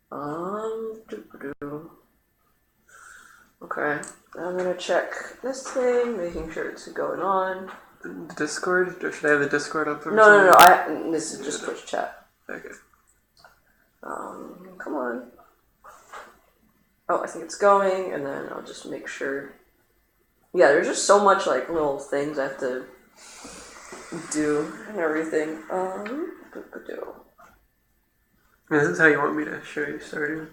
Doo-doo. Okay, I'm gonna check this thing, making sure it's going on. The Discord? Or should I have the Discord up? No. This is just Twitch chat. Okay. Come on. Oh, I think it's going, and then I'll just make sure. Yeah, there's just so much like little things I have to do and everything. This is how you want me to show you Stardew?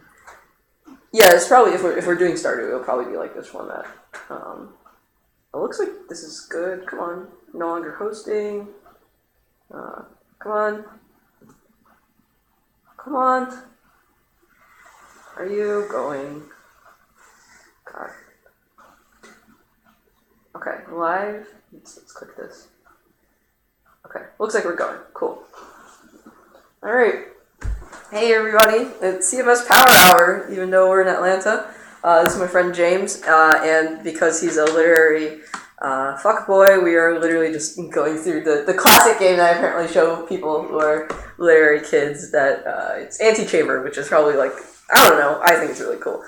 Yeah, it's probably if we're doing Stardew, it'll probably be like this format. It looks like this is good. Come on, no longer hosting. Come on. Come on. Are you going? God. Okay, live. Let's click this. Okay, looks like we're going. Cool. All right. Hey everybody, it's CMS Power Hour, even though we're in Atlanta. This is my friend James, and because he's a literary fuckboy, we are literally just going through the classic game that I apparently show people who are literary kids, that it's Antichamber, which is probably like, I don't know, I think it's really cool.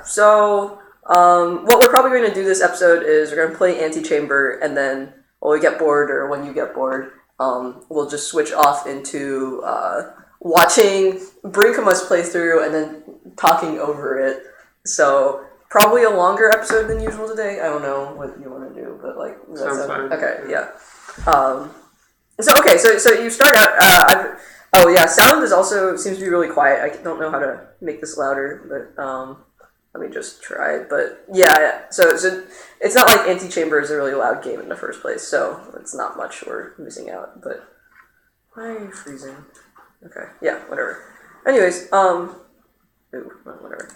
So what we're probably going to do this episode is we're going to play Antichamber, and then when we get bored, or when you get bored, we'll just switch off into watching Brinkema's playthrough and then talking over it. So probably a longer episode than usual today. I don't know what you want to do, but like sounds fine. Okay, yeah. So you start out. Sound is also seems to be really quiet. I don't know how to make this louder, but let me just try. But yeah. So it's not like Antichamber is a really loud game in the first place, so it's not much we're missing out. But why are you freezing? Okay, yeah, whatever. Anyways, whatever.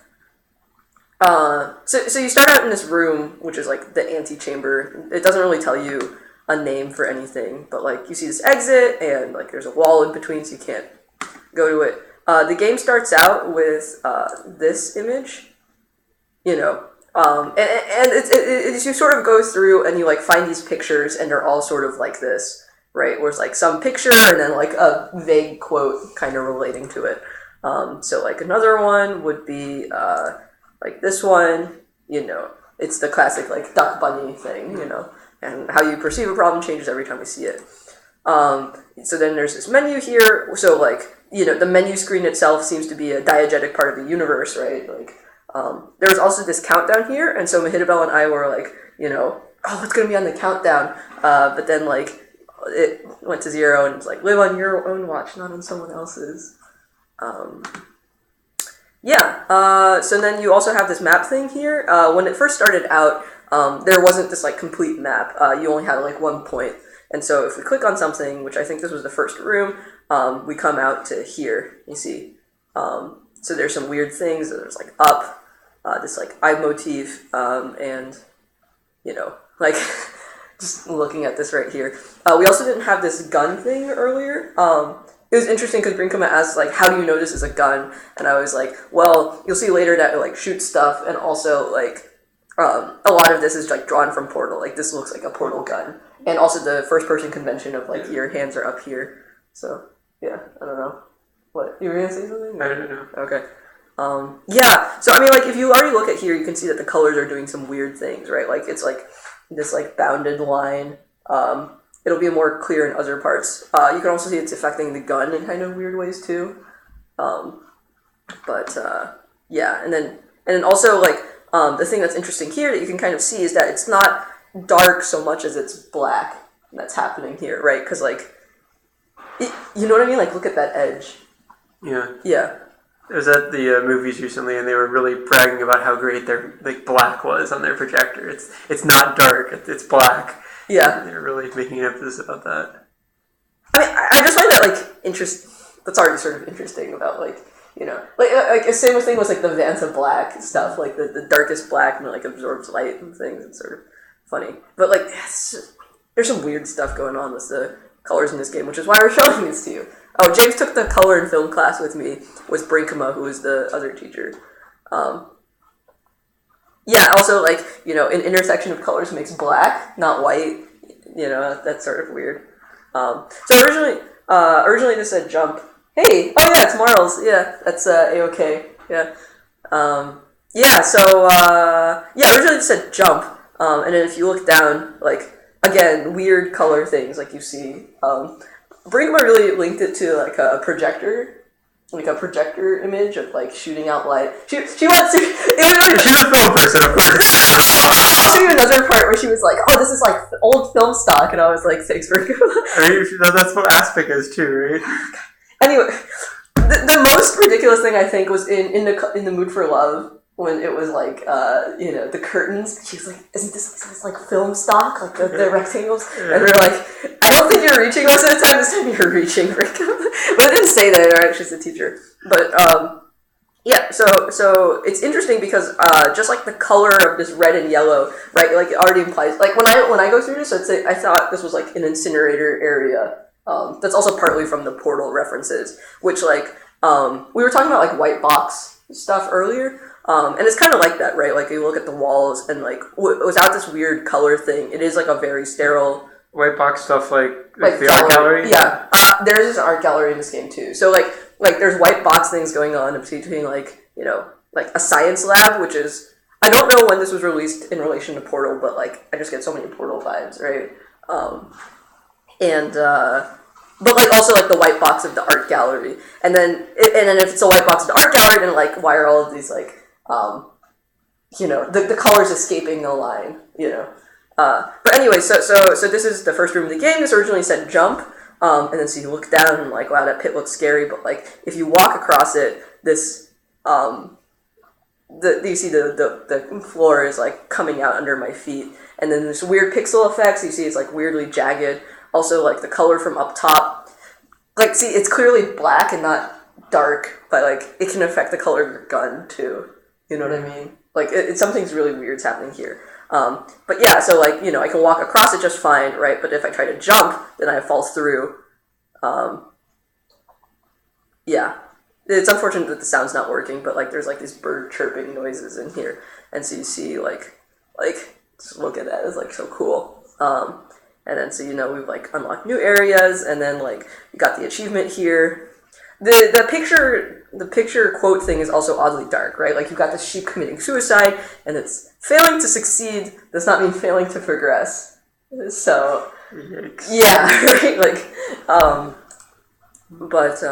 So you start out in this room, which is like the Antichamber. It doesn't really tell you a name for anything, but like you see this exit, and like there's a wall in between, so you can't go to it. The game starts out with this image. And it's you sort of go through and you like find these pictures, and they're all sort of like this, right? Where it's like some picture and then like a vague quote kind of relating to it. So like another one would be like this one, it's the classic like duck bunny thing, and how you perceive a problem changes every time you see it. So then there's this menu here. So like, the menu screen itself seems to be a diegetic part of the universe, right? Like, there was also this countdown here, and so Mahidabel and I were like, what's going to be on the countdown? But then, like, it went to 0, and it's like, live on your own watch, not on someone else's. So then you also have this map thing here. When it first started out, there wasn't this, like, complete map. You only had, like, one point. And so if we click on something, which I think this was the first room, we come out to here, you see. So there's some weird things. There's, like, up. This like eye motif, and like just looking at this right here. We also didn't have this gun thing earlier. It was interesting because Brinkema asked like, how do you know this is a gun? And I was like, well, you'll see later that it like shoots stuff, and also like a lot of this is like drawn from Portal. Like this looks like a Portal gun, and also the first person convention of like your hands are up here. So yeah, I don't know. What, you were gonna say something? I don't know. Okay. So I mean, like, if you already look at here, you can see that the colors are doing some weird things, right? Like, it's like this, like, bounded line. It'll be more clear in other parts. You can also see it's affecting the gun in kind of weird ways, too. And then also, like, the thing that's interesting here that you can kind of see is that it's not dark so much as it's black that's happening here, right? Because, like, you know what I mean? Like, look at that edge. Yeah. Yeah. I was at the movies recently, and they were really bragging about how great their like black was on their projector. It's not dark; it's black. Yeah, they're really making an emphasis about that. I mean, I just find that like that's already sort of interesting about like like a same thing with like the Vanta black stuff, like the darkest black and like absorbs light and things. It's sort of funny, but like there's some weird stuff going on with the colors in this game, which is why we're showing this to you. Oh, James took the color and film class with me, with Brinkema, who was the other teacher. Also, like, an intersection of colors makes black, not white. That's sort of weird. So originally this said jump, Hey, oh yeah, it's Marls. Yeah, that's A-OK. Yeah. Yeah, so, yeah, originally it said jump, and then if you look down, like, again, weird color things, like you see, Brinkma really linked it to, like, a projector image of, like, shooting out light. She wants to, She's a film person, of course. I'll show you another part where she was like, oh, this is, like, old film stock, and I was like, thanks for I mean, that's what Aspic is, too, right? Anyway, the most ridiculous thing I think was in the Mood for Love when it was like the curtains. She was like, "Isn't this like film stock, like the rectangles?" And they're like, "I don't think you're reaching most of the time. This time you're reaching." But it didn't say that. Right? She's a teacher. But yeah. So it's interesting because just like the color of this red and yellow, right? Like it already implies like when I go through this, I thought this was like an incinerator area. That's also partly from the Portal references, which like we were talking about like white box stuff earlier, and it's kind of like that, right? Like you look at the walls and like without this weird color thing, it is like a very sterile white box stuff, like the art gallery. Yeah, there is an art gallery in this game too. So like there's white box things going on between like like a science lab, which is I don't know when this was released in relation to Portal, but like I just get so many Portal vibes, right? But like also like the white box of the art gallery, and then if it's a white box of the art gallery, then like why are all of these like the colors escaping the line, But anyway, so this is the first room of the game. This originally said jump, and then so you look down and like wow, that pit looks scary, but like if you walk across it, this you see the floor is like coming out under my feet, and then there's weird pixel effects. You see it's like weirdly jagged. Also, like the color from up top, like see, it's clearly black and not dark, but like it can affect the color of your gun too. You know what I mean? Like something's really weird's happening here. But yeah, so like I can walk across it just fine, right? But if I try to jump, then I fall through. Yeah, it's unfortunate that the sound's not working, but like there's like these bird chirping noises in here, and so you see like just look at that, it's like so cool. And then so we've like unlocked new areas, and then like you got the achievement here. The picture quote thing is also oddly dark, right? Like you've got the sheep committing suicide, and it's failing to succeed does not mean failing to progress. So yeah, right? Like but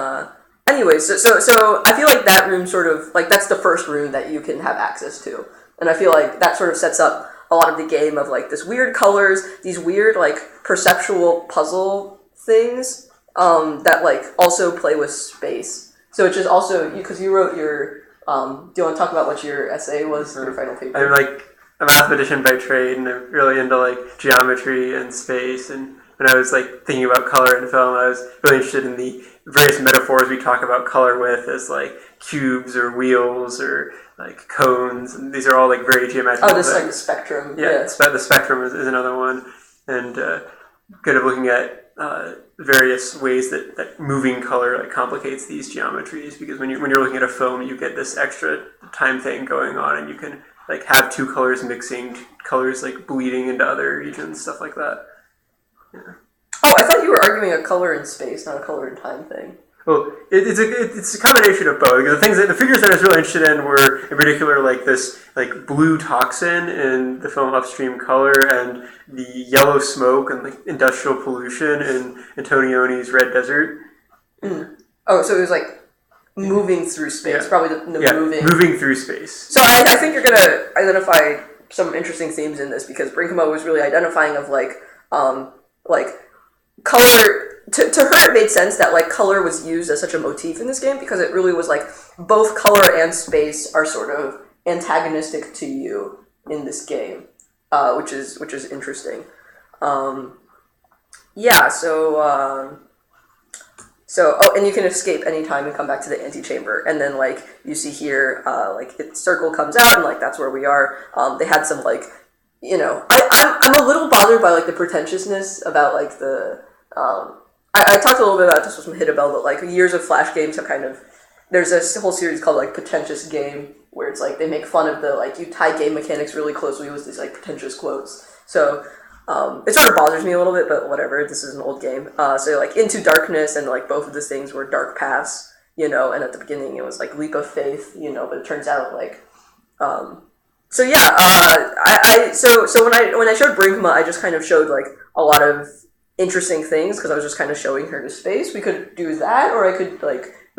anyway, so I feel like that room sort of like that's the first room that you can have access to, and I feel like that sort of sets up a lot of the game of like this weird colors, these weird like perceptual puzzle things that like also play with space. So it's just also because you wrote your do you want to talk about what your essay was, your final paper? I'm like a mathematician by trade, and I'm really into like geometry and space. And when I was like thinking about color in film, I was really interested in the various metaphors we talk about color with, as like cubes or wheels or like cones, and these are all like very geometric. Oh, this like the spectrum. Yeah. The spectrum is another one, and kind of looking at various ways that moving color like complicates these geometries, because when you're looking at a film, you get this extra time thing going on, and you can like have two colors mixing, colors like bleeding into other regions, stuff like that. Yeah. Oh, I thought you were arguing a color in space, not a color in time thing. Well, it's a combination of both. The figures that I was really interested in were, in particular, like this like blue toxin in the film Upstream Color, and the yellow smoke and like industrial pollution in Antonioni's Red Desert. Mm. Oh, so it was like moving through space, probably the moving through space. So I think you're gonna identify some interesting themes in this, because Brinkma was really identifying of like color. To her, it made sense that like color was used as such a motif in this game, because it really was like both color and space are sort of antagonistic to you in this game, which is interesting. And you can escape anytime and come back to the Antichamber, and then like you see here, like its circle comes out, and like that's where we are. They had some like I'm a little bothered by like the pretentiousness about like the I talked a little bit about this with some Hittabell, but like years of Flash games have kind of, there's a whole series called like Pretentious Game, where it's like they make fun of the like you tie game mechanics really closely with these like pretentious quotes. So It sort of bothers me a little bit, but whatever. This is an old game. So like Into Darkness and like both of the things were dark paths, and at the beginning it was like leap of faith, but it turns out like, so yeah, so when I showed Brinkma, I just kind of showed like a lot of interesting things because I was just kind of showing her the space. We could do that, or we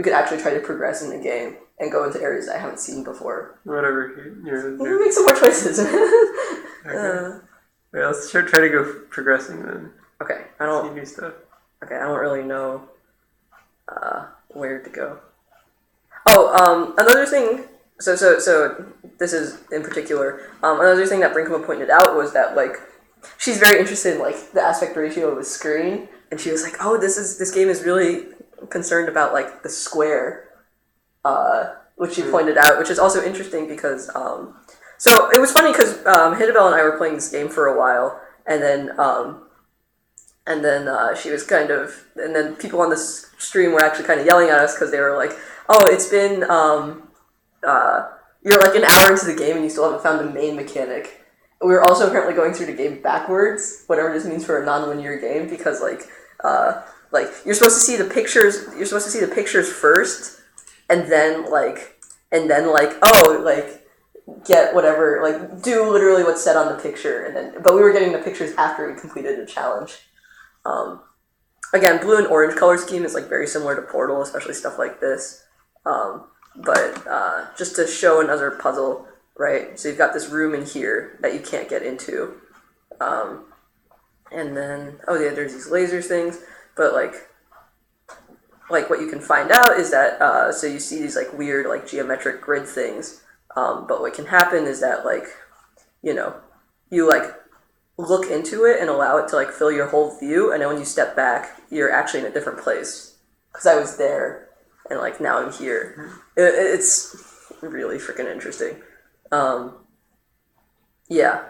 could actually try to progress in the game and go into areas I haven't seen before. Whatever. Make some more choices. Okay. Yeah, let's try to go progressing then. Okay, see new stuff. Okay, I don't really know where to go. Oh, another thing. So this is in particular. Another thing that Brinkma pointed out was that like she's very interested in like the aspect ratio of the screen, and she was like, "Oh, this game is really concerned about like the square," which she pointed out, which is also interesting because. So it was funny because Hidabel and I were playing this game for a while, and then she was and then people on the stream were actually kind of yelling at us because they were like, "Oh, it's been you're like an hour into the game and you still haven't found the main mechanic." We were also apparently going through the game backwards, whatever this means for a non-linear game, because like you're supposed to see the pictures. You're supposed to see the pictures first, and then get whatever, like do literally what's said on the picture, but we were getting the pictures after we completed the challenge. Again, blue and orange color scheme is like very similar to Portal, especially stuff like this. But just to show another puzzle, right? So you've got this room in here that you can't get into, and then there's these lasers things, but like what you can find out is that so you see these like weird like geometric grid things. But what can happen is that, like, you, like, look into it and allow it to, like, fill your whole view, and then when you step back, you're actually in a different place. Because I was there, and, like, now I'm here. It's really freaking interesting. Yeah.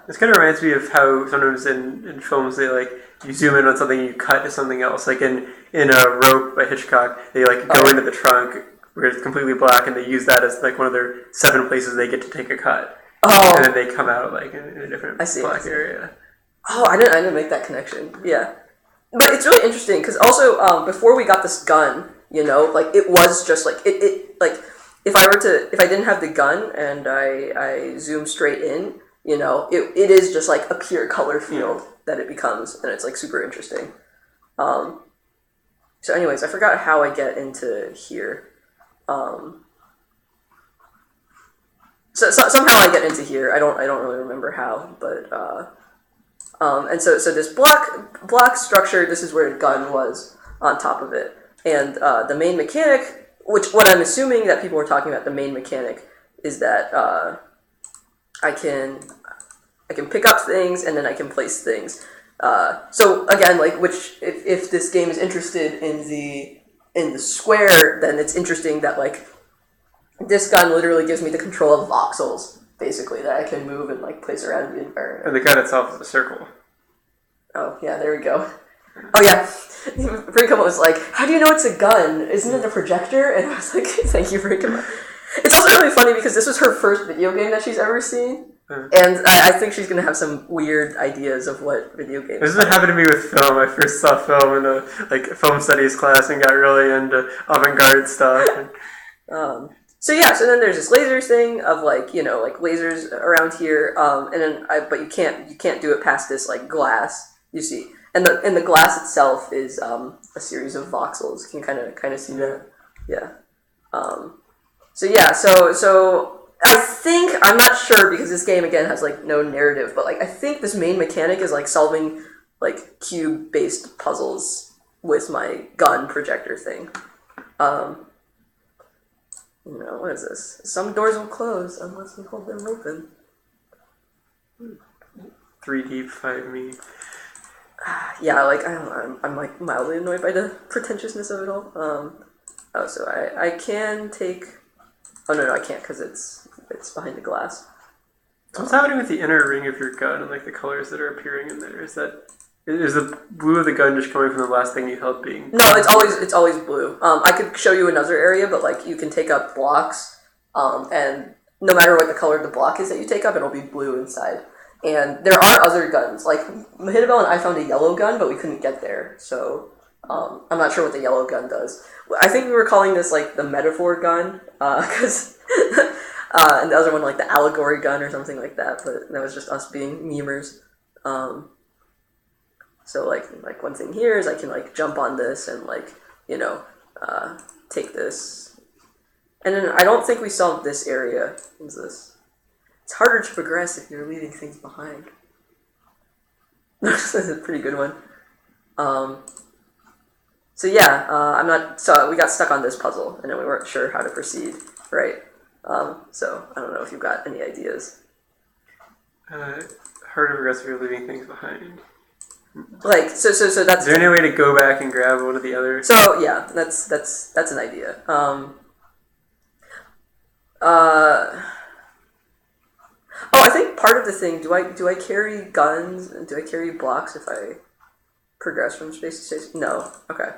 This kind of reminds me of how sometimes in films they, like, you zoom in on something and you cut to something else. Like in Rope by Hitchcock, they, like, go into the trunk where it's completely black, and they use that as like one of their 7 places they get to take a cut. Oh. And then they come out like in a different black area. Oh, I didn't make that connection. Yeah, but it's really interesting because also before we got this gun, like it was just like it like if I didn't have the gun and I zoom straight in, it is just like a pure color field that it becomes, and it's like super interesting. So anyways, I forgot how I get into here. So somehow I get into here. I don't really remember how, but and so this block structure. This is where the gun was on top of it, and the main mechanic, which what I'm assuming that people were talking about, the main mechanic is that I can pick up things and then I can place things. So again, like if this game is interested in the square, then it's interesting that like this gun literally gives me the control of voxels, basically, that I can move and like place around the environment. And the gun itself is a circle. Oh yeah, there we go. Oh yeah, Brinkma was like, "How do you know it's a gun? Isn't it a projector?" And I was like, "Thank you, Brinkma." It's also really funny because this was her first video game that she's ever seen. And I think she's going to have some weird ideas of what video games This is what happened to me with film. I first saw film in a film studies class and got really into avant-garde stuff. So then there's this lasers thing of like lasers around here, and then but you can't do it past this like glass, you see, and the glass itself is a series of voxels. You can kind of see that, yeah. So I think, I'm not sure because this game again has like no narrative, but like I think this main mechanic is like solving like cube-based puzzles with my gun projector thing. What is this? Some doors will close unless we hold them open. 3D 5me. Yeah, like I'm like mildly annoyed by the pretentiousness of it all. So I can take. Oh no, I can't because it's behind the glass. What's happening with the inner ring of your gun and like the colors that are appearing in there? Is the blue of the gun just coming from the last thing you held being? No, it's always blue. I could show you another area, but like you can take up blocks, and no matter what the color of the block is that you take up, it'll be blue inside. And there are other guns. Like, Mahitibel and I found a yellow gun, but we couldn't get there. So, I'm not sure what the yellow gun does. I think we were calling this, like, the metaphor gun, because... and the other one, like, the allegory gun or something like that, but that was just us being memers. So, like one thing here is I can, like, jump on this and, like, take this. And then I don't think we solved this area. What's this? It's harder to progress if you're leaving things behind. This is a pretty good one. So yeah, so we got stuck on this puzzle, and then we weren't sure how to proceed, right? So I don't know if you've got any ideas. Hard to progress if you're leaving things behind. Like, so that's... Is there any way to go back and grab one of the others? So, yeah, that's an idea. I think part of the thing, do I carry guns, and do I carry blocks if I progress from space to space? No. Okay.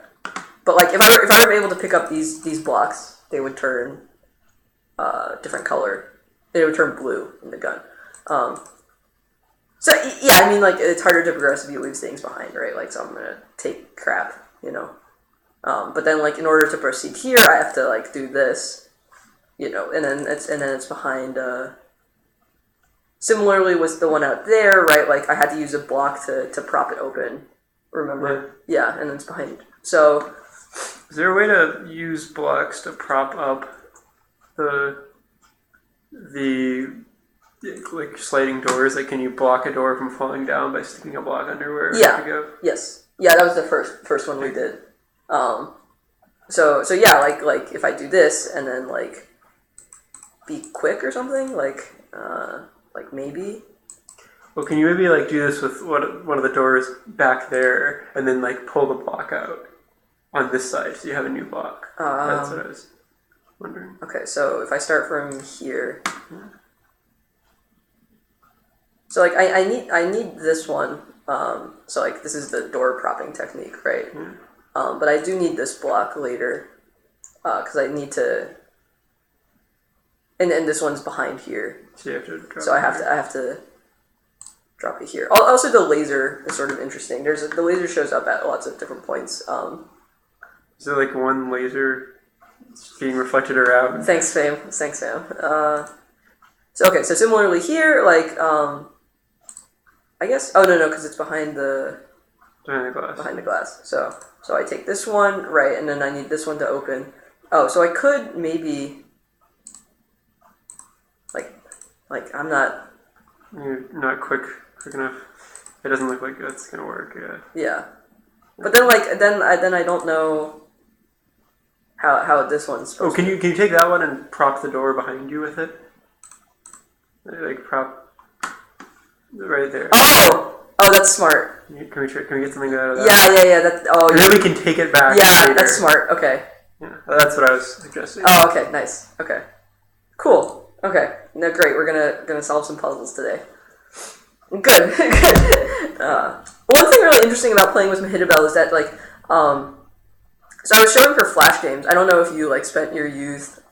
But, like, if I were able to pick up these blocks, they would turn different color. They would turn blue in the gun. So, yeah, I mean, like, it's harder to progress if you leave things behind, right? Like, so I'm gonna take crap, But then, like, in order to proceed here, I have to, like, do this, and then it's behind, Similarly with the one out there, right, like, I had to use a block to prop it open, remember? Yeah, and it's behind. So... Is there a way to use blocks to prop up the like sliding doors? Like, can you block a door from falling down by sticking a block under where it has to go? Yes. Yeah, that was the first one we did. So yeah, like if I do this and then like be quick or something, like maybe. Well, can you maybe like do this with one of the doors back there and then like pull the block out on this side so you have a new block? That's what I was wondering. Okay, so if I start from here. So, like, I need this one. So, like, this is the door propping technique, right? But I do need this block later. Because I need to... And this one's behind here. So you have to drop I have to drop it here. Also, the laser is sort of interesting. The laser shows up at lots of different points. Is there, like, one laser being reflected around? Thanks, fam. So similarly here, like, I guess... Oh, no, because it's behind the glass. Behind the glass. So I take this one, right, and then I need this one to open. Oh, so I could maybe... Like I'm not... You're not quick enough. It doesn't look like that's going to work, yeah. Yeah. But then, then I don't know how this one's supposed to... Can you take that one and prop the door behind you with it? Like, prop... Right there. Oh, that's smart. Can we get something out of that? Yeah. And then we can take it back. Yeah, later. That's smart. Okay. Yeah, that's what I was suggesting. Oh, okay, nice. Okay, cool. Okay, no, great. We're gonna solve some puzzles today. Good. One thing really interesting about playing with Mahitibel is that, like, so I was showing her Flash games. I don't know if you like spent your youth,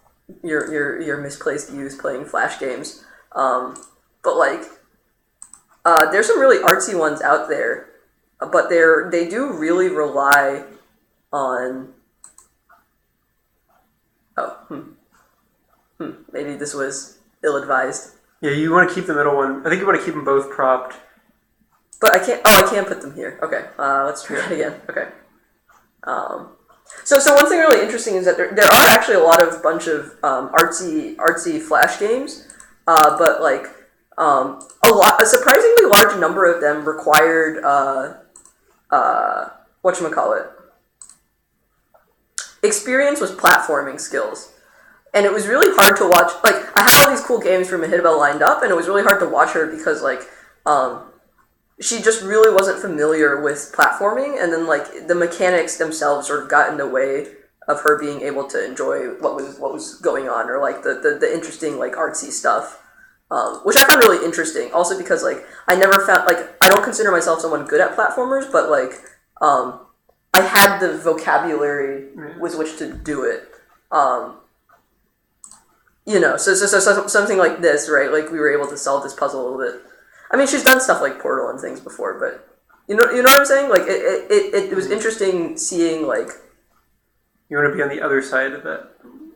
your misplaced youth playing Flash games, but like. There's some really artsy ones out there, but they do really rely on... Maybe this was ill-advised. Yeah, you want to keep the middle one. I think you want to keep them both propped. But I can't... Oh, I can put them here. Okay, let's try that again. Okay. So one thing really interesting is that there are actually a bunch of artsy Flash games, but like... a surprisingly large number of them required, experience with platforming skills. And it was really hard to watch, like, I had all these cool games for Mahitibel lined up, and it was really hard to watch her because, like, she just really wasn't familiar with platforming, and then, like, the mechanics themselves sort of got in the way of her being able to enjoy what was going on, or, like, the interesting, like, artsy stuff. Which I found really interesting, also because, like, I never found, like, I don't consider myself someone good at platformers, but, like, I had the vocabulary with which to do it. So something like this, right, like, we were able to solve this puzzle a little bit. I mean, she's done stuff like Portal and things before, but you know what I'm saying? Like it was interesting seeing like. You want to be on the other side of that.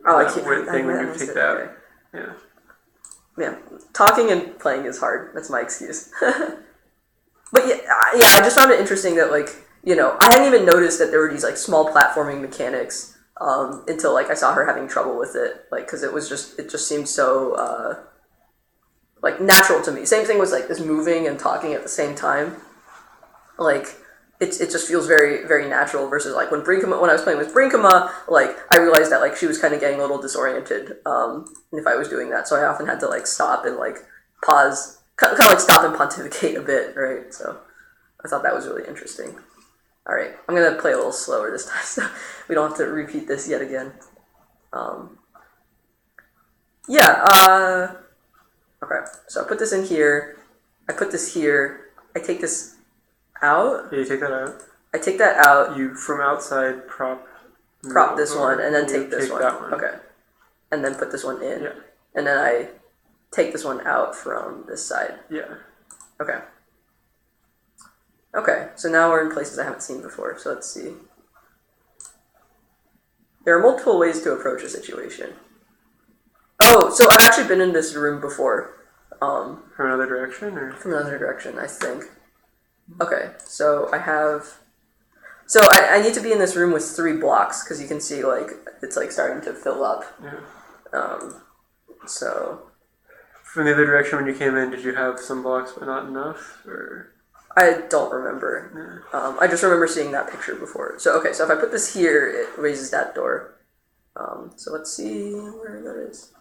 Oh, that weird thing when you take that. Okay. Yeah. Yeah, talking and playing is hard. That's my excuse. But yeah, I just found it interesting that like I hadn't even noticed that there were these like small platforming mechanics until like I saw her having trouble with it, like because it just seemed so like natural to me. Same thing was like this moving and talking at the same time, like. It just feels very, very natural versus like when I was playing with Brinkema, like I realized that like she was kind of getting a little disoriented if I was doing that, so I often had to like stop and like pause, kind of like stop and pontificate a bit, right? So I thought that was really interesting. All right, I'm gonna play a little slower this time, so we don't have to repeat this yet again. Okay, so I put this in here. I put this here. I take this out. Yeah, you take that out. I take that out. You from outside prop this one and then take this one. That one. Okay. And then put this one in. Yeah. And then I take this one out from this side. Yeah. Okay. Okay, so now we're in places I haven't seen before, so let's see. There are multiple ways to approach a situation. Oh, so I've actually been in this room before. From another direction, or? From another direction, I think. Okay, so I need to be in this room with 3 blocks, because you can see, like, it's, like, starting to fill up. Yeah. So... From the other direction when you came in, did you have some blocks but not enough, or...? I don't remember. Yeah. I just remember seeing that picture before. So, okay, so if I put this here, it raises that door. So let's see where that is.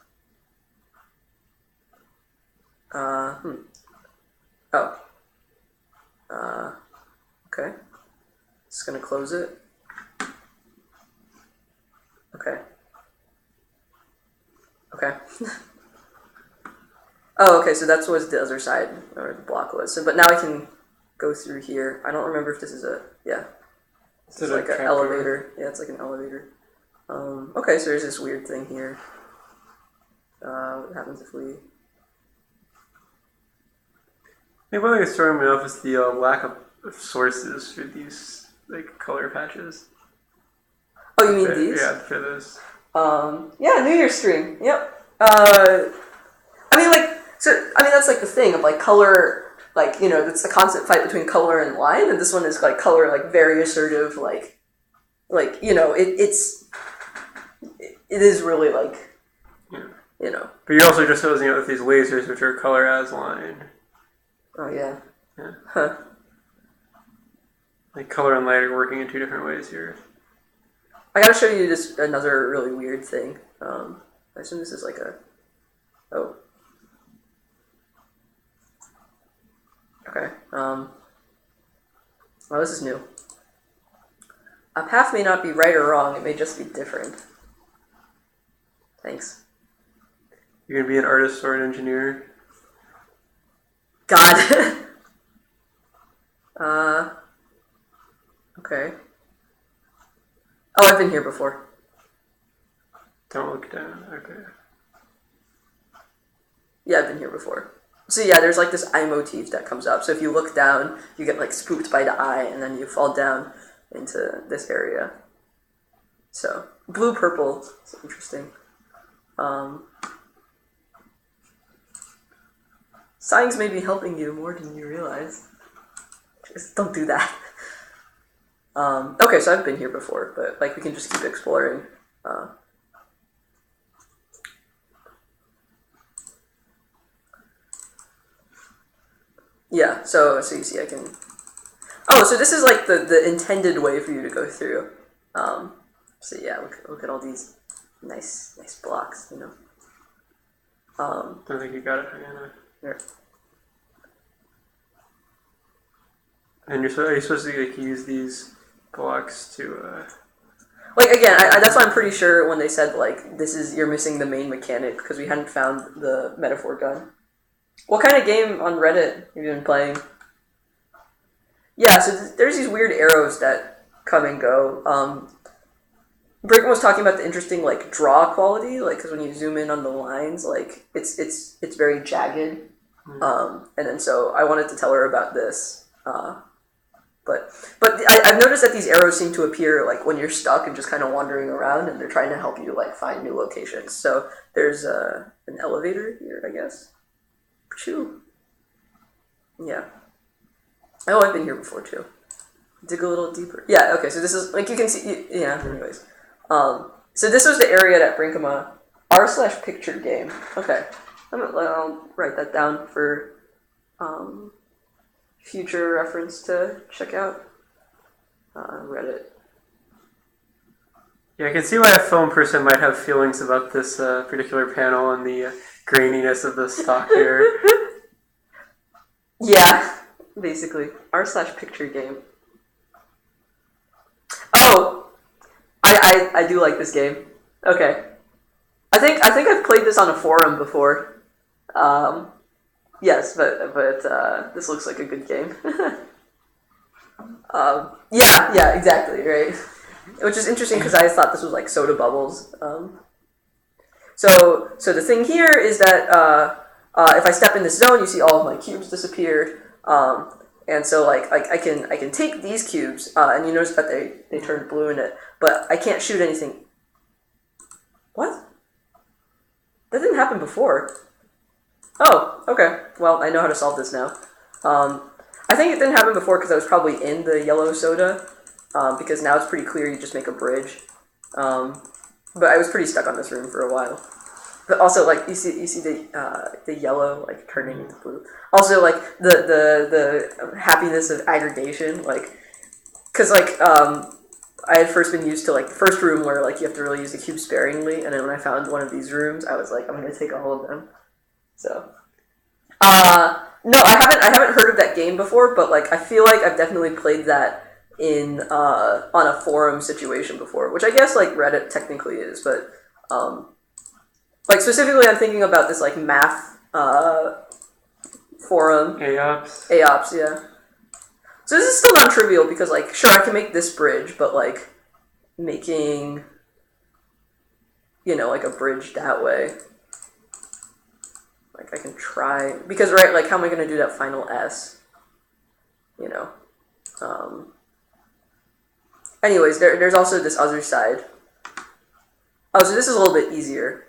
Okay. Just gonna close it. Okay. Okay. Oh, okay, so that's what the other side, or the block was. So, but now I can go through here. I don't remember if this is This is like an elevator. Yeah, it's like an elevator. Okay, so there's this weird thing here. What happens if we... I think one thing that's throwing me off is the lack of sources for these like color patches. Oh, you mean these? Yeah, for those. Yeah, New Year's stream. Yep. I mean, that's like the thing of like color, like, it's the constant fight between color and line, and this one is like color, like very assertive, like it is really like, yeah. But you're also just closing out with these lasers, which are color as line. Oh, yeah. Yeah. Huh. Like color and light are working in 2 different ways here. I gotta show you this another really weird thing. I assume this is like a... Oh. Okay. Well, this is new. A path may not be right or wrong, it may just be different. Thanks. You're gonna be an artist or an engineer? God. Okay. Oh, I've been here before. Don't look down. Okay. Yeah, I've been here before. So yeah, there's like this eye motif that comes up. So if you look down, you get like spooked by the eye, and then you fall down into this area. So blue, purple. It's interesting. Signs may be helping you more than you realize. Just don't do that. Okay, so I've been here before, but like we can just keep exploring. Yeah, so you see I can... Oh, so this is like the intended way for you to go through. So yeah, look at all these nice blocks, Don't think you got it, Hannah. Here. And are you supposed to like use these blocks to Like again, that's why I'm pretty sure when they said like you're missing the main mechanic because we hadn't found the metaphor gun. What kind of game on Reddit have you been playing? Yeah, so there's these weird arrows that come and go. Brickman was talking about the interesting like draw quality, like because when you zoom in on the lines, like it's very jagged. And then so I wanted to tell her about this. But I've noticed that these arrows seem to appear like when you're stuck and just kind of wandering around, and they're trying to help you like find new locations. So there's an elevator here, I guess. Phew. Yeah. Oh, I've been here before too. Dig a little deeper. Yeah. Okay. So this is like you can see. Yeah. Anyways. So this was the area at Brinkema r/picture game. Okay. I'll write that down for future reference to check out. Reddit. Yeah, I can see why a film person might have feelings about this particular panel and the graininess of the stock here. Yeah, basically r/picture game. Oh, I do like this game. Okay, I think I've played this on a forum before. Yes, but this looks like a good game. Yeah, exactly, right. Which is interesting because I thought this was like soda bubbles. So the thing here is that if I step in this zone, you see all of my cubes disappeared. And so like I can take these cubes, and you notice that they turn blue in it, but I can't shoot anything. What? That didn't happen before. Oh, okay. Well, I know how to solve this now. I think it didn't happen before because I was probably in the yellow soda, because now it's pretty clear you just make a bridge. But I was pretty stuck on this room for a while. But also, like you see the yellow like turning into blue. Also, like the happiness of aggregation, like because like I had first been used to like the first room where like you have to really use the cube sparingly, and then when I found one of these rooms, I was like, I'm gonna take all of them. So, no, I haven't heard of that game before, but like I feel like I've definitely played that in on a forum situation before, which I guess like Reddit technically is, but like specifically I'm thinking about this like math forum. AOPS, yeah. So this is still non-trivial because like sure I can make this bridge, but like making like a bridge that way. Like I can try because right, like how am I gonna do that final S? Anyways, there's also this other side. Oh, so this is a little bit easier.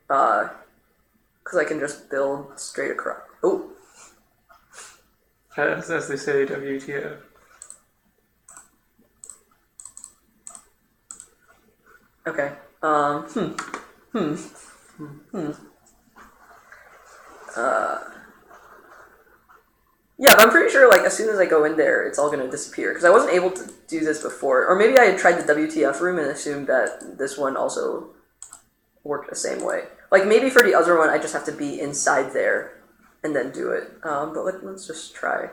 Because I can just build straight across. Oh. As they say, WTF. Okay. Yeah, but I'm pretty sure like as soon as I go in there, it's all gonna disappear because I wasn't able to do this before, or maybe I had tried the WTF room and assumed that this one also worked the same way. Like maybe for the other one, I just have to be inside there and then do it. But let's just try.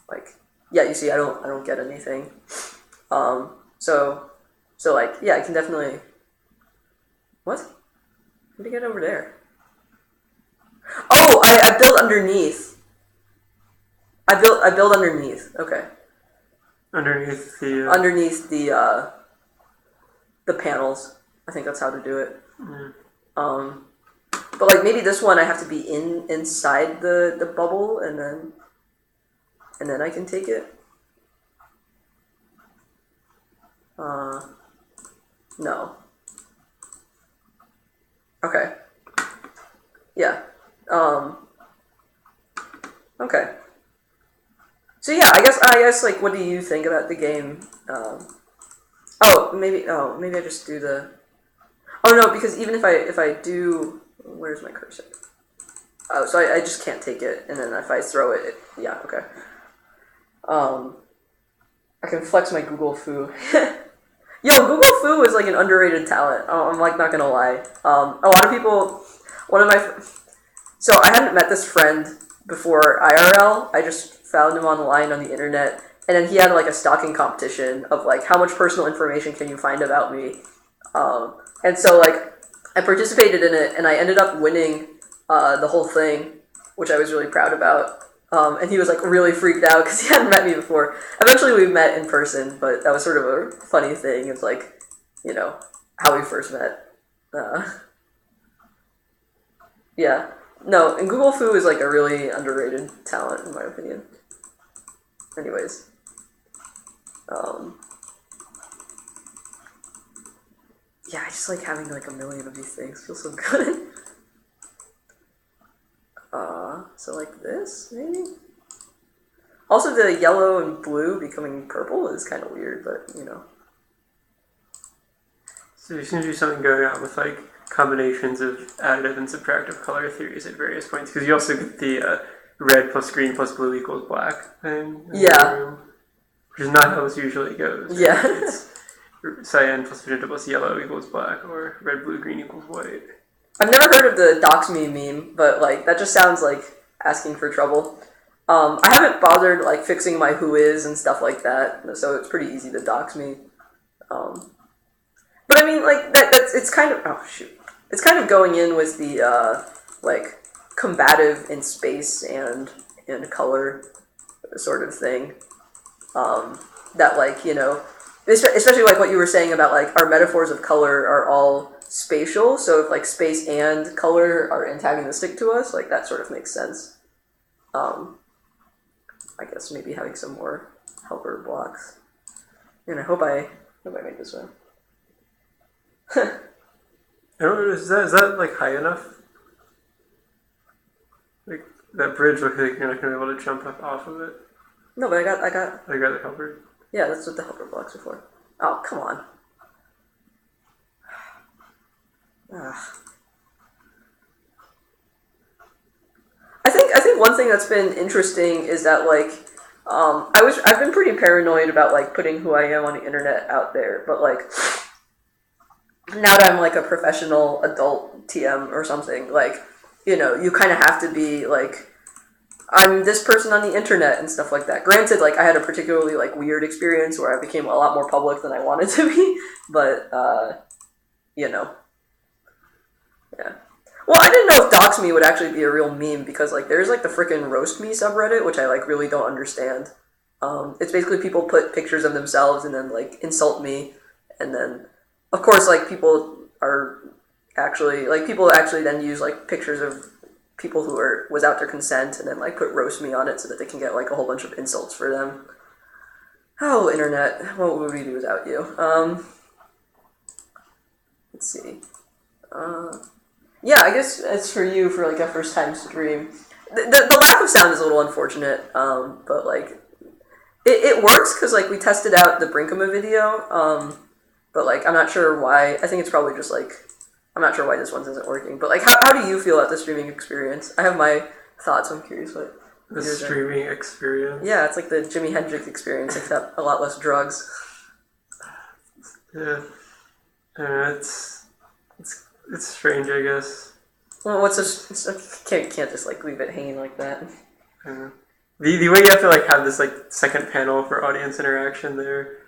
Like, yeah, you see, I don't get anything. So like, yeah, I can definitely. What? How did I get over there? Oh, I build underneath. I build underneath. Okay. Underneath the panels. I think that's how to do it. Mm. But like maybe this one I have to be inside the bubble and then I can take it. No. Okay. Yeah. Okay. So yeah, I guess like what do you think about the game? Maybe I just do the. Oh no, because even if I do, where's my cursor? Oh, so I just can't take it, and then if I throw it, yeah, okay. I can flex my Google Foo. Yo, Google Foo is like an underrated talent. Oh, I'm like not gonna lie. A lot of people, so I hadn't met this friend before IRL. I just found him online on the internet, and then he had like a stalking competition of like how much personal information can you find about me. And so like I participated in it, and I ended up winning the whole thing, which I was really proud about. And he was like really freaked out because he hadn't met me before. Eventually we met in person, but that was sort of a funny thing. It's like, how we first met. Yeah. No, and Google Foo is like a really underrated talent in my opinion. Anyways. Yeah, I just like having like a million of these things. Feels so good. So like this, maybe? Also the yellow and blue becoming purple is kind of weird, but you know. So there seems to be something going on with like combinations of additive and subtractive color theories at various points, because you also get the red plus green plus blue equals black thing. Yeah. Which is not how this usually goes. Right? Yeah. It's cyan plus magenta plus yellow equals black, or red, blue, green equals white. I've never heard of the dox me meme, but like that just sounds like asking for trouble. I haven't bothered like fixing my who is and stuff like that, so it's pretty easy to dox me. But I mean, like that's it's kind of it's kind of going in with the like combative in space and in color sort of thing. That like especially like what you were saying about like our metaphors of color are all spatial. So if like space and color are antagonistic to us, like that sort of makes sense. I guess maybe having some more helper blocks. And I hope I make this one. Is that like high enough? Like that bridge looks like you're not gonna be able to jump up off of it. No, but I got the helper. Yeah, that's what the helper blocks are for. Oh, come on. I think one thing that's been interesting is that like I've been pretty paranoid about like putting who I am on the internet out there, but like now that I'm like a professional adult TM or something, like you kind of have to be like I'm this person on the internet and stuff like that. Granted, like I had a particularly like weird experience where I became a lot more public than I wanted to be, but yeah. Well, I didn't know if Dox Me would actually be a real meme because like there's like the frickin' Roast Me subreddit, which I like really don't understand. It's basically people put pictures of themselves and then like insult me, and then of course like people actually then use like pictures of people who are without their consent and then like put Roast Me on it so that they can get like a whole bunch of insults for them. Oh, internet, what would we do without you? Let's see. Yeah, I guess it's for you for like a first time stream. The lack of sound is a little unfortunate, but like it works because like we tested out the Brinkema video, but like I'm not sure why. I think it's probably just like I'm not sure why this one isn't working. But like how do you feel about the streaming experience? I have my thoughts. I'm curious what the streaming experience. Yeah, it's like the Jimi Hendrix experience, except a lot less drugs. Yeah, it's strange, I guess. Well, can't just like leave it hanging like that. The way you have to like have this like second panel for audience interaction there.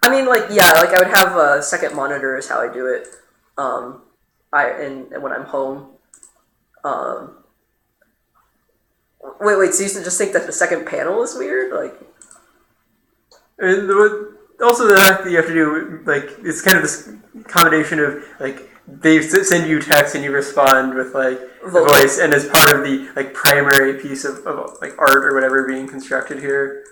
I mean, like yeah, like I would have a second monitor is how I do it. When I'm home. Wait. So you just think that the second panel is weird, like? And also the fact that you have to do like it's kind of this combination of like they send you text and you respond with like a voice, and as part of the like primary piece of like art or whatever being constructed here.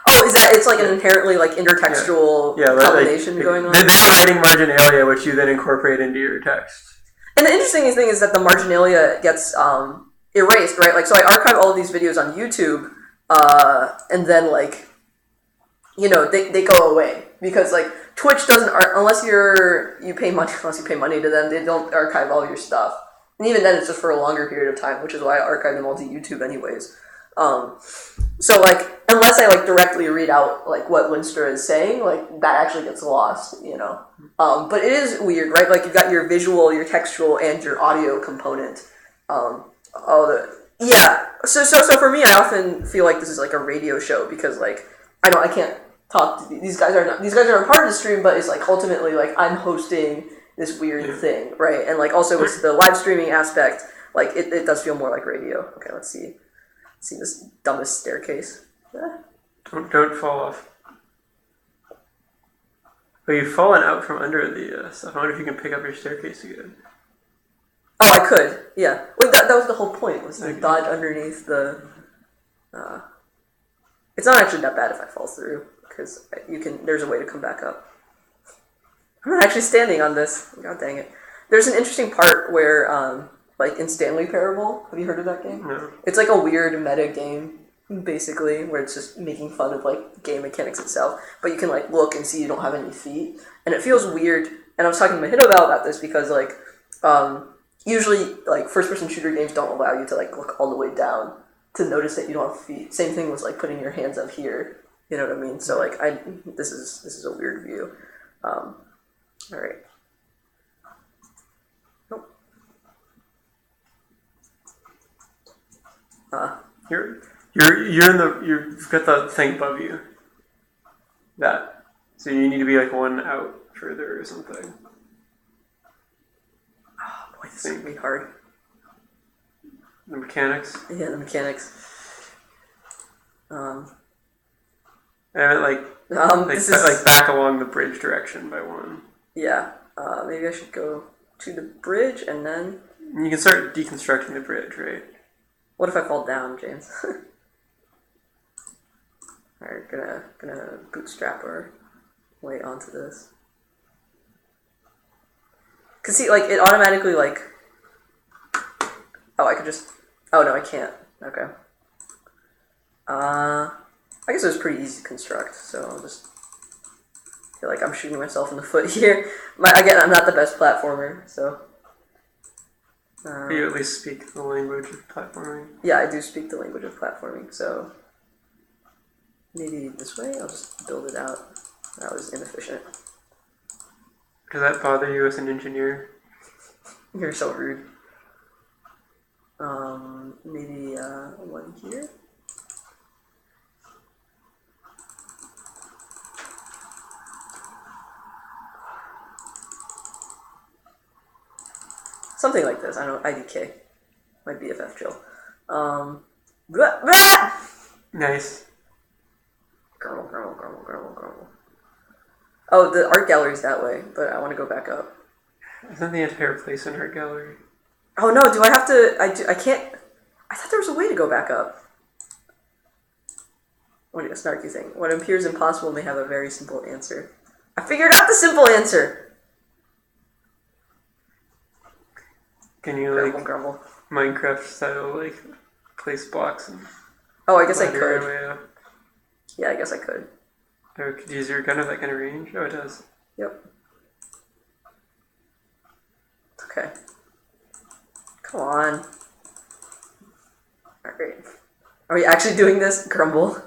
Oh, is that it's like an inherently like intertextual combination going on? They're writing marginalia, which you then incorporate into your text. And the interesting thing is that the marginalia gets erased, right? Like, so I archive all of these videos on YouTube, and then like, they go away because like Twitch doesn't unless you pay money to them, they don't archive all your stuff, and even then it's just for a longer period of time, which is why I archive them all to YouTube anyways. So like unless I like directly read out like what Linstra is saying, like that actually gets lost, But it is weird, right? Like you've got your visual, your textual, and your audio component. So for me, I often feel like this is like a radio show because like I can't talk to these guys are a part of the stream, but it's like ultimately like I'm hosting this weird thing, right? And like also with the live streaming aspect, like it does feel more like radio. Okay, let's see this dumbest staircase. Don't fall off. But you've fallen out from under the stuff. I wonder if you can pick up your staircase again. Oh, I could. Yeah. Wait, that was the whole point. Was the dot underneath the. It's not actually that bad if I fall through because you can. There's a way to come back up. I'm not actually standing on this. God dang it. There's an interesting part where, like in Stanley Parable. Have you heard of that game? No. It's like a weird meta game, basically, where it's just making fun of like game mechanics itself. But you can like look and see you don't have any feet, and it feels weird. And I was talking to Mahito about this because like, usually like first-person shooter games don't allow you to like look all the way down to notice that you don't have feet. Same thing was like putting your hands up here. You know what I mean? So like this is a weird view. All right. Nope. You've got the thing above you. That. So you need to be like one out further or something. Oh boy, this is gonna be hard. The mechanics. Yeah, the mechanics. I meant like back along the bridge direction by one. Yeah. Maybe I should go to the bridge and then. You can start deconstructing the bridge, right? What if I fall down, James? Alright, gonna bootstrap our way onto this. Cause see, like it automatically like. Oh, I could just. Oh no, I can't. Okay. I guess it was pretty easy to construct, so I'll just feel like I'm shooting myself in the foot here. Again, I'm not the best platformer, so. You at least speak the language of platforming. Yeah, I do speak the language of platforming, so maybe this way. I'll just build it out. That was inefficient. Does that bother you as an engineer? You're so rude. Maybe one here. Something like this. I don't know. IDK. My BFF Jill. Nice. Grumble. Oh, the art gallery's that way, but I want to go back up. Isn't the entire place an art gallery? Oh no, do I have to... I can't... I thought there was a way to go back up. What a snarky thing. What appears impossible may have a very simple answer. I figured out the simple answer! Can you, Grumble. Minecraft style, place blocks and... Oh, I guess I could. Your way up? Yeah, I guess I could. Or could you use your gun of that kind of range? Oh, it does. Yep. Okay. Come on. Alright. Are we actually doing this? Grumble.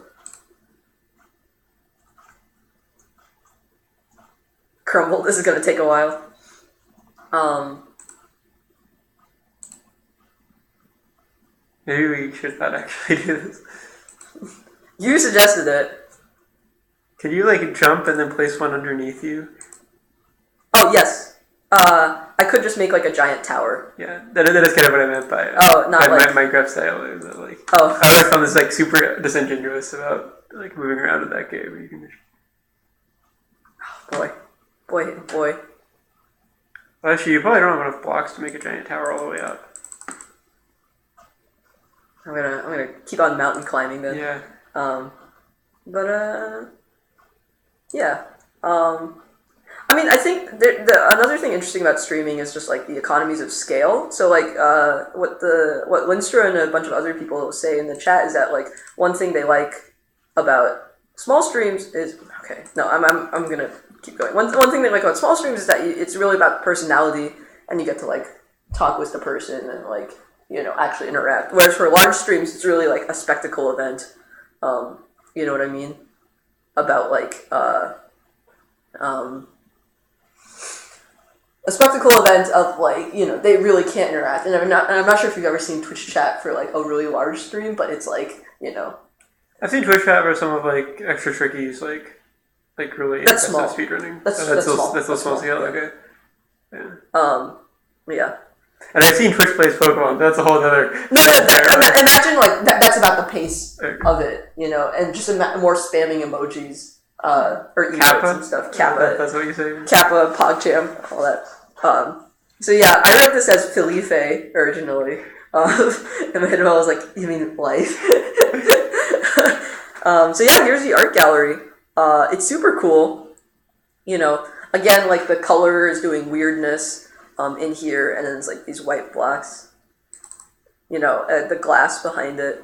Grumble. This is gonna take a while. Maybe we should not actually do this. You suggested it. Can you, jump and then place one underneath you? Oh, yes. I could just make, a giant tower. Yeah, that is kind of what I meant by Minecraft style. Is that, Oh. I always found this, super disingenuous about, moving around in that game. Where you can just... Oh, boy. Well, actually, you probably don't have enough blocks to make a giant tower all the way up. I'm gonna keep on mountain climbing then. Yeah. Yeah. I mean, I think another thing interesting about streaming is just the economies of scale. So what Linstra and a bunch of other people say in the chat is that one thing they like about small streams is I'm gonna keep going. One thing they like about small streams is that it's really about personality, and you get to talk with the person and actually interact. Whereas for large streams, it's really a spectacle event. You know what I mean? About a spectacle event of they really can't interact. And I'm not sure if you've ever seen Twitch chat for a really large stream, but it's I've seen Twitch chat for some of extra trickies really that's small. Speedrunning. That's small scale. Okay. Yeah. Yeah. And I've seen Twitch plays Pokemon. That's a whole other. Imagine that's about the pace of it, and just more spamming emojis or emotes and stuff. Kappa. That's what you say. Kappa, PogChamp, all that. So yeah, I read this as Felipe originally. And my head was like, you mean life? So yeah, here's the art gallery. It's super cool. Again, like the color is doing weirdness in here, and then it's like these white blocks. The glass behind it.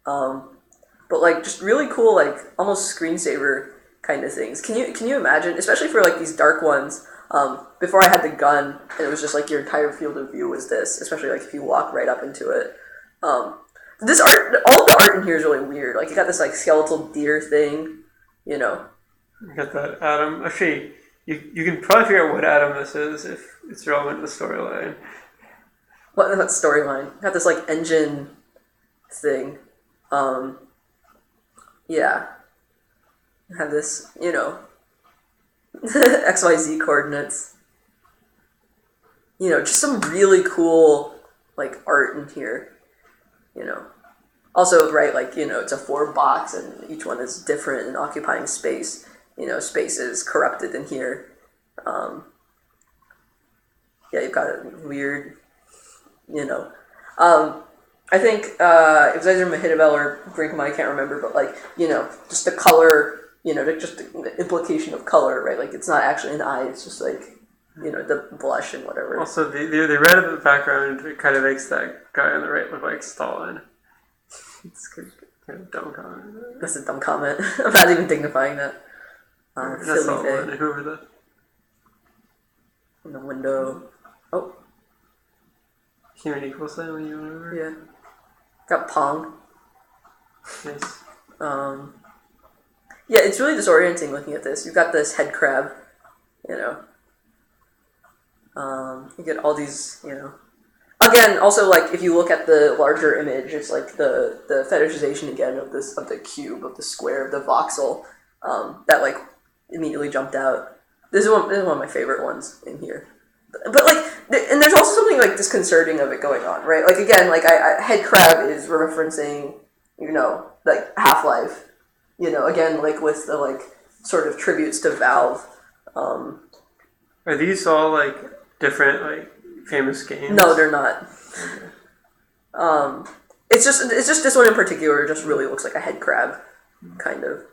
But like just really cool, like almost screensaver kind of things. Can you imagine, especially for like these dark ones? Before I had the gun, and it was just like your entire field of view was this, especially like if you walk right up into it. This art, all the art in here is really weird. Like you got this like skeletal deer thing, You got that Adam. Actually, you can probably figure out what Adam this is if it's relevant to the storyline. What that storyline? Got this like engine thing. Yeah. Have this, XYZ coordinates. Just some really cool like art in here. Also, right, like, it's a 4 box and each one is different and occupying space. Space is corrupted in here. Yeah, you've got a weird, I think it was either Mahitibel or Brinkman, I can't remember, but like, just the color, just the implication of color, right? Like it's not actually an eye, it's just like, the blush and whatever. Also, the red in the background, it kind of makes that guy on the right look like Stalin. It's kind of a dumb comment. That's a dumb comment. I'm not even dignifying that. That's Stalin, whoever the... In the window. Oh. Human equal sign when you remember? Yeah. Got Pong. Nice. Yeah, it's really disorienting looking at this. You've got this head crab, you get all these, Again, also, like, if you look at the larger image, it's like the fetishization again of the cube, of the square, of the voxel, that, like, immediately jumped out. This is one of my favorite ones in here. But, like, and there's also something, like, disconcerting of it going on, right? Like, again, like, head crab is referencing, like, Half-Life, again, like, with the, like, sort of tributes to Valve. Are these all, like, different, like, famous games? No, they're not. It's just this one in particular just really looks like a head crab, kind of.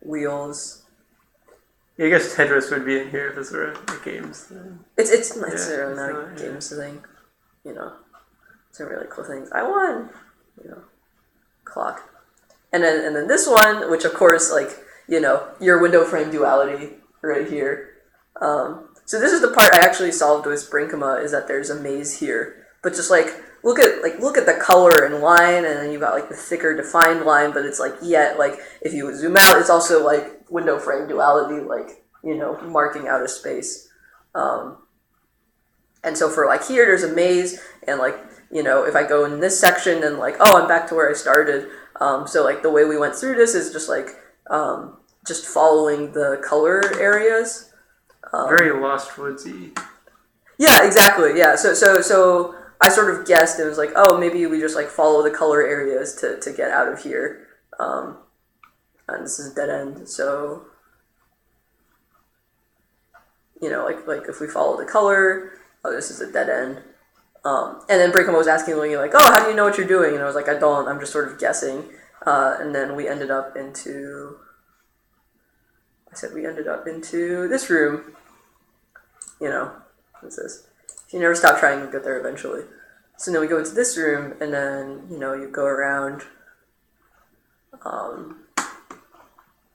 Wheels. Yeah, I guess Tetris would be in here if this were a games thing. It's necessarily not a games thing, Some really cool things. I won, clock, and then this one, which of course, like your window frame duality right here. So this is the part I actually solved with Brinkema, is that there's a maze here, but just like look at the color and line, and then you've got like the thicker defined line, but it's like yet like if you zoom out, it's also like window frame duality, like marking out a space. And so for like here, there's a maze, and like if I go in this section, and like I'm back to where I started. So like the way we went through this is just like just following the color areas. Very Lost Woodsy. Yeah, exactly. Yeah. So I sort of guessed it was like, maybe we just like follow the color areas to get out of here. And this is a dead end. So like if we follow the color, this is a dead end. And then Brinkman was asking me like, how do you know what you're doing? And I was like, I don't. I'm just sort of guessing. And then we ended up into. I said we ended up into this room. What's this? You never stop trying to get there eventually. So then we go into this room, and then you go around. And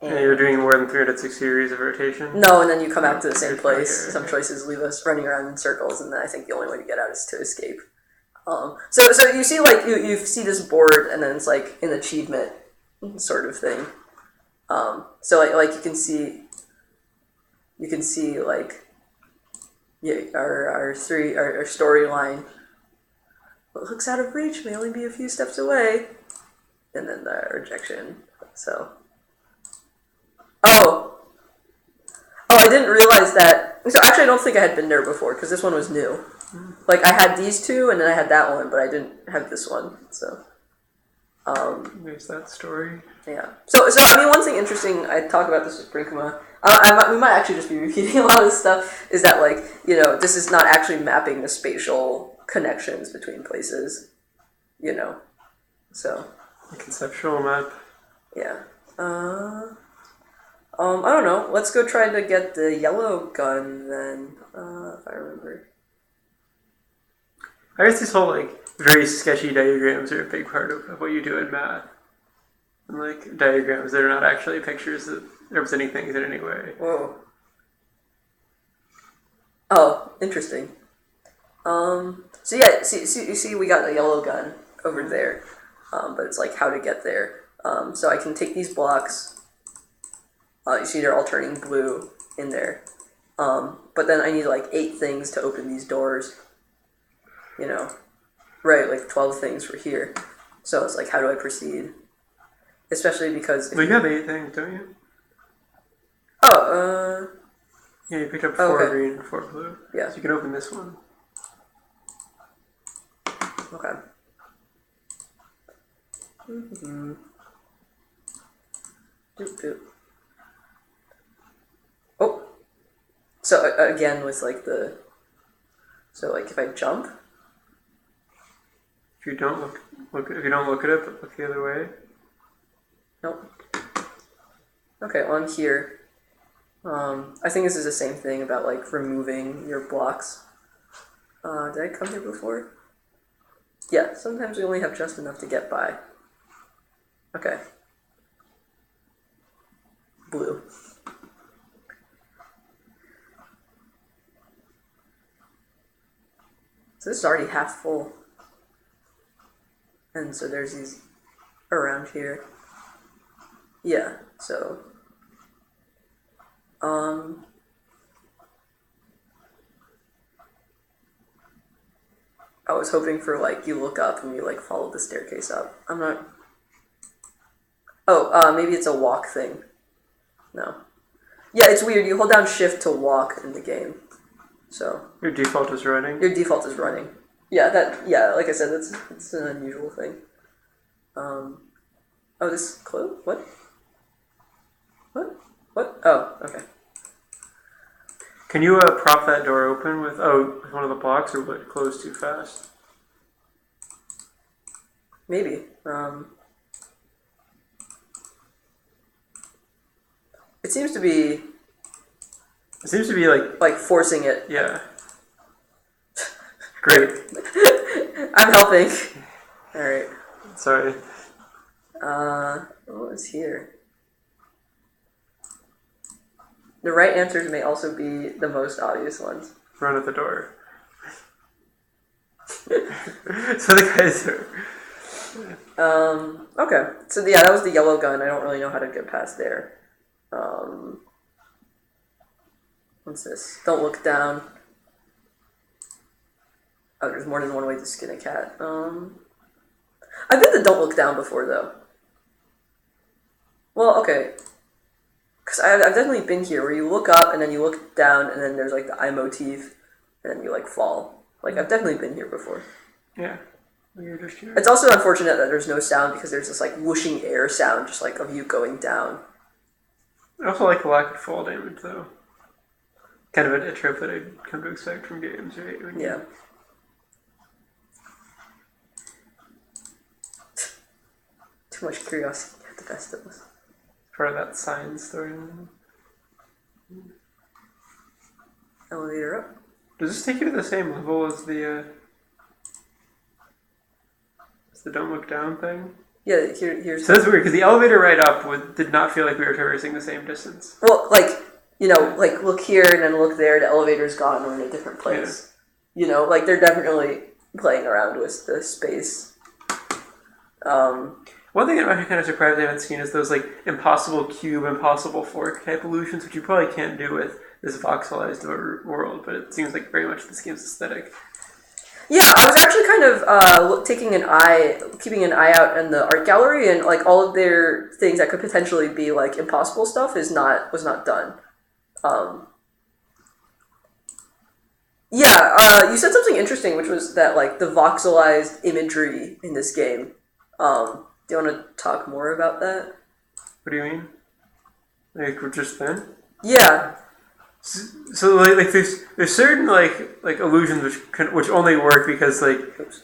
you're doing more than 360 degrees of rotation? No, and then you come back to the same place. Some choices leave us running around in circles, and then I think the only way to get out is to escape. So you see like you see this board, and then it's like an achievement sort of thing. So like you can see like our storyline. What looks out of reach may only be a few steps away, and then the rejection. So. I didn't realize that. So actually, I don't think I had been there before because this one was new. Like I had these two, and then I had that one, but I didn't have this one. So, There's that story. Yeah. So I mean, one thing interesting I talk about this with Brinkma. We might actually just be repeating a lot of this stuff. Is that like this is not actually mapping the spatial connections between places. So. A conceptual map. Yeah. I don't know. Let's go try to get the yellow gun then. If I remember. I guess these whole very sketchy diagrams are a big part of what you do in math. And diagrams that are not actually pictures that representing things in any way. Whoa. Oh, interesting. So yeah, you see, we got a yellow gun over there, but it's how to get there. So I can take these blocks. You see, they're all turning blue in there. But then I need 8 things to open these doors. Right, 12 things for here. So it's how do I proceed? Especially because... Well, you have 8 things, don't you? Oh, Yeah, you picked up 4 green and 4 blue. Yeah. So you can open this one. Okay. Mm-hmm. Doop, doop. Oh! So, again, with the... So, if I jump... If you don't look at it, but look the other way. Nope. Okay, on here. I think this is the same thing about removing your blocks. Did I come here before? Yeah, sometimes we only have just enough to get by. Okay. Blue. So this is already half full. And so there's these around here. Yeah, so... I was hoping for you look up and you follow the staircase up. I'm not... Oh, maybe it's a walk thing. No. Yeah, it's weird. You hold down shift to walk in the game. So... Your default is running? Your default is running. Yeah, like I said, it's an unusual thing. Oh, this closed? What? What? Oh, okay. Can you prop that door open with one of the blocks, or will it close too fast? Maybe. It seems to be... It seems to be forcing it. Yeah. Great. I'm helping. Alright. Sorry. What was here? The right answers may also be the most obvious ones. Run at the door. So the guys are... Okay. So yeah, that was the yellow gun. I don't really know how to get past there. What's this? Don't look down. Oh, there's more than one way to skin a cat. I've been to Don't Look Down before, though. Well, okay. Because I've definitely been here, where you look up, and then you look down, and then there's, the eye motif, and then you, fall. I've definitely been here before. Yeah. You're just here. It's also unfortunate that there's no sound, because there's this, whooshing air sound, just, of you going down. I also like the lack of fall damage, though. Kind of a trope that I'd come to expect from games, right? Yeah. Too much curiosity at the best of us. Part of that science story. Elevator up. Does this take you to the same level as the don't look down thing? Yeah, here's... So that's weird, because the elevator ride up did not feel like we were traversing the same distance. Well, look here and then look there, the elevator's gone, we're in a different place. Yeah. They're definitely playing around with the space. One thing I'm kind of surprised I haven't seen is those impossible cube, impossible fork type illusions, which you probably can't do with this voxelized world, but it seems like very much this game's aesthetic. Yeah, I was actually kind of keeping an eye out in the art gallery, and all of their things that could potentially be impossible stuff was not done. You said something interesting, which was that the voxelized imagery in this game Do you want to talk more about that? What do you mean? Like we're just thin? Yeah. So like there's certain like illusions which only work because like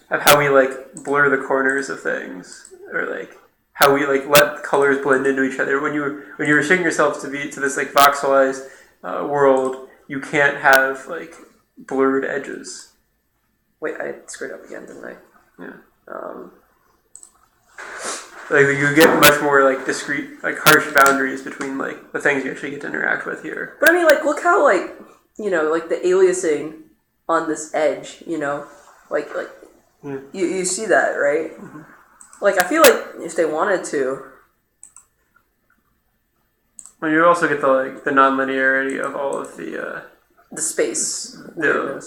of how we like blur the corners of things, or like how we like let colors blend into each other. When you're restricting yourself to this like voxelized world, you can't have like blurred edges. Wait, I screwed up again, didn't I? Yeah. Like you get much more like discrete, like harsh boundaries between like the things you actually get to interact with here. But I mean, like, look how like like the aliasing on this edge, like you see that, right? Mm-hmm. Like I feel like if they wanted to, well, you also get the non-linearity of all of the space, the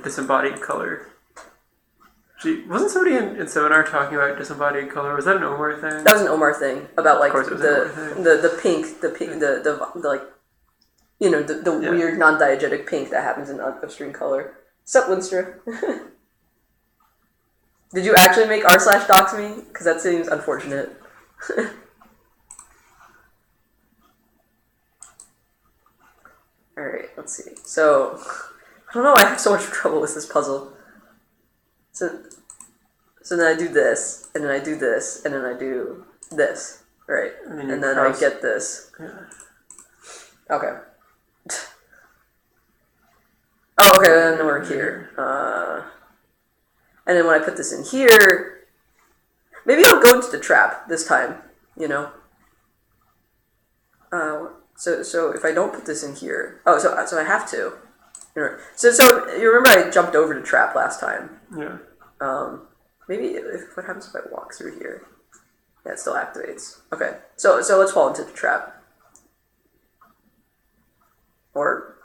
disembodied color. Wasn't somebody in seminar talking about disembodied color? Was that an Omar thing? That was an Omar thing about like the pink, the like the weird non-diegetic pink that happens in upstream color. Sup, Winstra? Did you actually make r/docs me? Because that seems unfortunate. All right, let's see. So I don't know. I have so much trouble with this puzzle. So then I do this, and then I do this, and then I do this, right? And then I get this. Yeah. Okay. Oh, okay, then we're here. And then when I put this in here, maybe I'll go into the trap this time, So if I don't put this in here, so I have to. So you remember I jumped over the trap last time. Yeah. Maybe what happens if I walk through here? Yeah, it still activates. Okay, so let's fall into the trap. Oh,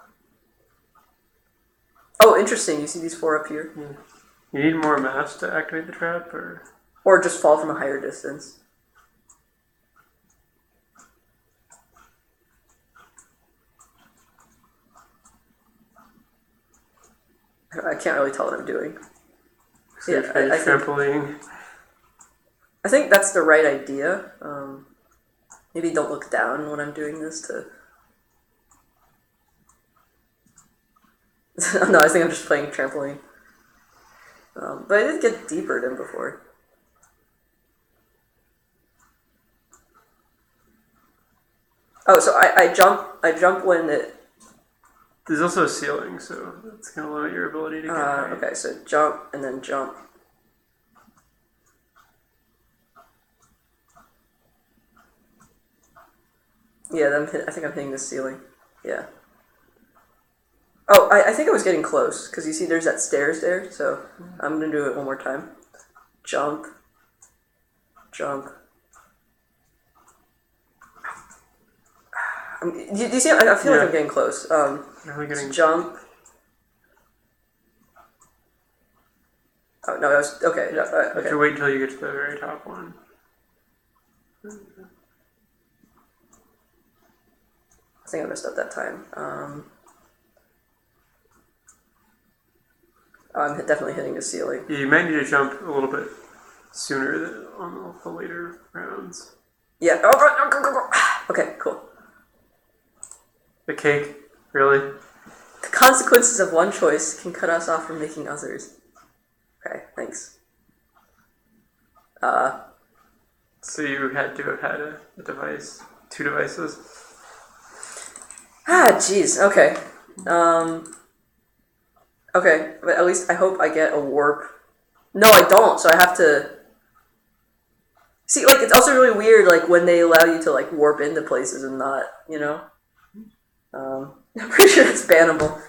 interesting. You see these 4 up here? Yeah. You need more mass to activate the trap, or just fall from a higher distance. I can't really tell what I'm doing. So trampoline. I think that's the right idea. Maybe don't look down when I'm doing this. No, I think I'm just playing trampoline. But I did get deeper than before. Oh, so I jump when it... There's also a ceiling, so that's going to limit your ability to get high. Okay, so jump, and then jump. Yeah, I think I'm hitting the ceiling. Yeah. Oh, I think I was getting close, because you see there's that stairs there, so I'm going to do it one more time. Jump. Jump. Do you see? I feel like I'm getting close. Jump. Oh, no, that was... Okay. You have to wait until you get to the very top one. I think I messed up that time. I'm definitely hitting the ceiling. Yeah, you might need to jump a little bit sooner on the later rounds. Yeah. Oh, okay, cool. The cake, really? The consequences of one choice can cut us off from making others. Okay, thanks. So you had to have had a device, 2 devices. Jeez. Okay. Okay, but at least I hope I get a warp. No, I don't. So I have to. See, like, it's also really weird, like, when they allow you to, like, warp into places and not, I'm pretty sure it's bannable.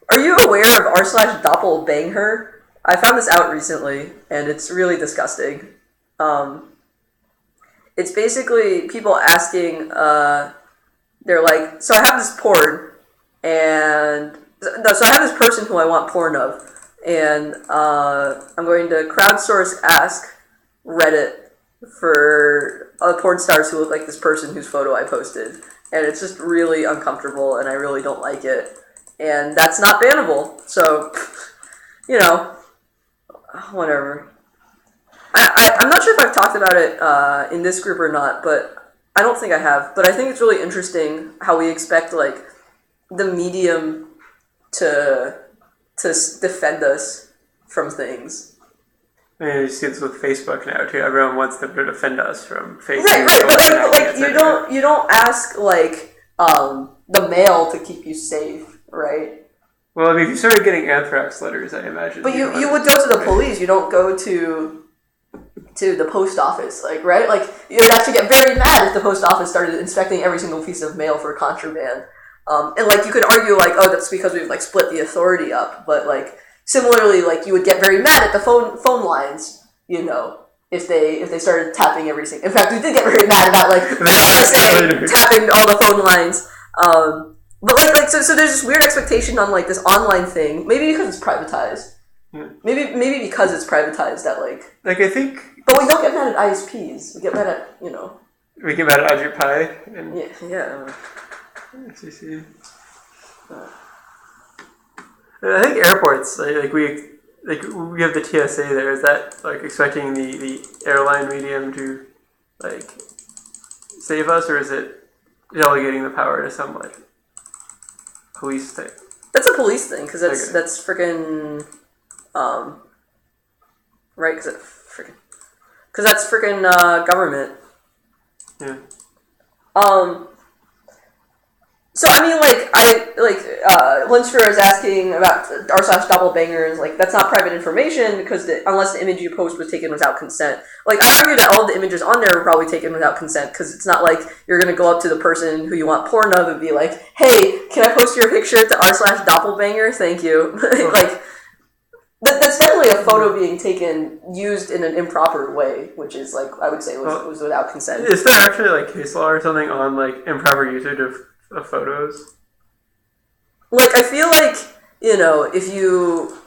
Are you aware of r/doppelbanger? I found this out recently, and it's really disgusting. It's basically people asking, they're like, so I have this porn, and... So I have this person who I want porn of, and I'm going to crowdsource ask Reddit for porn stars who look like this person whose photo I posted. And it's just really uncomfortable, and I really don't like it. And that's not bannable, so, whatever. I'm not sure if I've talked about it in this group or not, but I don't think I have. But I think it's really interesting how we expect like the medium to defend us from things. I mean, you see this with Facebook now too. Everyone wants them to defend us from Facebook. Right. But you don't ask like the mail to keep you safe, right? Well, I mean, if you started getting anthrax letters, I imagine. But you would go to the police. You don't go to the post office, like, right? Like, you would actually get very mad if the post office started inspecting every single piece of mail for contraband. And like, you could argue like, oh, that's because we've like split the authority up. But like, similarly, like, you would get very mad at the phone lines, you know, if they started tapping everything. In fact, we did get very mad about like the NSA tapping all the phone lines. But so there's this weird expectation on like this online thing. Maybe because it's privatized. Yeah. Maybe because it's privatized that like I think. But we don't get mad at ISPs. We get mad at We get mad at Ajit Pai and yeah. FCC. I think airports like we have the TSA there. Is that like expecting the airline medium to like save us, or is it delegating the power to some like police thing? That's a police thing because that's freaking right because that's freaking government. Yeah. So I mean, Lynchfer is asking about r/doppelbangers. Like, that's not private information because unless the image you post was taken without consent. Like, I argue that all of the images on there were probably taken without consent because it's not like you're gonna go up to the person who you want porn of and be like, "Hey, can I post your picture to r/doppelbanger? Thank you." Like, that's definitely a photo being taken used in an improper way, which is like I would say was without consent. Is there actually like case law or something on like improper usage of photos? Like, I feel like, if you...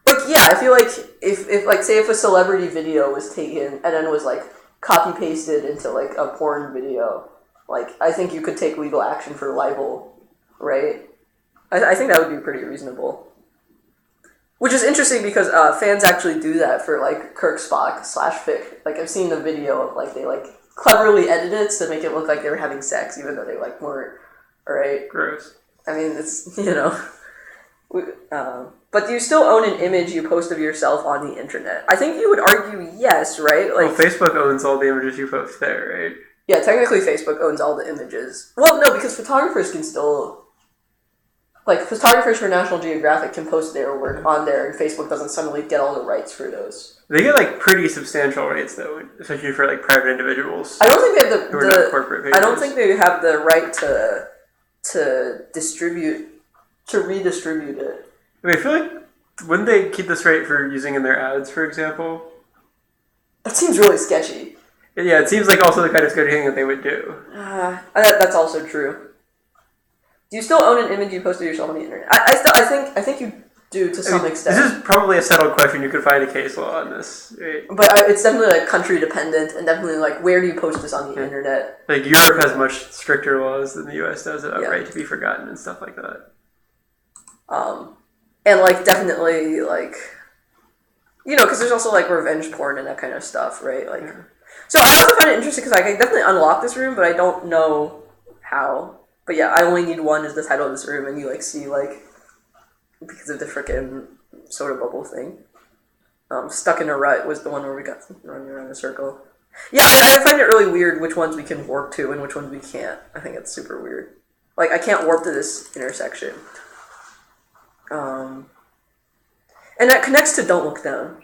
Like, yeah, I feel like if like, say if a celebrity video was taken and then was, like, copy-pasted into, like, a porn video, like, I think you could take legal action for libel, right? I think that would be pretty reasonable. Which is interesting because fans actually do that for, like, Kirk Spock /fic. Like, I've seen the video of, like, they, like, cleverly edit it to make it look like they were having sex, even though they like weren't. Right? Gross. I mean, it's but do you still own an image you post of yourself on the internet? I think you would argue yes, right? Like, well, Facebook owns all the images you post there, right? Yeah, technically Facebook owns all the images. Well, no, because photographers can still. Like, photographers for National Geographic can post their work on there, and Facebook doesn't suddenly get all the rights for those. They get, like, pretty substantial rights, though, especially for, like, private individuals. I don't think they have who are not corporate pages. I don't think they have the right to redistribute it. I mean, I feel like, wouldn't they keep this right for using in their ads, for example? That seems really sketchy. Yeah, it seems like also the kind of sketchy thing that they would do. That's also true. Do you still own an image you posted yourself on the internet? I think you do to some extent. This is probably a settled question. You could find a case law on this. Right? But it's definitely like country dependent, and definitely like where do you post this on the internet? Like Europe has much stricter laws than the U.S. does about right to be forgotten and stuff like that. And like definitely like, because there's also like revenge porn and that kind of stuff, right? Like, so I also find it interesting because I can definitely unlock this room, but I don't know how. But yeah, I only need one is the title of this room, and you like see like because of the frickin' soda bubble thing. Stuck in a Rut was the one where we got running around in a circle. Yeah, I find it really weird which ones we can warp to and which ones we can't. I think it's super weird. Like, I can't warp to this intersection. And that connects to Don't Look Down.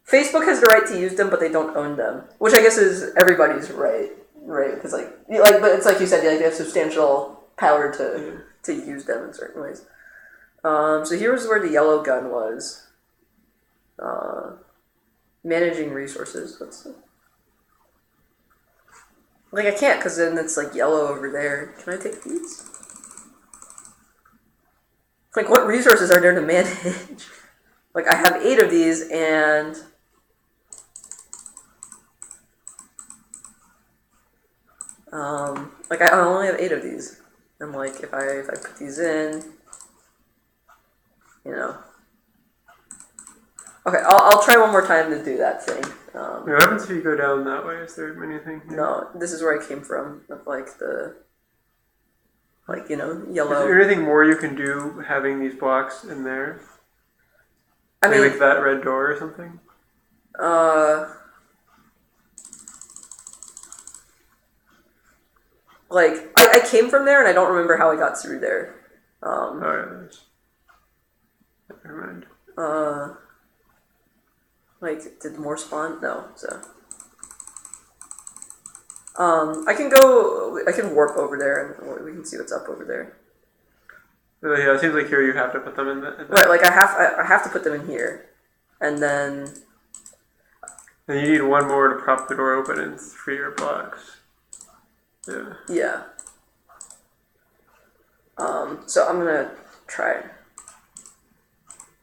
Facebook has the right to use them, but they don't own them, which I guess is everybody's right? Because but it's like you said, they have substantial power to use them in certain ways. So here was where the yellow gun was. Managing resources. Let's see. Like, I can't because then it's like yellow over there. Can I take these? Like, what resources are there to manage? Like, I have 8 of these and... like, I only have 8 of these. And like, if I put these in, Okay, I'll try one more time to do that thing. What happens if you go down that way? Is there anything here? No, this is where I came from, with like the, like, you know, Is yellow. there anything more you can do having these blocks in there? I mean, like that red door or something? Like, I came from there and I don't remember how I got through there. Oh, yeah, never mind. Like, did more spawn? No, so. I can warp over there and we can see what's up over there. Yeah, it seems like here you have to put them in the Right, like I have to put them in here. And then... And you need one more to prop the door open and free your blocks. Yeah. Yeah. So I'm gonna try.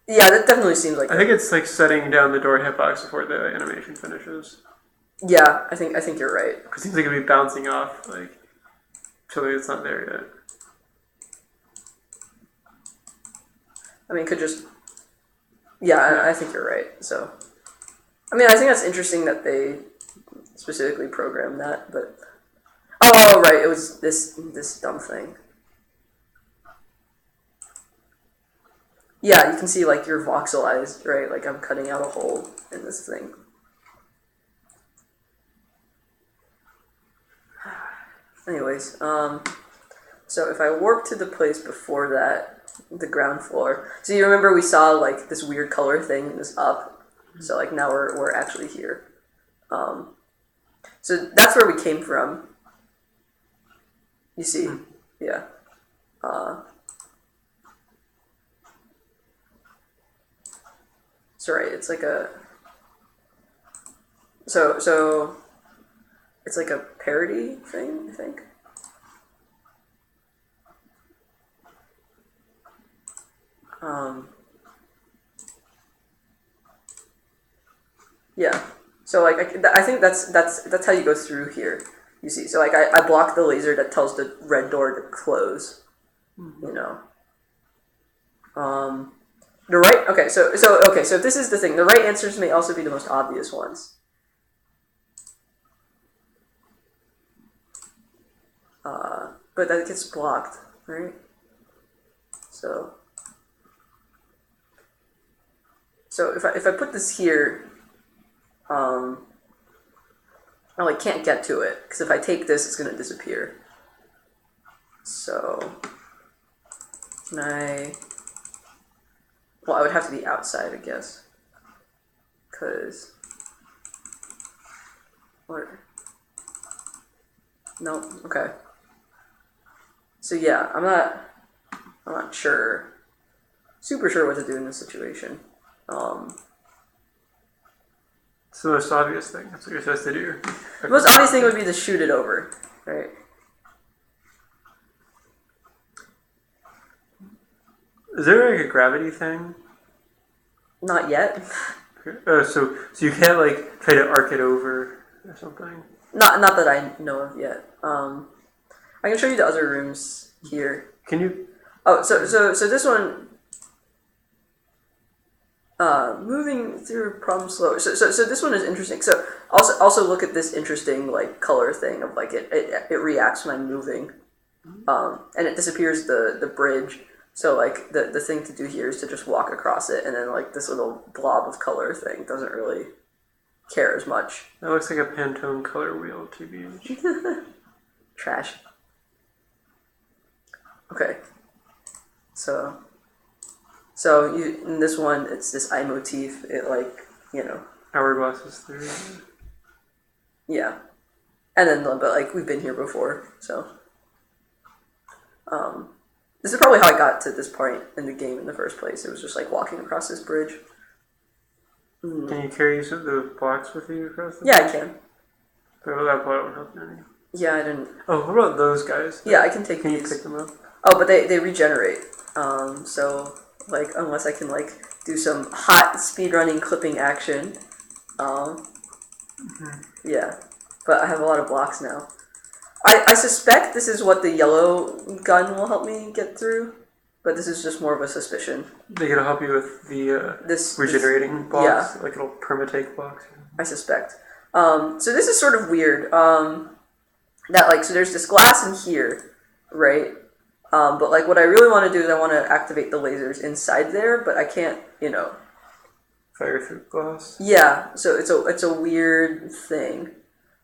Yeah, that definitely seems like. I think it's like setting down the door hitbox before the animation finishes. Yeah, I think you're right. Because it seems like it'd be bouncing off like something that's not there yet. I mean, could just. Yeah, I think you're right. So, I mean, I think that's interesting that they specifically programmed that, but. Oh, right, it was this dumb thing. Yeah, you can see, like, you're voxelized, right? Like, I'm cutting out a hole in this thing. Anyways, so if I warp to the place before that, the ground floor. So you remember we saw, like, this weird color thing in this up. So, like, now we're actually here. So that's where we came from. You see? Yeah. So right, it's like a so it's like a parody thing, I think. Yeah. So like I think that's how you go through here. You see, so like I block the laser that tells the red door to close. You know. The right, okay, so this is the thing. The right answers may also be the most obvious ones. But that gets blocked, right? So if I put this here, I like can't get to it because if I take this, it's gonna disappear. So can I? Well, I would have to be outside, I guess. Cause what? No, okay. So yeah, I'm not super sure what to do in this situation. It's the most obvious thing. That's what you're supposed to do. The most obvious thing would be to shoot it over, right? Is there like a gravity thing? Not yet. So you can't like try to arc it over or something? Not that I know of yet. I can show you the other rooms here. Can you? Oh, so this one. Moving through problem slow. So this one is interesting. So also look at this interesting like color thing of like it reacts when I'm moving, and it disappears the bridge. So like the thing to do here is to just walk across it, and then like this little blob of color thing doesn't really care as much. That looks like a Pantone color wheel, TBH. Trash. Okay. So you in this one, it's this eye motif. It like Hourglasses through. Yeah, and then but like we've been here before, so this is probably how I got to this point in the game in the first place. It was just like walking across this bridge. Can you carry some of the blocks with you across the bridge? Yeah, I can. But that probably won't help you any. Yeah, I didn't. Oh, what about those guys? Yeah, I can take Can these. you pick them up? Oh, but they regenerate. So like unless I can like do some hot speedrunning clipping action. Yeah, but I have a lot of blocks now. I suspect this is what the yellow gun will help me get through. but this is just more of a suspicion. They could help you with the This regenerating blocks, like little permatake blocks. I suspect. So this is sort of weird. That like so there's this glass in here, right? But like what I really want to do is I want to activate the lasers inside there, but I can't, Fire through glass. Yeah, so it's a weird thing.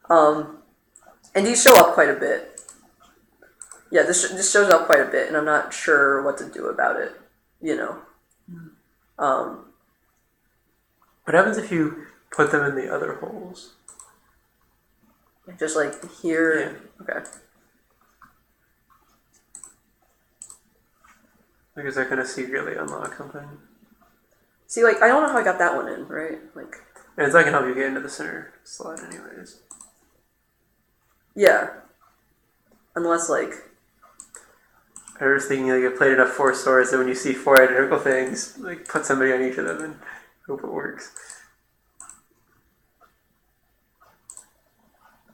And these show up quite a bit. Yeah, this shows up quite a bit, and I'm not sure what to do about it. What happens if you put them in the other holes? Just like here. Yeah. Okay. Because that kind of secretly unlock something. See, like I don't know how I got that one in, right? Like. And it's not gonna help you get into the center slot, anyways. Yeah. Unless like. I was thinking like you played enough 4 swords that when you see 4 identical things, like put somebody on each of them and hope it works.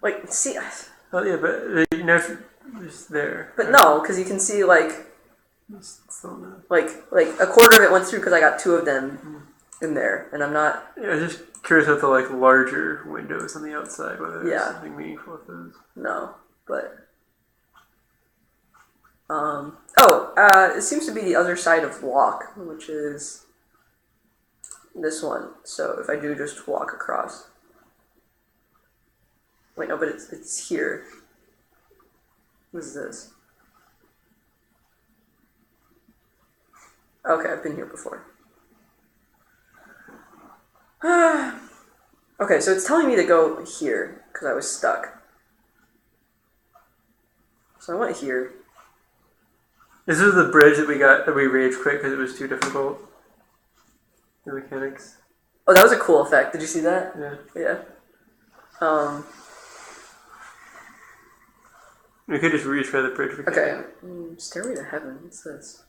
Like, see. Oh yeah, but it's there. But no, because you can see like Still not. like a quarter of it went through because I got 2 of them in there, and I'm not. Yeah, I was just curious about the like larger windows on the outside, whether there's Yeah. something meaningful with those. No, but. It seems to be the other side of walk, which is this one. So if I do just walk across. Wait, no, but it's here. What is this? Okay, I've been here before. Okay, so it's telling me to go here because I was stuck. So I went here. This is the bridge that we rage quit because it was too difficult. The mechanics. Oh, that was a cool effect. Did you see that? Yeah. Yeah. We could just retry the bridge. Okay. Stairway to Heaven. What's this?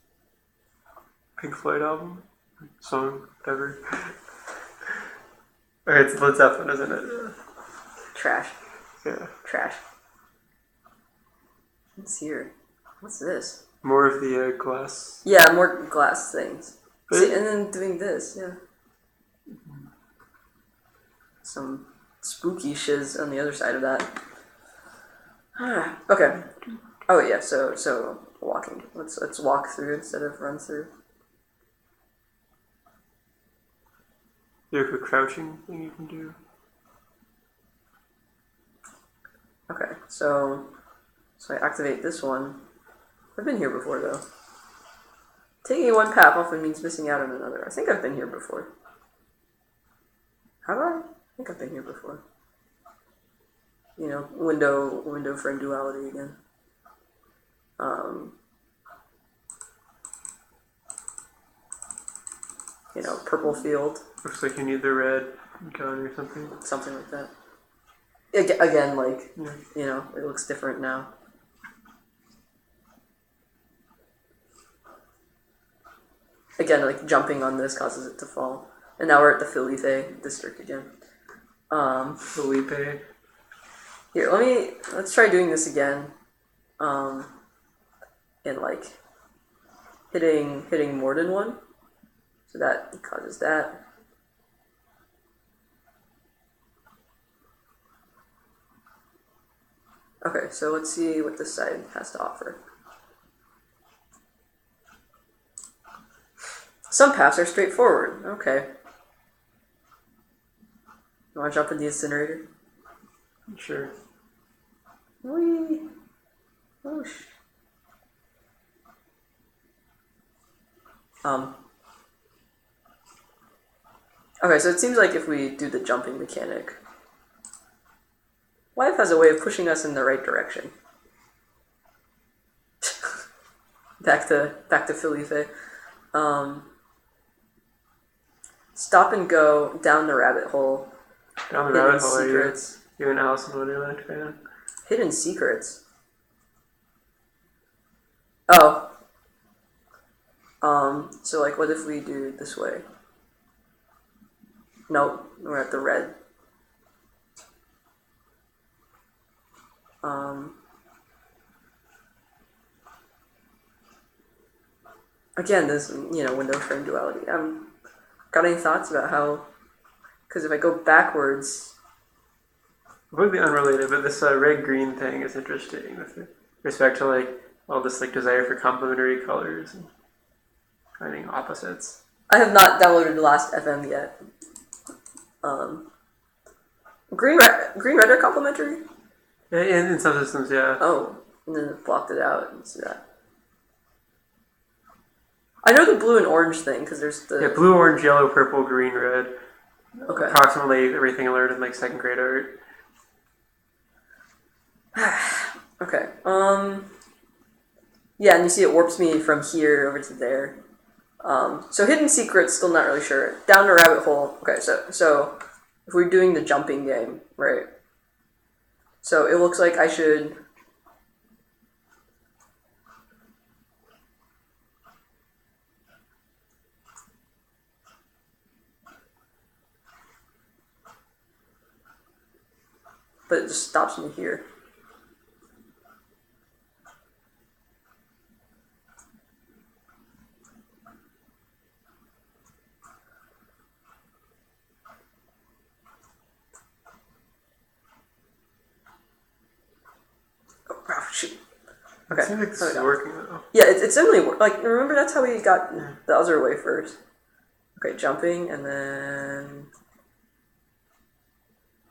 Pink Floyd album? Song? Whatever. Okay, it's Led Zeppelin, isn't it? Trash. Yeah. Trash. What's here? What's this? More of the glass. Yeah, more glass things. But See, and then doing this, yeah. Some spooky shiz on the other side of that. Okay. Oh yeah, so walking. Let's walk through instead of run through. There's a crouching thing you can do. Okay, so I activate this one. I've been here before though. Taking one path often means missing out on another. I think I've been here before. Have I? I think I've been here before. Window frame duality again. Purple field. Looks like you need the red gun or something. Something like that. Again, like, Yeah. it looks different now. Again, like, jumping on this causes it to fall. And now we're at the Felipe district again. Felipe. Here, let's try doing this again. And, like, hitting more than one. So that causes that. Okay, so let's see what this side has to offer. Some paths are straightforward. Okay. You want to jump in the incinerator? Sure. Whee! Whoosh. Okay, so it seems like if we do the jumping mechanic, life has a way of pushing us in the right direction. back to Felipe. Stop and go down the rabbit hole. Down the rabbit hole, secrets. You and Alice in Wonderland fan? Hidden secrets. Oh. So like what if we do it this way? Nope, we're at the red. again, this window frame duality. Got any thoughts about how? Because if I go backwards, completely unrelated, but this red-green thing is interesting with respect to like all this like desire for complementary colors and finding opposites. I have not downloaded the last FM yet. Green red are complementary. Yeah, in some systems, yeah. Oh, and then it blocked it out. Let's see that. I know the blue and orange thing because there's the blue, orange, yellow, purple, green, red. Okay. Approximately everything I learned in like second grade art. Okay. Yeah, and you see it warps me from here over to there. So hidden secrets, still not really sure. Down the rabbit hole. Okay, so if we're doing the jumping game, right? So it looks like I should. But it just stops me here. Oh, shoot. Okay. It seems like this is working though. Yeah, it's only like remember that's how we got the other way first. Okay, jumping and then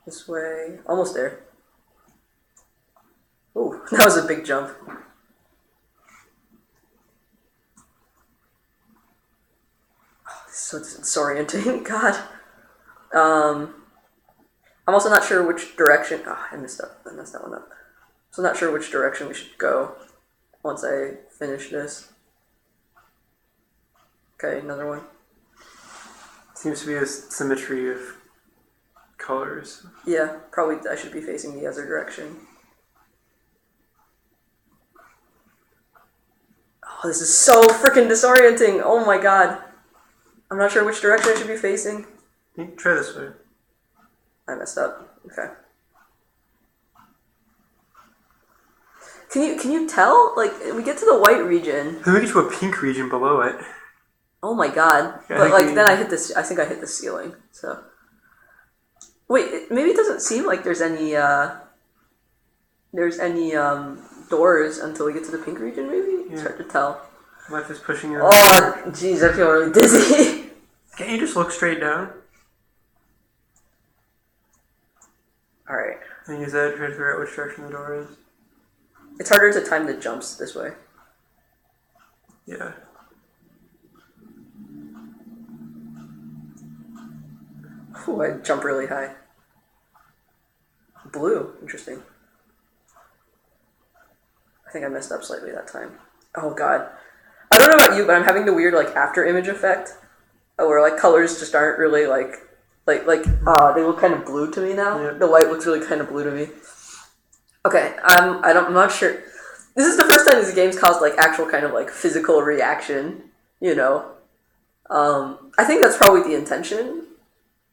this way, almost there. Ooh, that was a big jump. Oh, this is so disorienting. God. I'm also not sure which direction. Oh, I messed that one up. So I'm not sure which direction we should go once I finish this. Okay, another one. Seems to be a symmetry of colors. Yeah, probably I should be facing the other direction. Oh, this is so freaking disorienting. Oh my god. I'm not sure which direction I should be facing. Try this way. I messed up. Okay. Can you tell? Like, we get to the white region. Then we get to a pink region below it. Oh my god. But like, then I hit this, I think I hit the ceiling, so. Wait, maybe it doesn't seem like there's any doors until we get to the pink region, maybe? It's hard to tell. Life is pushing you. Oh, jeez, I feel really dizzy. Can't you just look straight down? Alright. And use that to try to figure out which direction the door is. It's harder to time the jumps this way. Yeah. Ooh, I jump really high. Blue, interesting. I think I messed up slightly that time. Oh god. I don't know about you, but I'm having the weird like after image effect where like colors just aren't really they look kind of blue to me now. Yep. The white looks really kind of blue to me. Okay, I'm not sure. This is the first time this game's caused like actual kind of like physical reaction, you know. I think that's probably the intention,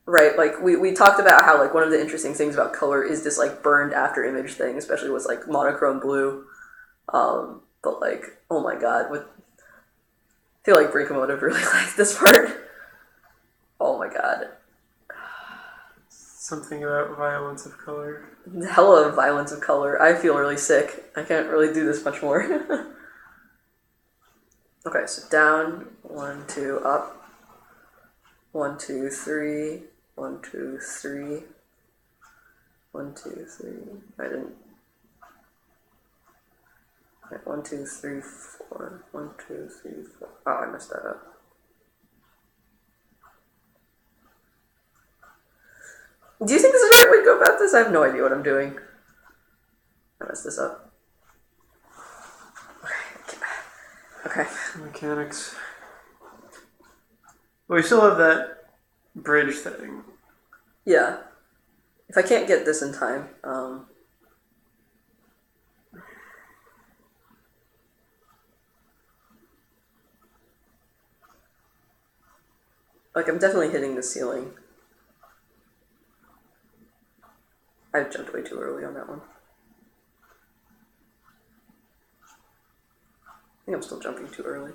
right? Like we talked about how like one of the interesting things about color is this like burned after image thing, especially with like monochrome blue. But like, oh my god, I feel like Brink-A-Motive really liked this part. Oh my god. Something about violence of color. Hella violence of color. I feel really sick. I can't really do this much more. Okay, so down, 1, 2, up. 1, 2, 3. 1, 2, 3. 1, 2, 3. I didn't. Okay, 1, 2, 3, 4. 1, 2, 3, 4. Oh, I messed that up. Do you think this is the right way to go about this? I have no idea what I'm doing. I messed this up. Okay. Mechanics. But we still have that bridge thing. Yeah. If I can't get this in time, like I'm definitely hitting the ceiling. I jumped way too early on that one. I think I'm still jumping too early.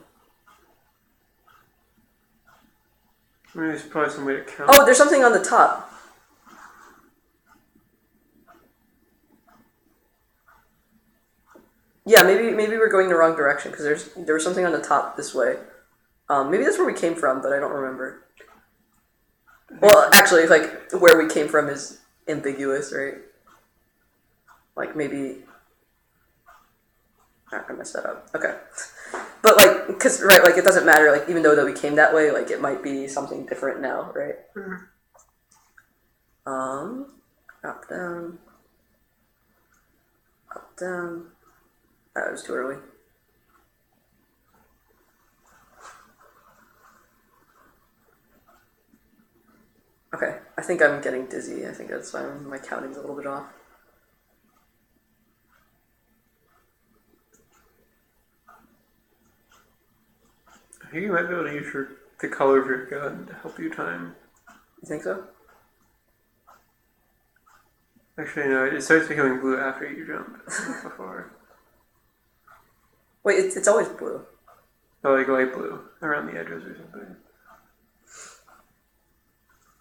I mean, there's probably some way to count. Oh, there's something on the top. Yeah, maybe we're going the wrong direction because there was something on the top this way. Maybe that's where we came from, but I don't remember. Well, actually, like where we came from is ambiguous, right? Like maybe I messed that up. Okay, but like, because right, like it doesn't matter. Like even though that we came that way, like it might be something different now, right? Up down, up down. That was too early. Okay, I think I'm getting dizzy. I think that's why my counting's a little bit off. I think you might be able to use the color of your gun to help you time. You think so? Actually, no, it starts becoming blue after you jump, not before. Wait, it's always blue. Oh, like light blue around the edges or something.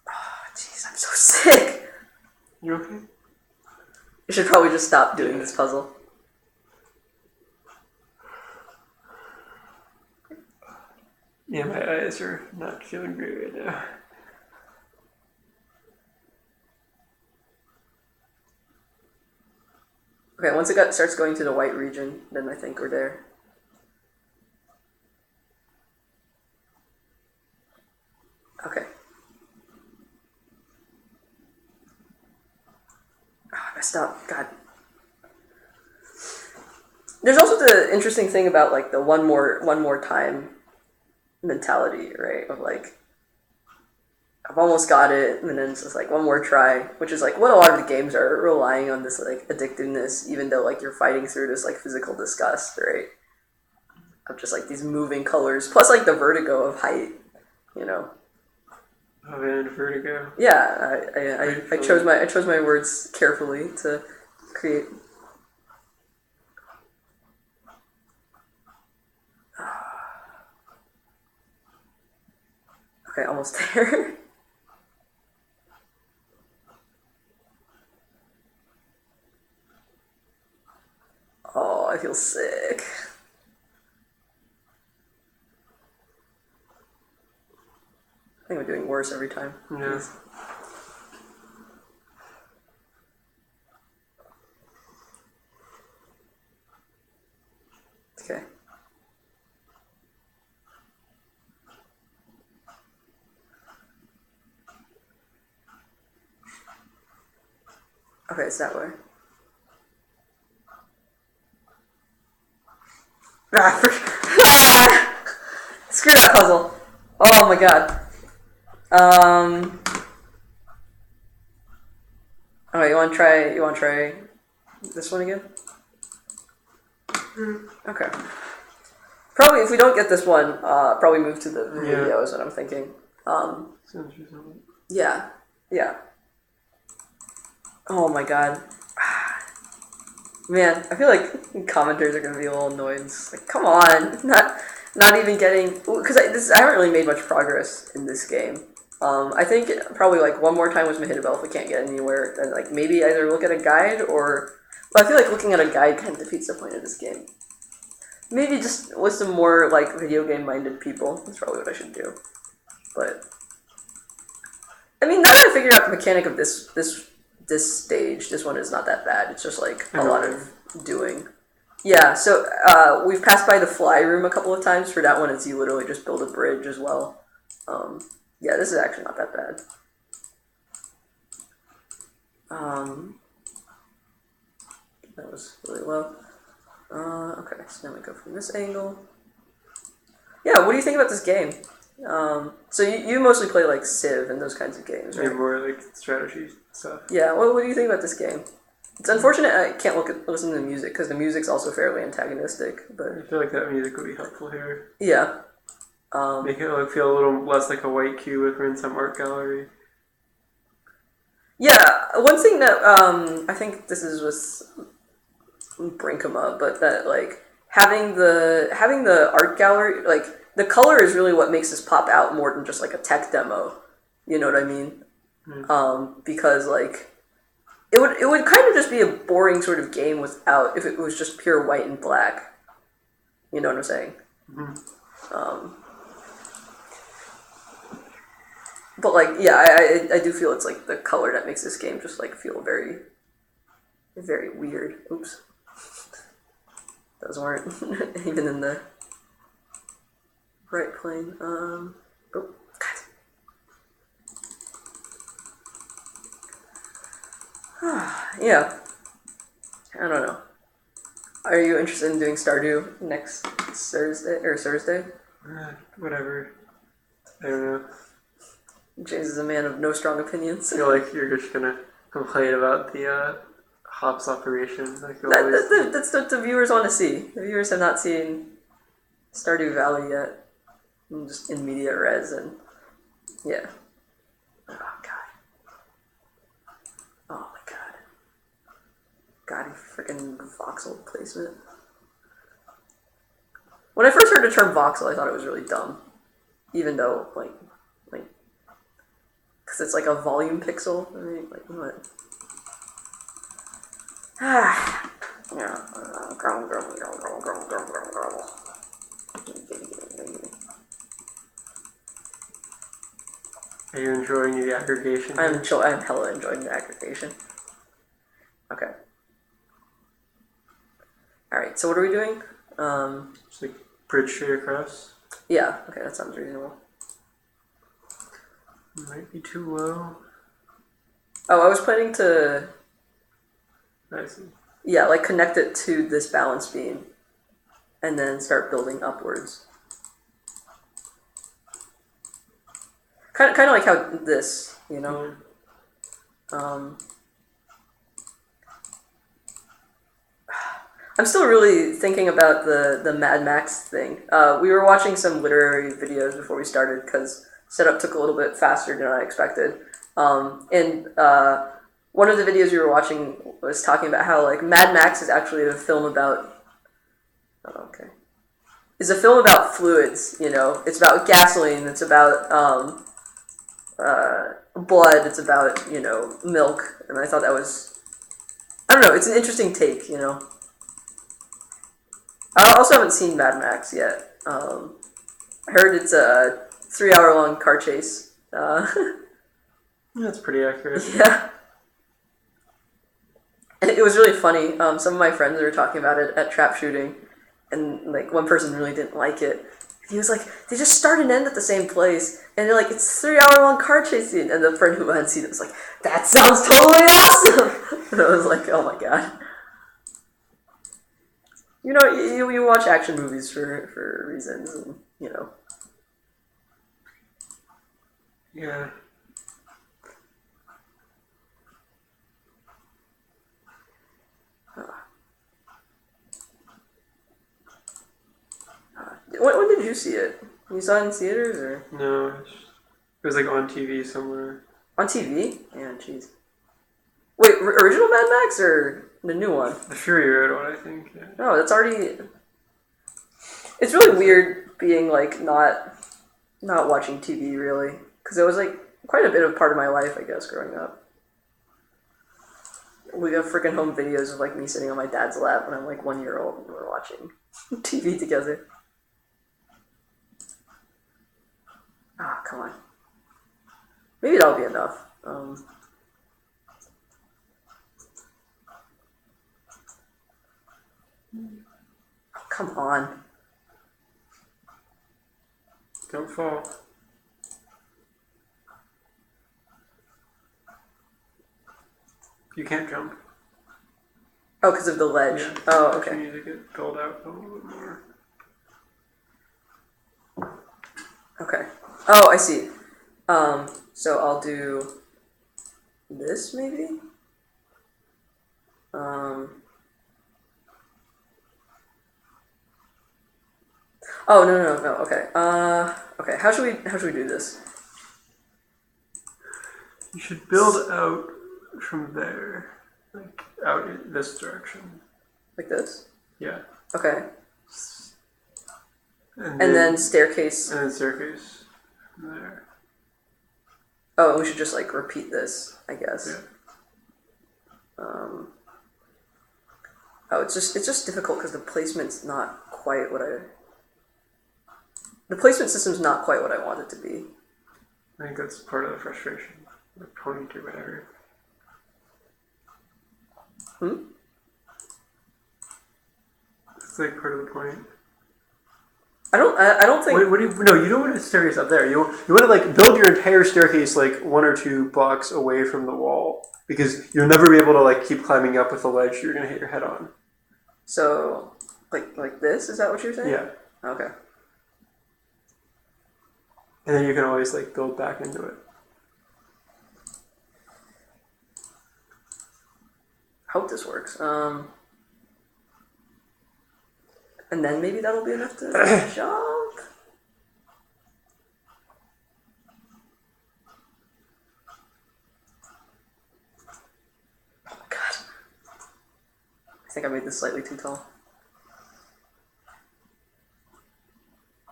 Oh, jeez, I'm so sick. You okay? You should probably just stop doing this puzzle. Yeah, my eyes are not feeling great right now. Okay, once starts going to the white region, then I think we're there. Okay. Oh, I messed up. God. There's also the interesting thing about like the one more time mentality, right? Of like, I've almost got it, and then it's just like one more try, which is like what a lot of the games are relying on, this like addictiveness, even though like you're fighting through this like physical disgust, right? Of just like these moving colors, plus like the vertigo of height, you know. Oh man, vertigo. Yeah, I chose my words carefully to create. Okay, almost there. Oh, I feel sick. I think I'm doing worse every time. Yeah. Okay. Okay, it's that way. Screw that puzzle. Oh my god. Alright, you wanna try this one again? Okay. Probably if we don't get this one, probably move to the video is what I'm thinking. Sounds reasonable. Yeah. Yeah. Oh my god. Man, I feel like commenters are gonna be a little annoyed. It's like, come on, not even getting, because I haven't really made much progress in this game. I think probably like one more time with Mahitable if we can't get anywhere, then like maybe either look at a guide or, but I feel like looking at a guide kind of defeats the point of this game. Maybe just with some more like video game minded people. That's probably what I should do. But I mean, now that I figured out the mechanic of this stage, this one is not that bad. It's just like a lot of doing. Yeah, so we've passed by the fly room a couple of times. For that one, it's you literally just build a bridge as well. Yeah, this is actually not that bad. That was really low. Okay, so now we go from this angle. Yeah, what do you think about this game? So you mostly play like Civ and those kinds of games, right? Yeah, more like strategy stuff. Yeah, what do you think about this game? It's unfortunate I can't listen to the music because the music's also fairly antagonistic. But I feel like that music would be helpful here. yeah, Make it feel a little less like a white cube if we're in some art gallery. yeah. One thing that I think this is with Brinkema, but that like having the art gallery, like the color is really what makes this pop out more than just like a tech demo. You know what I mean? Because like it would kind of just be a boring sort of game without if it was just pure white and black. You know what I'm saying? But like, yeah, I do feel it's like the color that makes this game just like feel very, very weird. Oops, those weren't even in the right plane. Oh, God. Yeah, I don't know. Are you interested in doing Stardew next Thursday? Whatever. I don't know. James is a man of no strong opinions. I feel like you're just gonna complain about the hops operation. Like That's what the viewers want to see. The viewers have not seen Stardew Valley yet. I'm just in media res and yeah. Oh god. Oh my god. God, freaking voxel placement. When I first heard the term voxel, I thought it was really dumb. Even though, like, because it's like a volume pixel, right? Like, what? Ah. Yeah. Are you enjoying the aggregation? I'm hella enjoying the aggregation. Okay. Alright, so what are we doing? Just like bridge straight across. Yeah, okay, that sounds reasonable. Might be too low. Oh, I was planning to... I see. Yeah, like connect it to this balance beam and then start building upwards. Kind of like how this, you know? I'm still really thinking about the Mad Max thing. We were watching some literary videos before we started because setup took a little bit faster than I expected. And one of the videos we were watching was talking about how like Mad Max is actually a film about. Oh, okay. It's a film about fluids. You know, it's about gasoline. It's about blood. It's about milk. And I thought that was. I don't know. It's an interesting take. You know. I also haven't seen Mad Max yet. I heard it's a 3-hour-long car chase. That's pretty accurate. Yeah. And it was really funny. Some of my friends were talking about it at trap shooting, and like one person really didn't like it. He was like, they just start and end at the same place, and they're like, it's 3-hour-long car chase scene. And the friend who hadn't seen it was like, that sounds totally awesome. And I was like, oh my god. You know, you watch action movies for reasons, and Yeah. When did you see it? You saw it in theaters or No, it was like on TV somewhere. on TV? Yeah, jeez. Wait, original Mad Max or the new one? The Fury Road one, I think. Yeah. No, that's already. It's really weird being like not watching TV really, because it was like quite a bit of part of my life, I guess, growing up. We have freaking home videos of like me sitting on my dad's lap when I'm like 1 year old and we're watching TV together. Ah, come on. Maybe that'll be enough. Come on. Don't fall. You can't jump. Oh, because of the ledge. Yeah. Oh, okay. You need to get filled out a little bit more. Okay. Oh, I see. So I'll do this maybe? Oh, no. Okay. Okay. How should we do this? You should build out from there. Like, out in this direction. Like this? Yeah. Okay. And then staircase. And then staircase there. Oh, and we should just like repeat this, I guess. Yeah. Oh, it's just difficult because the placement's not quite what the placement system's not quite what I want it to be. I think that's part of the frustration. The point or whatever. It's like part of the point. I don't think. What do you? No, you don't want a staircase up there. You want to like build your entire staircase like 1 or 2 blocks away from the wall because you'll never be able to like keep climbing up with the ledge you're gonna hit your head on. So, like this? Is that what you're saying? Yeah. Okay. And then you can always like build back into it. I hope this works. And then maybe that'll be enough to jump. Oh my god. I think I made this slightly too tall.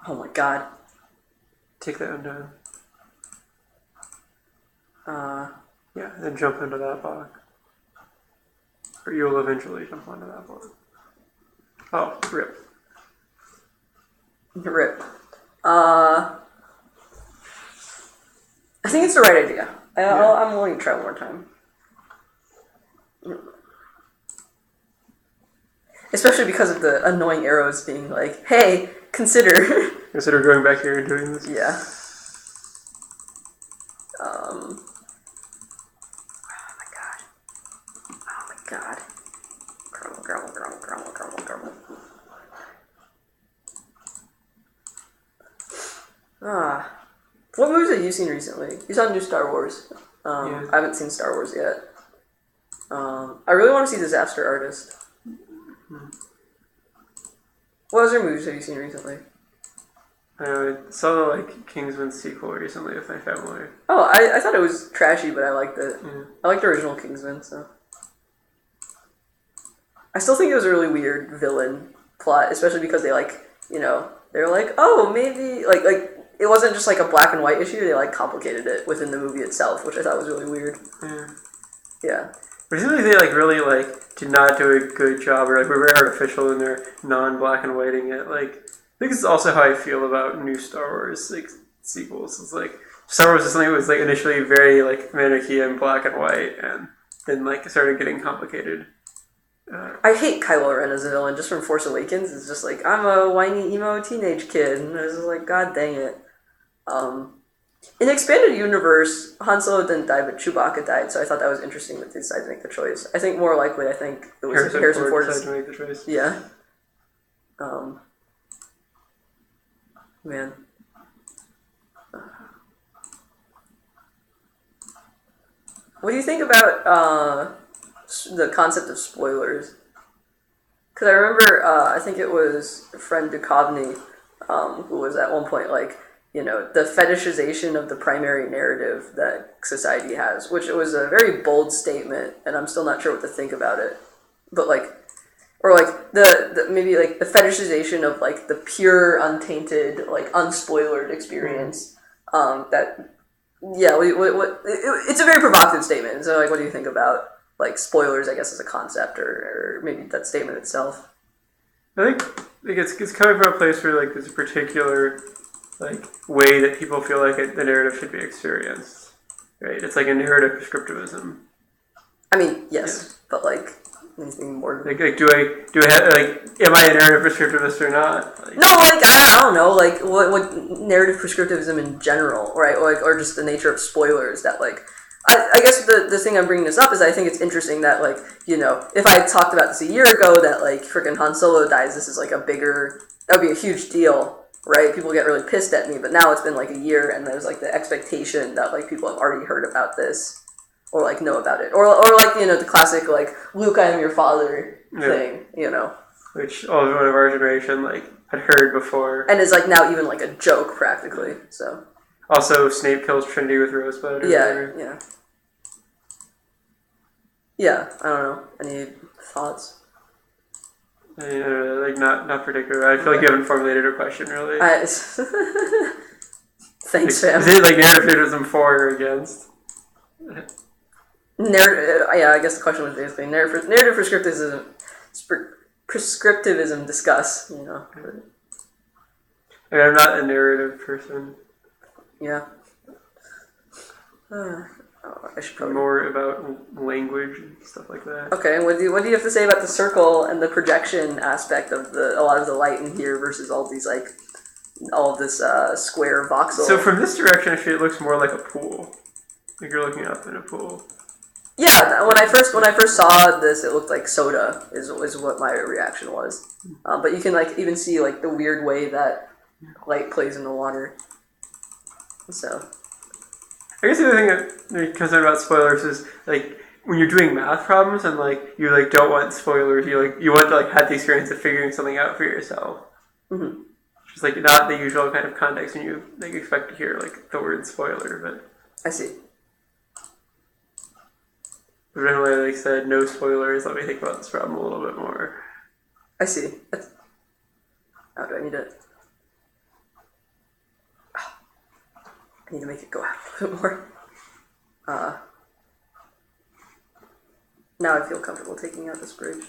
Oh my god. Take that one down. Yeah, and then jump into that block. Or you'll eventually jump onto that block. Oh, rip. Rip. I think it's the right idea. I'm willing to try one more time. Especially because of the annoying arrows being like, hey, consider. Consider going back here and doing this? Yeah. Oh my god. Oh my god. Grumble. What movies have you seen recently? You saw new Star Wars. Yeah. I haven't seen Star Wars yet. I really want to see Disaster Artist. What other movies have you seen recently? I saw the Kingsman sequel recently with my family. Oh, I thought it was trashy, but I liked it. Yeah. I liked the original Kingsman, so. I still think it was a really weird villain plot, especially because they they're like, oh, maybe it wasn't just like a black and white issue. They complicated it within the movie itself, which I thought was really weird. Yeah. Yeah. But it seems like they really did not do a good job, or were very artificial in their non-black and whiting it. I think it's also how I feel about new Star Wars sequels. It's Star Wars is something that was initially very Manichean black and white, and then started getting complicated. I hate Kylo Ren as a villain just from Force Awakens. It's just I'm a whiny emo teenage kid, and it's just god dang it. In Expanded Universe, Han Solo didn't die, but Chewbacca died, so I thought that was interesting that they decided to make the choice. I think more likely, it was Harrison Ford decided to make the choice. Yeah. Man. What do you think about the concept of spoilers? Because I remember, I think it was a friend Duchovny who was at one point the fetishization of the primary narrative that society has, which was a very bold statement, and I'm still not sure what to think about it. But maybe the fetishization of the pure, untainted, unspoilered experience. It's a very provocative statement. So what do you think about spoilers? I guess as a concept, or maybe that statement itself. I think it's coming from a place where there's a particular way that people feel the narrative should be experienced, right? It's a narrative prescriptivism. I mean, yes, yeah. But anything more. Do I have am I a narrative prescriptivist or not? No, I don't know, what narrative prescriptivism in general, right? Or just the nature of spoilers that I guess the thing I'm bringing this up is I think it's interesting that if I had talked about this a year ago that freaking Han Solo dies, this is that would be a huge deal. Right, people get really pissed at me, but now it's been a year, and there's the expectation that people have already heard about this, or know about it, or the classic Luke, I am your father thing, which everyone of our generation had heard before, and is now even a joke practically. So also Snape kills Trinity with Rosebud. Yeah. I don't know. Any thoughts? Like not particular. I feel like you haven't formulated a question really. Thanks, fam. Is it like narrative realism for or against? Yeah, I guess the question was basically narrative prescriptivism discuss. You know. I mean, I'm not a narrative person. Yeah. I should probably more about language and stuff like that. Okay, what do you have to say about the circle and the projection aspect of a lot of the light in here versus all these all of this square voxel? So from this direction, actually, it looks more like a pool. Like you're looking up in a pool. Yeah, when I first saw this, it looked like soda is what my reaction was. But you can even see the weird way that light plays in the water. So. I guess the other thing that comes out about spoilers is when you're doing math problems and you don't want spoilers, you want to have the experience of figuring something out for yourself. Mm-hmm. Just not the usual kind of context when you expect to hear the word spoiler, but I see. Originally, said no spoilers. Let me think about this problem a little bit more. I see. How do I need it? I need to make it go out a little bit more. Now I feel comfortable taking out this bridge.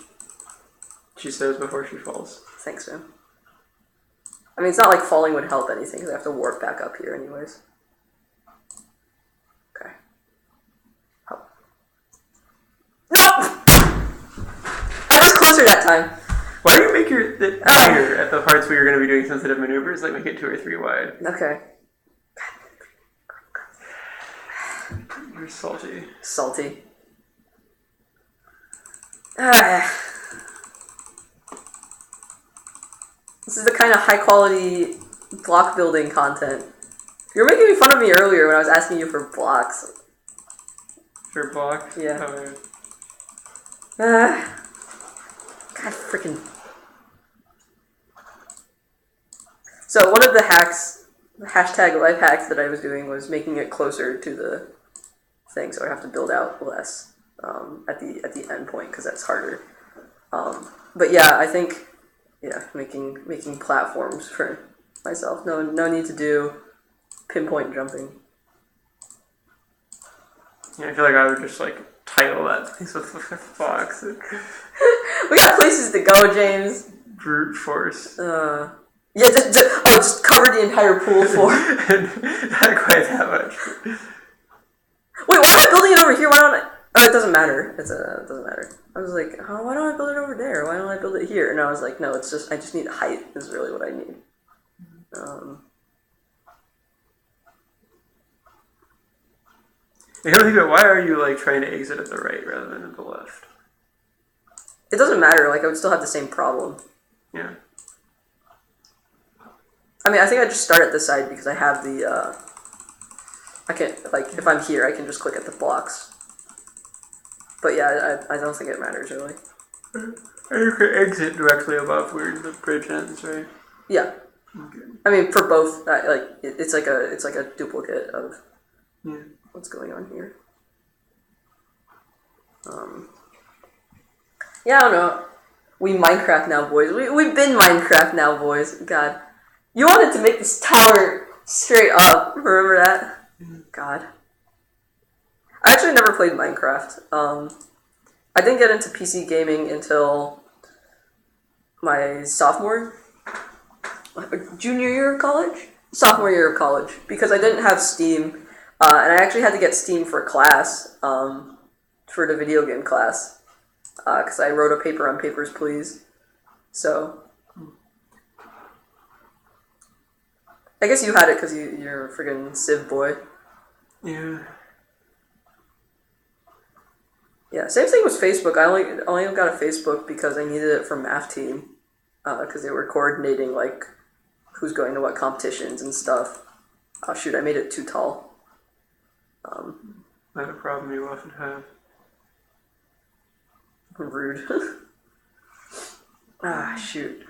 She says before she falls. Thanks, man. I mean, it's not like falling would help anything because I have to warp back up here anyways. Okay. Oh. No! I was closer that time. Why do you make it bigger at the parts where you're going to be doing sensitive maneuvers? Make it 2 or 3 wide. Okay. You're salty. Salty. This is the kind of high quality block building content. You were making fun of me earlier when I was asking you for blocks. For blocks? Yeah. Oh, God freaking. So one of the hacks, the hashtag life hacks that I was doing was making it closer to the thing, so I have to build out less at the end point because that's harder. But yeah, I think making platforms for myself. No need to do pinpoint jumping. Yeah, I feel like I would just title that place with blocks. We got places to go, James. Brute force. Yeah, just cover the entire pool floor. Not quite that much. Wait, why am I building it over here? Why don't I? Oh, it doesn't matter. It doesn't matter. I was like, oh, why don't I build it over there? Why don't I build it here? And I was like, no, I just need height is really what I need. I don't think about why are you trying to exit at the right rather than at the left? It doesn't matter. I would still have the same problem. Yeah. I mean, I think I just start at this side because I have the. I can if I'm here, I can just click at the blocks. But yeah, I don't think it matters really. And you can exit directly above where the bridge ends, right? Yeah. Okay. I mean, for both, it's like a duplicate of what's going on here. Yeah, I don't know. We Minecraft now, boys. We've been Minecraft now, boys. God, you wanted to make this tower straight up. Remember that? God. I actually never played Minecraft. I didn't get into PC gaming until my junior year of college? Sophomore year of college. Because I didn't have Steam. And I actually had to get Steam for class. For the video game class. Because I wrote a paper on Papers, Please. So. I guess you had it because you're a friggin' Civ boy. Yeah. Yeah, same thing with Facebook. I only got a Facebook because I needed it for math team, because they were coordinating who's going to what competitions and stuff. Oh shoot, I made it too tall. Not a problem you often have. Rude. Shoot.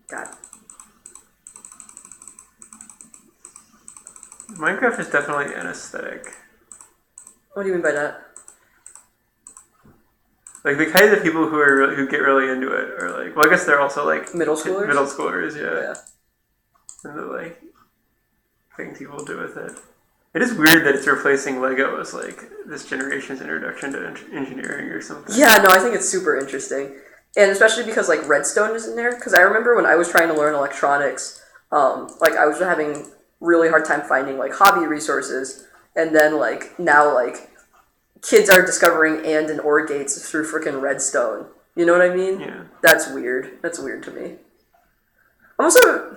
God. Minecraft is definitely an aesthetic. What do you mean by that? Like the kinds of people who get really into it are like, well, I guess they're also like Middle schoolers? Middle schoolers, yeah. Yeah. And the like things people do with it. It is weird that it's replacing Lego as like this generation's introduction to engineering or something. Yeah, no, I think it's super interesting. And especially because like Redstone is in there. Because I remember when I was trying to learn electronics, like I was having really hard time finding like hobby resources. And then like now like kids are discovering and OR gates through freaking Redstone. You know what I mean? Yeah. That's weird. That's weird to me. I'm also...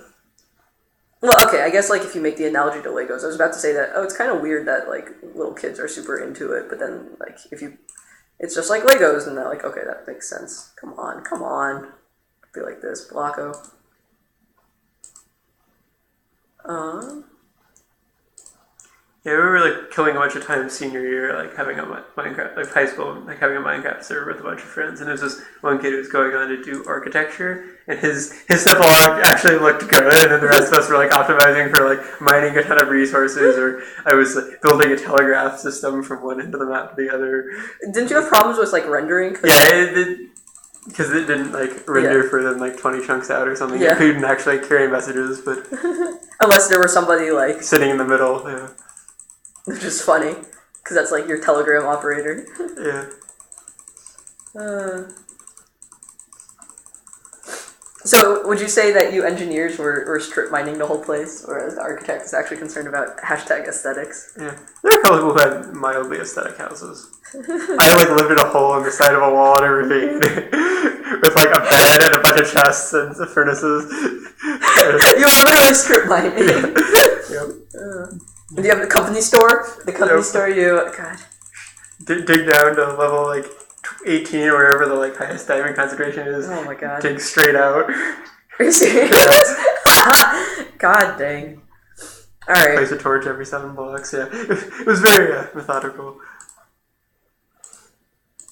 Well, okay, I guess like if you make the analogy to Legos, I was about to say that, it's kind of weird that like little kids are super into it, but then like if you... It's just like Legos, and they're like, okay, that makes sense. Come on. Be like this, Blocko. Yeah, we were like killing a bunch of time senior year, like having a Minecraft, like high school, like having a Minecraft server with a bunch of friends, and there was this one kid who was going on to do architecture, and his stuff all actually looked good, and then the rest of us were like optimizing for like mining a ton of resources, or I was like building a telegraph system from one end of the map to the other. Didn't you have problems with like rendering? Yeah, because it didn't like render for them like 20 chunks out or something. Yeah. You couldn't actually carry messages, but unless there was somebody like sitting in the middle. Yeah. Which is funny, because that's like your telegram operator. Yeah. So, would you say that you engineers were strip mining the whole place, whereas the architect is actually concerned about hashtag aesthetics? Yeah. There are a couple people who had mildly aesthetic houses. I like lived in a hole in the side of a wall in a ravine with like a bed and a bunch of chests and furnaces. You were literally strip mining. Yeah. Yep. Do you have the company store? The company store, God. Dig down to level like 18 or wherever the like highest diamond concentration is. Oh my god. Dig straight out. Are you serious? God dang. Alright. Place a torch every 7 blocks, yeah. It was very methodical.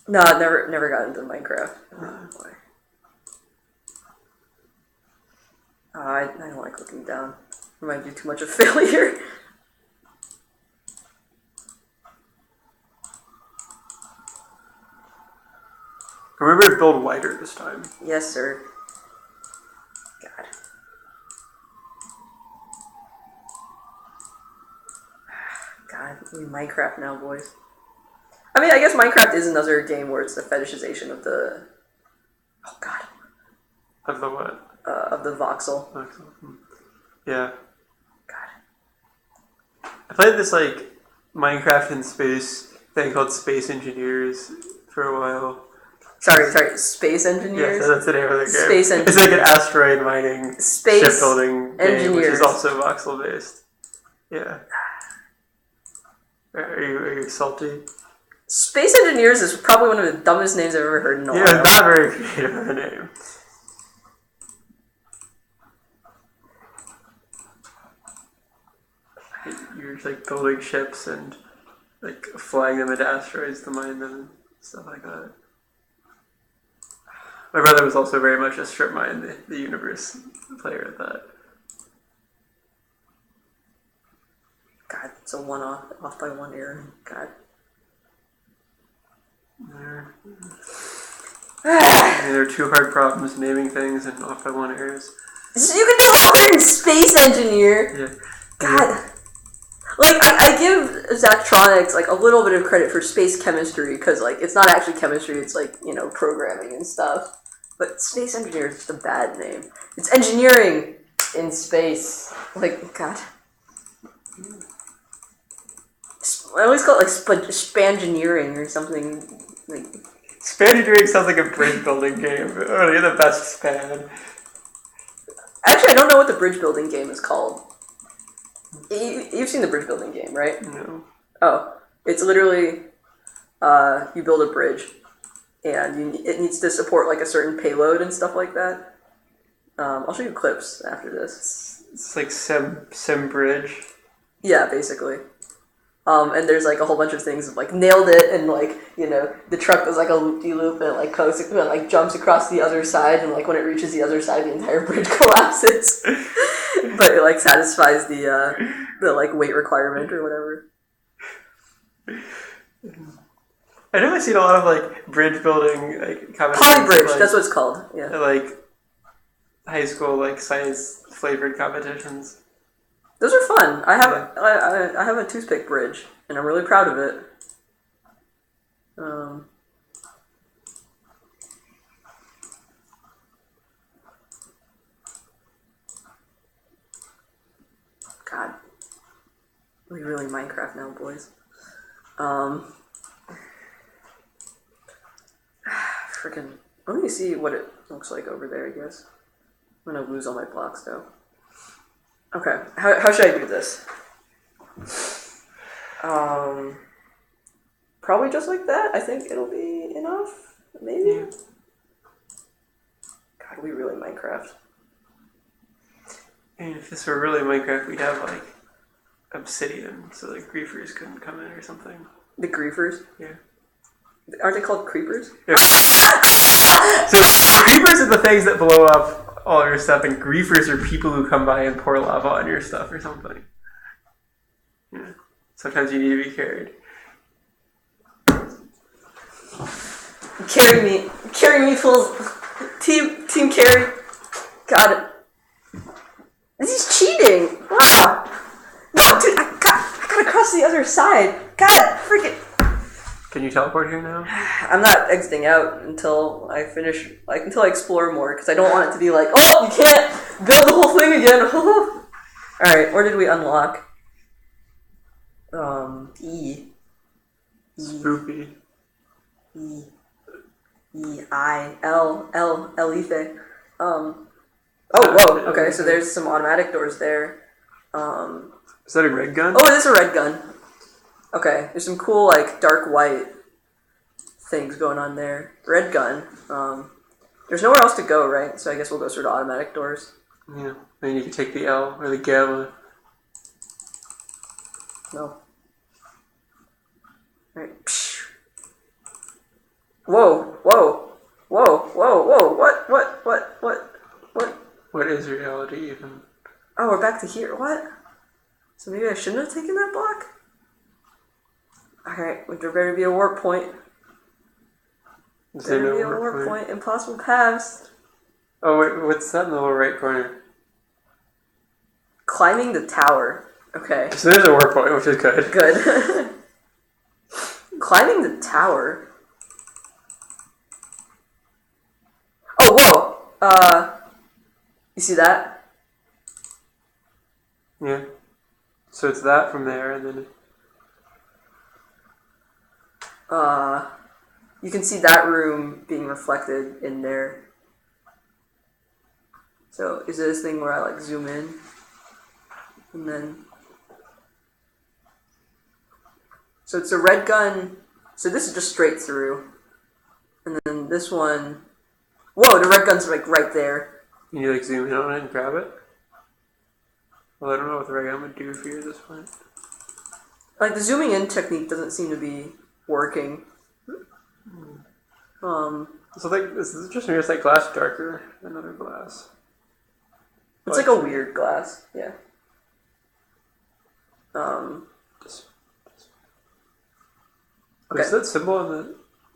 No, I never got into Minecraft. Oh boy. I don't like looking down. It might be too much of a failure. Remember to build wider this time. Yes, sir. God. God, we Minecraft now, boys. I mean, I guess Minecraft is another game where it's the fetishization of the... Oh, God. Of the what? Of the voxel. Yeah. God. I played this, like, Minecraft in space thing called Space Engineers for a while. Sorry, Space Engineers? Yes, that's the name of the game. Space Engineers. It's like an asteroid mining, shipbuilding game, which is also voxel-based. Yeah. Are you salty? Space Engineers is probably one of the dumbest names I've ever heard in a while. Yeah, it's not very creative of a name. You're like building ships and like flying them into asteroids to mine them and stuff like that. My brother was also very much a strip mine the universe player at that. God, it's a off by 1 error. God. There are 2 hard problems, naming things and off by 1 errors. So you can do all that in Space Engineer? Yeah. God. Yeah. Like, I give Zachtronics, like, a little bit of credit for space chemistry, because, like, it's not actually chemistry, it's, like, you know, programming and stuff. But Space Engineer is just a bad name. It's engineering in space. Like, God. I always call it, like, spangineering or something. Like, Spangineering sounds like a bridge building game. Oh, you're the best span. Actually, I don't know what the bridge building game is called. You've seen the bridge building game, right? No. Oh, it's literally you build a bridge, and it needs to support like a certain payload and stuff like that. I'll show you clips after this. It's like sim bridge. Yeah, basically. And there's like a whole bunch of things of, like nailed it, and like you know the truck does like a loop-de-loop and like coast and like jumps across the other side, and like when it reaches the other side, the entire bridge collapses. But it like satisfies the like weight requirement or whatever. I know I've seen a lot of like bridge building like Poly bridge, like, that's what it's called. Yeah. Like high school like science flavored competitions. Those are fun. I have a toothpick bridge, and I'm really proud of it. God, we really Minecraft now, boys. Freaking. Let me see what it looks like over there. I guess I'm gonna lose all my blocks though. Okay, how should I do this? Probably just like that. I think it'll be enough. Maybe. Yeah. God, we really Minecraft. And if this were really Minecraft, we'd have like obsidian, so like griefers couldn't come in or something. The griefers? Yeah. Aren't they called creepers? Yeah. So creepers are the things that blow up all your stuff, and griefers are people who come by and pour lava on your stuff or something. Yeah. Sometimes you need to be carried. Carry me, fools. Team carry. Got it. This is cheating. Wow. No, dude, I gotta cross the other side. God, freaking. Can you teleport here now? I'm not exiting out until I finish, until I explore more, because I don't want it to be like, oh, you can't build the whole thing again. Alright, where did we unlock? E. Spoopy. Elithe. Whoa, okay, so there's some automatic doors there. Is that a red gun? Oh, it is a red gun. Okay, there's some cool, dark white things going on there. Red gun. There's nowhere else to go, right? So I guess we'll go through the automatic doors. Yeah, and you can take the L or the gamma. No. Alright. Whoa. What? What is reality even? Oh, we're back to here. What? So maybe I shouldn't have taken that block? Alright, there better be a warp point. There better be a warp point. Impossible paths. Oh, wait, what's that in the lower right corner? Climbing the tower. Okay. So there's a warp point, which is good. Good. Climbing the tower. Oh, whoa. You see that? Yeah. So it's that from there, and then... You can see that room being reflected in there. So, is it this thing where I, zoom in? And then... So it's a red gun. So this is just straight through. And then this one... Whoa, the red gun's, right there. Can you, zoom in on it and grab it? Well, I don't know what the red gun would do for you at this point. The zooming in technique doesn't seem to be working. So this is just maybe it's glass darker than other glass. It's like a weird glass, yeah. Okay. Is that symbol on the...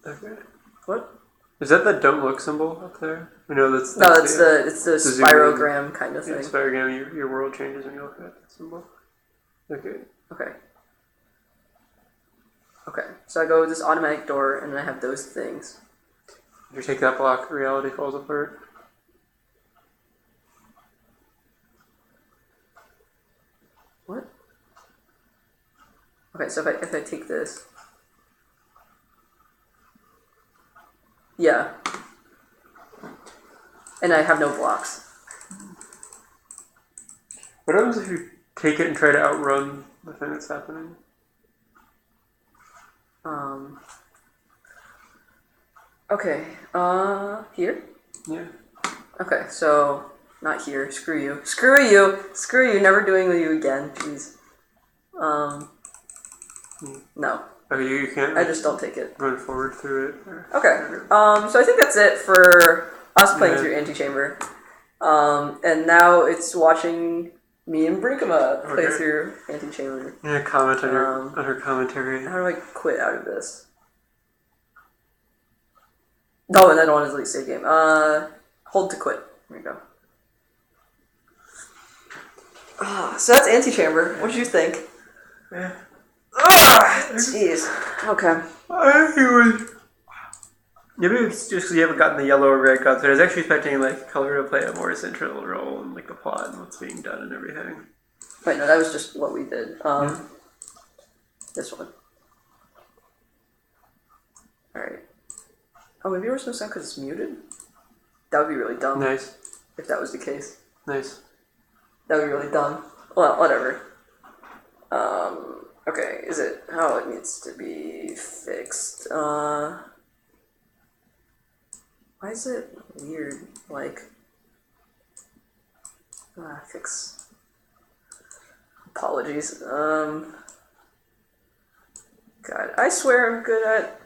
Okay. What? Is that don't look symbol up there? No, that's no, it's the spirogram kind of thing. Yeah, spirogram, your world changes when you look at that symbol. Okay. Okay, so I go with this automatic door, and then I have those things. If you take that block, reality falls apart. What? Okay, so if I take this... Yeah. And I have no blocks. What happens if you take it and try to outrun the thing that's happening? Okay, here? Yeah. Okay, so, not here. Screw you, never doing with you again, jeez. No. Okay, you can't... I just don't take it. Run forward through it? Okay, so I think that's it for us playing through Antichamber. And now it's watching Me and Brinkema play through Antichamber. Yeah, comment on her commentary. How do I quit out of this? No, and I don't want to delete save game. Hold to quit. There we go. So that's Antichamber. What did you think? Yeah. Jeez. Okay. I think it was... Maybe it's just because you haven't gotten the yellow or red cards, but I was actually expecting like color to play a more central role in like the plot and what's being done and everything. Right, no, that was just what we did. This one. Alright. Oh, maybe yours no sound because it's muted? That would be really dumb. Nice. If that was the case. Nice. That would be really dumb. Well, whatever. Okay, is it how it needs to be fixed? Why is it weird? Like, fix. Apologies. God, I swear I'm good at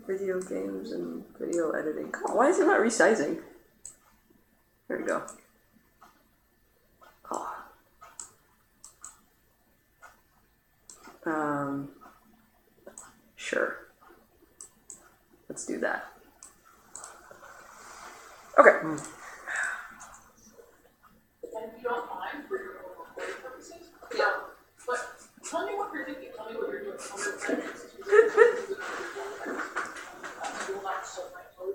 video games and video editing. Come on, why is it not resizing? There we go. Oh. Sure. Let's do that. Okay. And if you don't mind, for your own recording purposes, but tell me what you're thinking. Tell me what you're doing. Tell me what you're doing.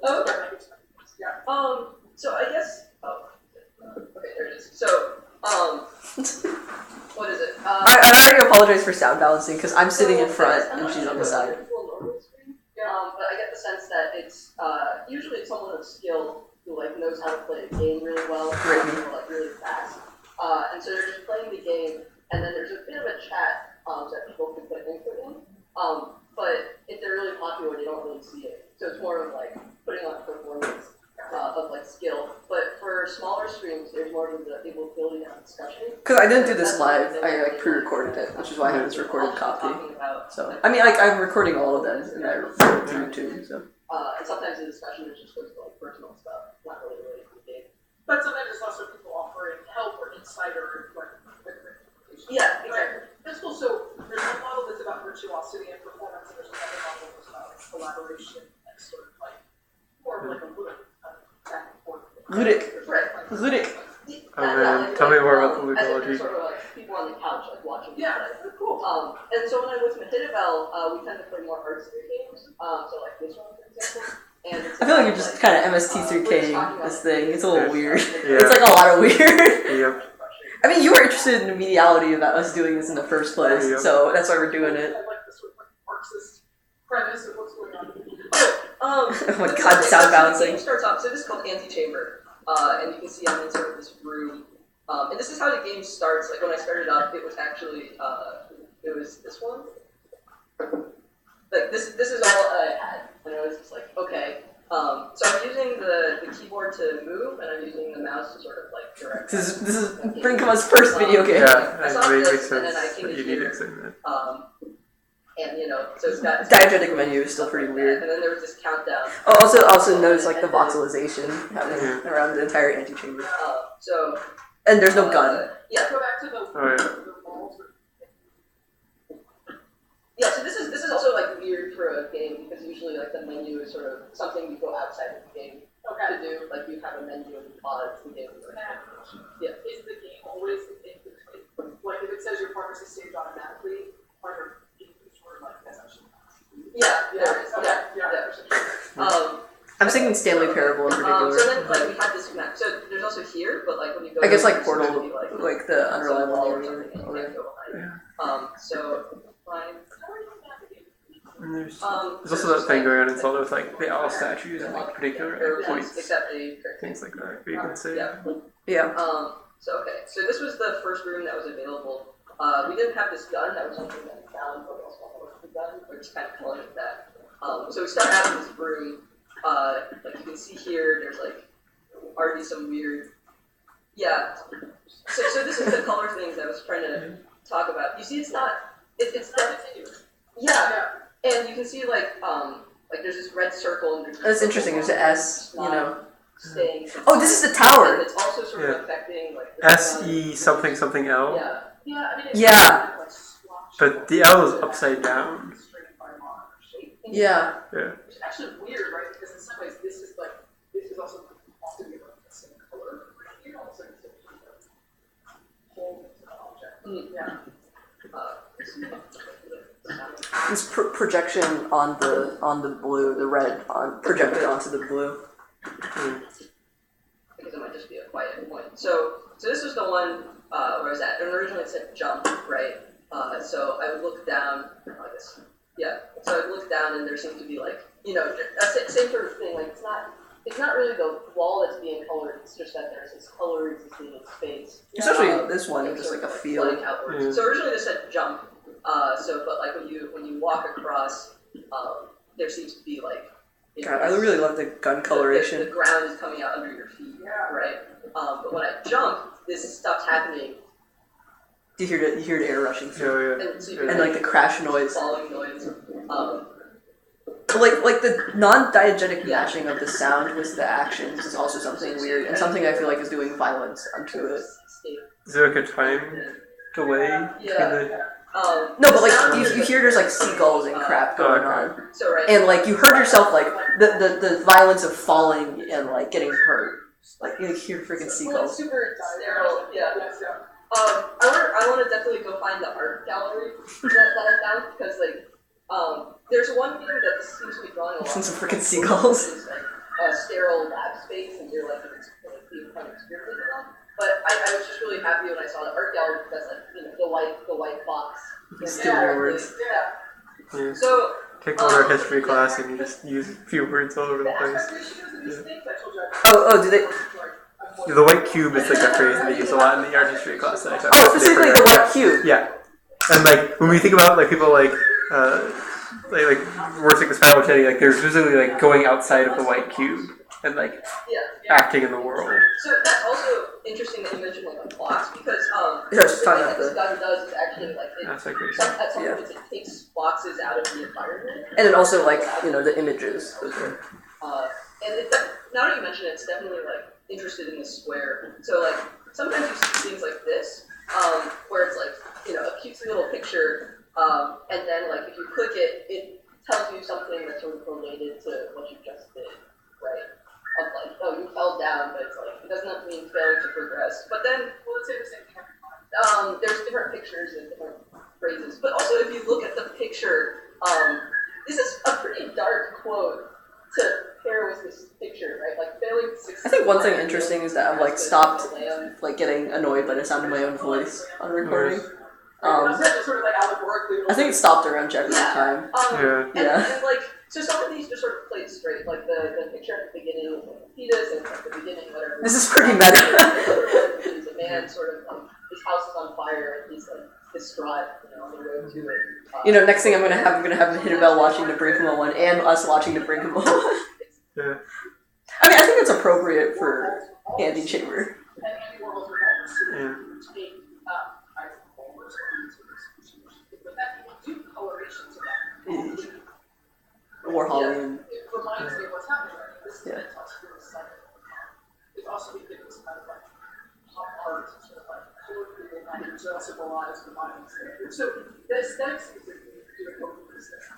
Oh, okay. Yeah. So I guess. Oh. Okay, there it is. So, what is it? I already apologize for sound balancing because I'm sitting in front and she's on the side. But I get the sense that it's usually someone of skill who like knows how to play a game really well, like really fast. And so they're just playing the game, and then there's a bit of a chat so that people can put input in. But if they're really popular, you don't really see it. So it's more of like putting on performance of like skill. But for smaller streams, there's more of the ability to have discussion. Because I didn't do this live, I like pre-recorded it, which is why I have this recorded copy. So I mean, like I'm recording all of them, and I recorded through too. So. And sometimes the discussion is just goes to like personal stuff, not really related to the game. But sometimes there's also people offering help or insight or like Yeah, exactly. That's cool. So there's one model that's about virtuosity and performance, and there's another model that's about like collaboration and sort of like more of like a ludic back and forth. Ludic. Right. Ludic. Oh man, tell me more about the ludology. Sort of like people on the couch like watching. Yeah, cool. And so when I was with Mahitibel, we tend to play more artsy games. So like this one, for example. And I feel like you're just kind of MST3King this thing. It's a little weird. Yeah. It's like a lot of weird. Yep. I mean, you were interested in the mediality about us doing this in the first place, so that's why we're doing it. I like the sort of like Marxist premise of what's going on. Oh my god, sound balancing. Starts off. So this is called Antichamber, and you can see I'm in sort of this room. And this is how the game starts. Like when I started up, it was actually it was this one. Like this is all I had, and I was just like, okay. So I'm using the keyboard to move, and I'm using the mouse to sort of like direct. This is Brinkema's first video game. Yeah, I saw this, and then I came in here. And you know, so it's got diegetic menu is still pretty weird. And then there was this countdown. Oh, also notice like the voxelization happening around the entire antechamber. So and there's no gun. Yeah. Go back to the walls. Yeah, so this is also like weird for a game because usually like the menu is sort of something you go outside of the game to do. Like you have a menu and pods the game. Yeah. Is the game always in between? Like if it says your partner's saved automatically, are your games sort of like that's actually I'm thinking Stanley Parable in particular. So then like we had this map. So there's also here, but like when you go I guess like Portal like the unreliable over. So and there's also that thing going on inside with like the owl statues and like particular points, things like that. You can say. Yeah. So okay. So this was the first room that was available. We didn't have this gun. That was something that we found, but we also had the gun. We're just kind of calling it that. So we start out in this room. Like you can see here, there's like already some weird. Yeah. So this is the color things I was trying to talk about. You see, it's not. It's not continuous. Yeah. And you can see like there's this red circle. And that's interesting. There's an S. You know. staying. Oh, this is the tower. And it's also sort of affecting like the SE something something L. Yeah. Yeah. I mean, it's Yeah. like splotchy. But the L is upside down. Yeah. Yeah. Which is actually weird, right? Because in some ways, this is also often given the same color. You know, it's like it's a whole object. Yeah. This projection on the blue, the red projected onto the blue. Because it might just be a quiet point. So this was the one where I was at, and originally it said jump, right? So I would look down, I guess, yeah. So I would look down, and there seemed to be like, you know, same sort of thing. Like it's not really the wall that's being colored. It's just that there's this color existing in space. Especially this one, just like a field. Outwards. So originally this said jump. But like when you walk across, there seems to be like. God, I really love the gun coloration. The ground is coming out under your feet, right? But when I jump, this stuff's happening. You hear the air rushing through. Yeah, And like the crash noise. Falling noise. Like the non-diegetic matching of the sound with the actions is also something weird, and something I feel like is doing violence onto it. Is there like a time delay between the... No, but like you hear there's like seagulls and crap going on, and like you heard yourself like the violence of falling and like getting hurt, like you hear freaking seagulls. Super sterile, yeah. I want to definitely go find the art gallery that I found because like there's one thing that seems to be drawing a lot. Some freaking seagulls. Is like a sterile lab space, and you're like being kind of experimented on. But I was just really happy when I saw the art gallery because like the white box. Still more words. Yeah. So take one art history class and you just use a few words all over the place. Oh, do they? The white cube is like a phrase that they use a lot in the art history class that I taught. Oh, specifically the white cube. Yeah, and like when we think about like people like words like Expandable chatting, like they're specifically like going outside of the white cube and like acting in the world. So that's also interesting that you mentioned like the blocks because Yeah, just talking what about this gun does is actually like That's like crazy. at some point it takes boxes out of the environment. And then also like the images. And now that you mention it, it's definitely like interested in the square. So like sometimes you see things like this, where it's like a cutesy little picture, and then like if you click it, it tells you something that's sort of related to what you just did, right? Of like, oh, you fell down, but it's like it doesn't mean failure to progress. But then, well, let's say the same thing every time. There's different pictures and different phrases, but also if you look at the picture, this is a pretty dark quote to pair with this picture, right? Like failing to succeed. I think one thing interesting is that I've like stopped like getting annoyed by the sound of my own voice on recording. I think it stopped around Jeopardy time. And like, so some of these just sort of played straight, like the picture at the beginning of like fetus and at the beginning whatever. This is pretty meta. There's a man sort of like his house is on fire and he's like distraught, on the road to it. Next thing I'm gonna have Hitterbell watching the Brinkable one and us watching the Brinkable one. Yeah. I mean, I think it's appropriate for Antichamber. Yeah. Warholian. It reminds me of what's happening right now. This is Yeah. it's also becoming some kind of like pop art, sort of like colorful kind of symbolize the mind. So the aesthetics is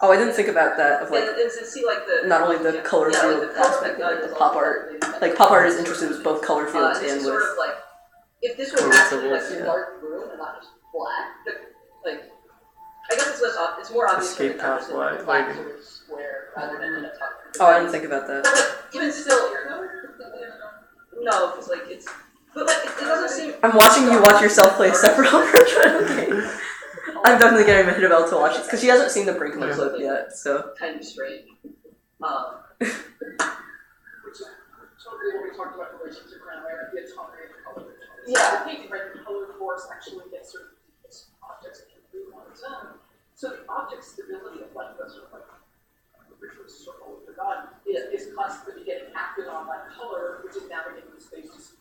Oh, I didn't think about that. Of like and to see like the not only the color field aspect, but like the pop art. Like pop art is interested in both color fields and with. Sort of like if this was actually like a dark room and not just black, like I guess it's less it's more obvious. Escape path lighting. Sort of square rather than in a tuck. Oh, I didn't think about that. But like, even still, no, because like it's, but like it doesn't seem. I'm watching you watch yourself play a separate game. I'm definitely getting Hitterbell to watch it because she hasn't seen the Brinkman clip yet. So kind of strange. Which is totally what we talked about relationship around, right? The autonomy of color. Yeah, the painting, right? The color force actually gets sort of objects that can move on its own. So the object stability of like the sort of like ritual circle with the god is constantly getting acted on by color, which is navigating the space to see.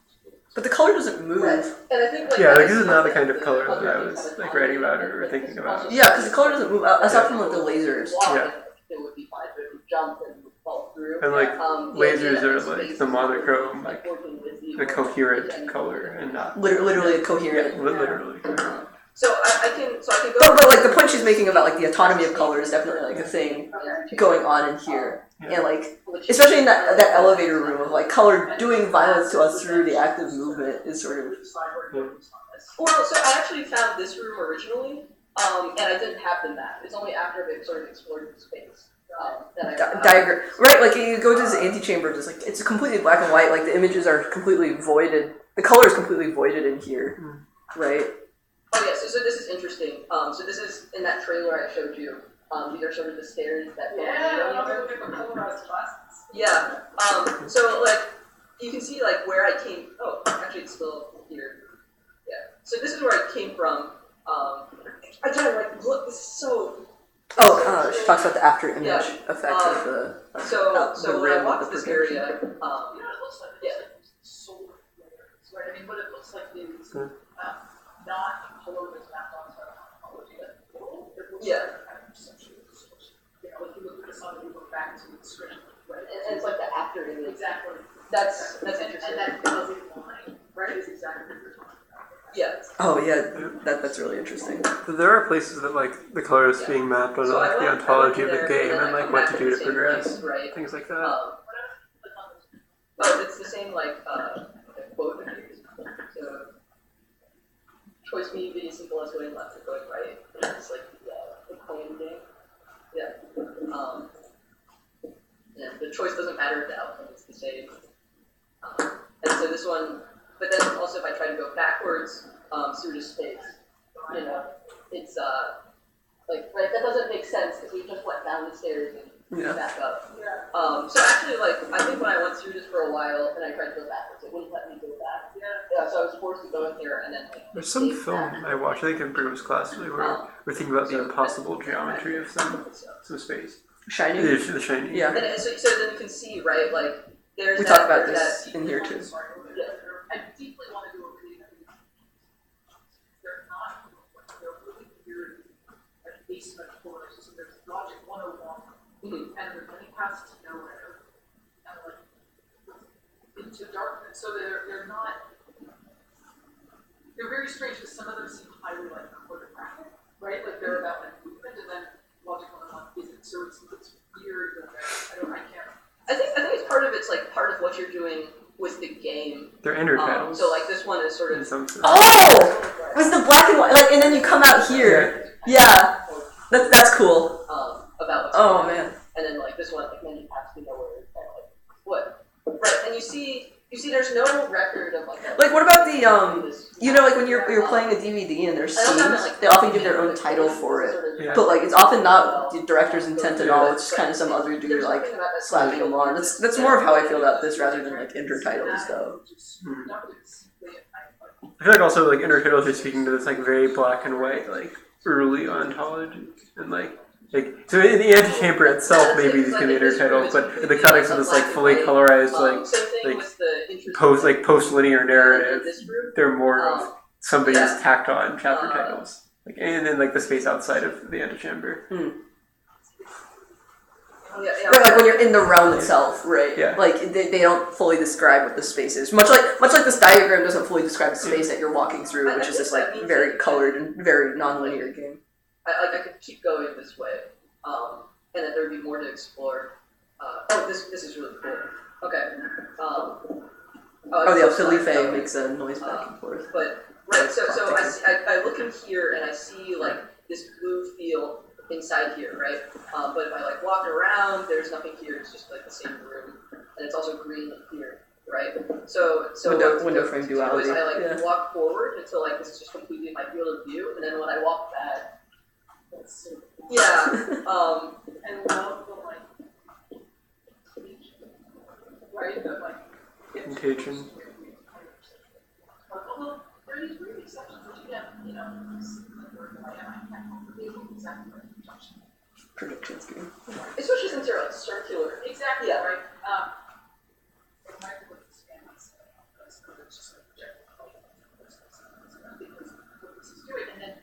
but the color doesn't move. Right. And I think like this is not the kind of color that I was like writing about or thinking about. Yeah, because the color doesn't move. Aside from like the lasers. It would be fine, but if you jump and fall through through. And like lasers are like space the is monochrome, like working with you a coherent color, and not Literally a coherent. literally. So I can go. But like the point she's making about like the autonomy of color is definitely like a thing going on in here, and like especially in that elevator room of like color doing violence to us through the active movement is sort of. Well, so I actually found this room originally, and I didn't have the map. It's only after they sort of explored the space that I Diagram, right? Like you go to this antechamber, just like it's completely black and white. Like the images are completely voided. The color is completely voided in here, right? Oh yeah, so this is interesting. So this is in that trailer I showed you. These are sort of the stairs that. Yeah. So like you can see like where I came. Oh, actually it's still here. Yeah. So this is where I came from. Again, like look, this is so. She talks about the after image effect of the. So when I walked this area, it looks like solar flares, right? I mean, what it looks like is not color that's mapped onto topology. Yeah. Kind of perception of the source. You know, if you look at the sun, you look back to the screen, right? And it's like the after image. Exactly. That's interesting. And that fuzzy line, right, is exactly what you're talking about. Yeah. Oh yeah, that's really interesting. There are places that like the color is being mapped on like the ontology of the game and like what to do to progress, right? things like that. It's the same like quote. So choice may be as simple as going left or going right. It's like the coin game. Yeah. Yeah. The choice doesn't matter if the outcome is the same. And so this one. But then also if I try to go backwards through the space, you know, it's like right that doesn't make sense because we just went down the stairs and back up. Yeah. So actually, like I think when I went through this for a while and I tried to go backwards, it wouldn't let me go back. Yeah. So I was forced to go in here and then. There's some film I watched, I think in Bruno's class, where we're thinking about the impossible geometry of some space. Shining. The Shining. Yeah. And so then you can see right like there's. We talked about this in here too. I deeply want to do a reading of these. They're not, they're really weird, like basement floors. So there's logic 101, and there's many paths to nowhere, and like into darkness. So they're not, they're very strange because some of them seem highly like choreographic, right? Like they're about like movement, and then logic 101 isn't. So it's weird. I can't. I think it's part of part of what you're doing with the game. They're ender titles. So like this one is sort of. Oh, it was the black and white, like, and then you come out here. Yeah, that's cool. About what's Oh going on. man. And then like this one, like many paths to nowhere. Kind of like what? Right, and you see, there's no record of like. Like what about the you know, like when you're playing a DVD and there's scenes, they often give their own title for it, but like it's often not the director's intent at all. It's just kind of some other dude like slapping them on. That's more of how I feel about this rather than like ender titles though. I feel like also like ender titles are speaking to this like very black and white like early ontology and like so in the Antichamber itself maybe these can be ender titles, but in the context of this like fully colorized post linear narrative, they're more of somebody's tacked on chapter titles. Like and then like the space outside of the Antichamber. Right, like when you're in the realm itself, right? Yeah. Like they don't fully describe what the space is. Much like this diagram doesn't fully describe the space that you're walking through, which is this like very colored and very non-linear game. I could keep going this way, and then there'd be more to explore. This is really cool. Okay. The Felipe makes a noise back and forth. But right, so I look in here and I see like this blue field inside here, right? But if I like walk around, there's nothing here. It's just like the same room, and it's also green here, right? So window frame duality. I like walk forward until like this is just completely my field of view, and then when I walk back, and love the like, right? The like Contagion. Although there are these weird exceptions which again, you know, I can't exactly what you're talking about. Prediction scheme. Especially since you're like circular. Exactly, Yeah. right? It might be with this game, it's just like projecting because what this is doing, and then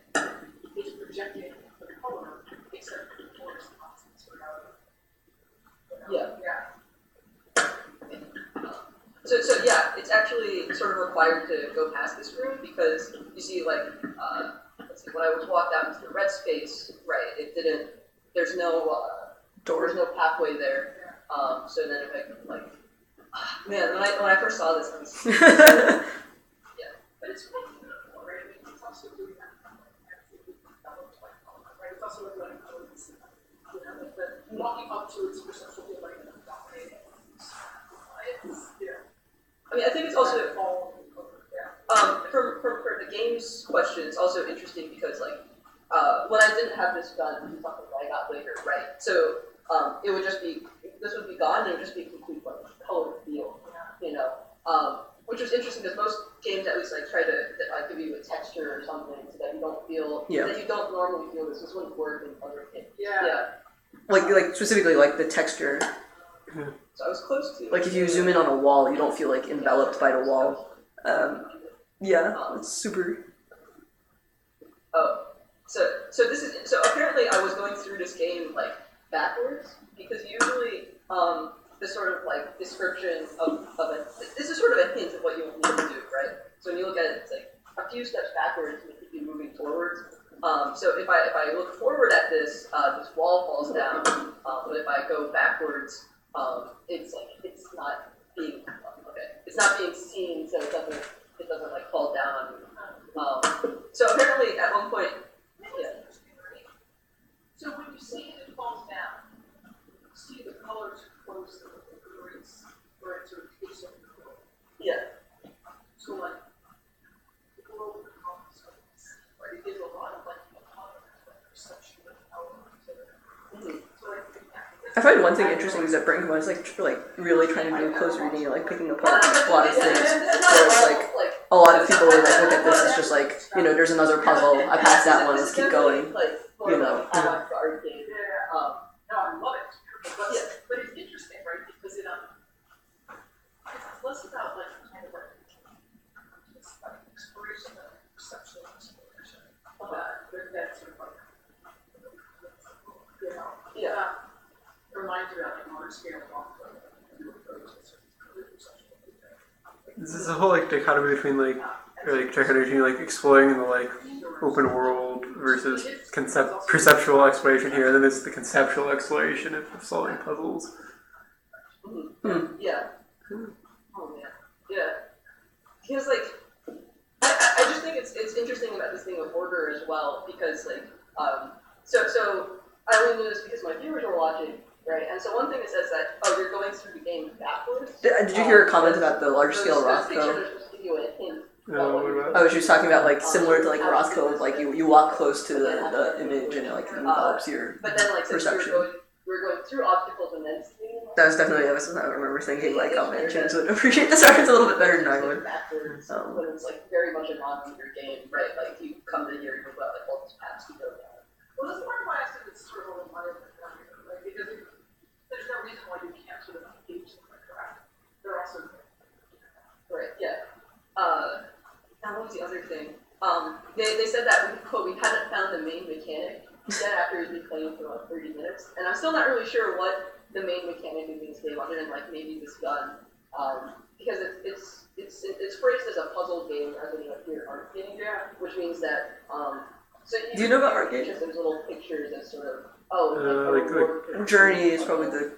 it's projecting the color except towards the constants. Yeah. So yeah, it's actually sort of required to go past this room because you see, like, let's see, when I was walked out into the red space, right? It didn't. There's no there's no pathway there. So then if I like, man, when I first saw this, I was yeah. But it's really beautiful, right? I mean, it's also doing that. Right? It's also like letting go of this, you know, like the walking up to its perceptual feel like dominating. It's, yeah. I mean, I think it's also Yeah. for the games question. It's also interesting because like when I didn't have this gun, this is something that I got later, right? So it would just be this would be gone, and it would just be a complete like color field, you know. Which was interesting because most games at least like try to like give you a texture or something so that you don't feel that you don't normally feel this. This wouldn't work in other games. Yeah. Like specifically like the texture. So I was close to Like if you zoom in on a wall, you don't feel like enveloped by the wall. It's super. Oh, so this is so apparently I was going through this game like backwards because usually this sort of like description of a this is sort of a hint of what you'll need to do, right? So when you look at it, it's like a few steps backwards and you keep moving forwards. So if I look forward at this, this wall falls down. But if I go backwards, it's like it's not being it's not being seen, so it doesn't like fall down. So apparently at one point, yeah. So when you see it falls down, you see the colors close to the grace, where it sort of takes over the world. Yeah. So like the world becomes right? It gives a lot of like perception of power to it. So like I find one thing interesting is that Brinkman is like really trying to do close reading and like picking apart a lot of things. Whereas like a lot of people like look at this as just like, you know, there's another puzzle. I passed that one. Let's keep going. You know. No, I love it. But it's interesting, right? Because it's less about like kind of like it's like exploration of perception and exploration. That's sort of like you know, reminds you of like modern scale This is a whole like dichotomy between like exploring in the like open world versus perceptual exploration here, and then there's the conceptual exploration of solving puzzles. Yeah. Oh man. Yeah. Because like I just think it's interesting about this thing of order as well because like so I only knew this because my viewers were watching, right? And so one thing it says that you're going through the game backwards. Did you hear a comment about the large scale Rothko? Rothko? Give you a hint. Oh, she was talking about like similar to like Rothko, like you walk close to the image and it like envelops your but then like perception. We're going through obstacles and then seeing. That was definitely I remember thinking like, oh man, Chance would appreciate this reference a little bit better than I would. Backwards, when it's like very much a non-linear game, right? Like you come to here, you go out like all these paths to go down. Well, that's part of why I said it's sort of a environment, right? Because there's no reason why you can't sort of engage them like that. They're also right. Yeah. Now what was the other thing? They said that we hadn't found the main mechanic yet after we'd been playing for like 30 minutes, and I'm still not really sure what the main mechanic in this game, other than like maybe this gun, because it's phrased as a puzzle game rather than a pure art game, which means that so do you know about art games? Just those little pictures that sort of Journey is probably the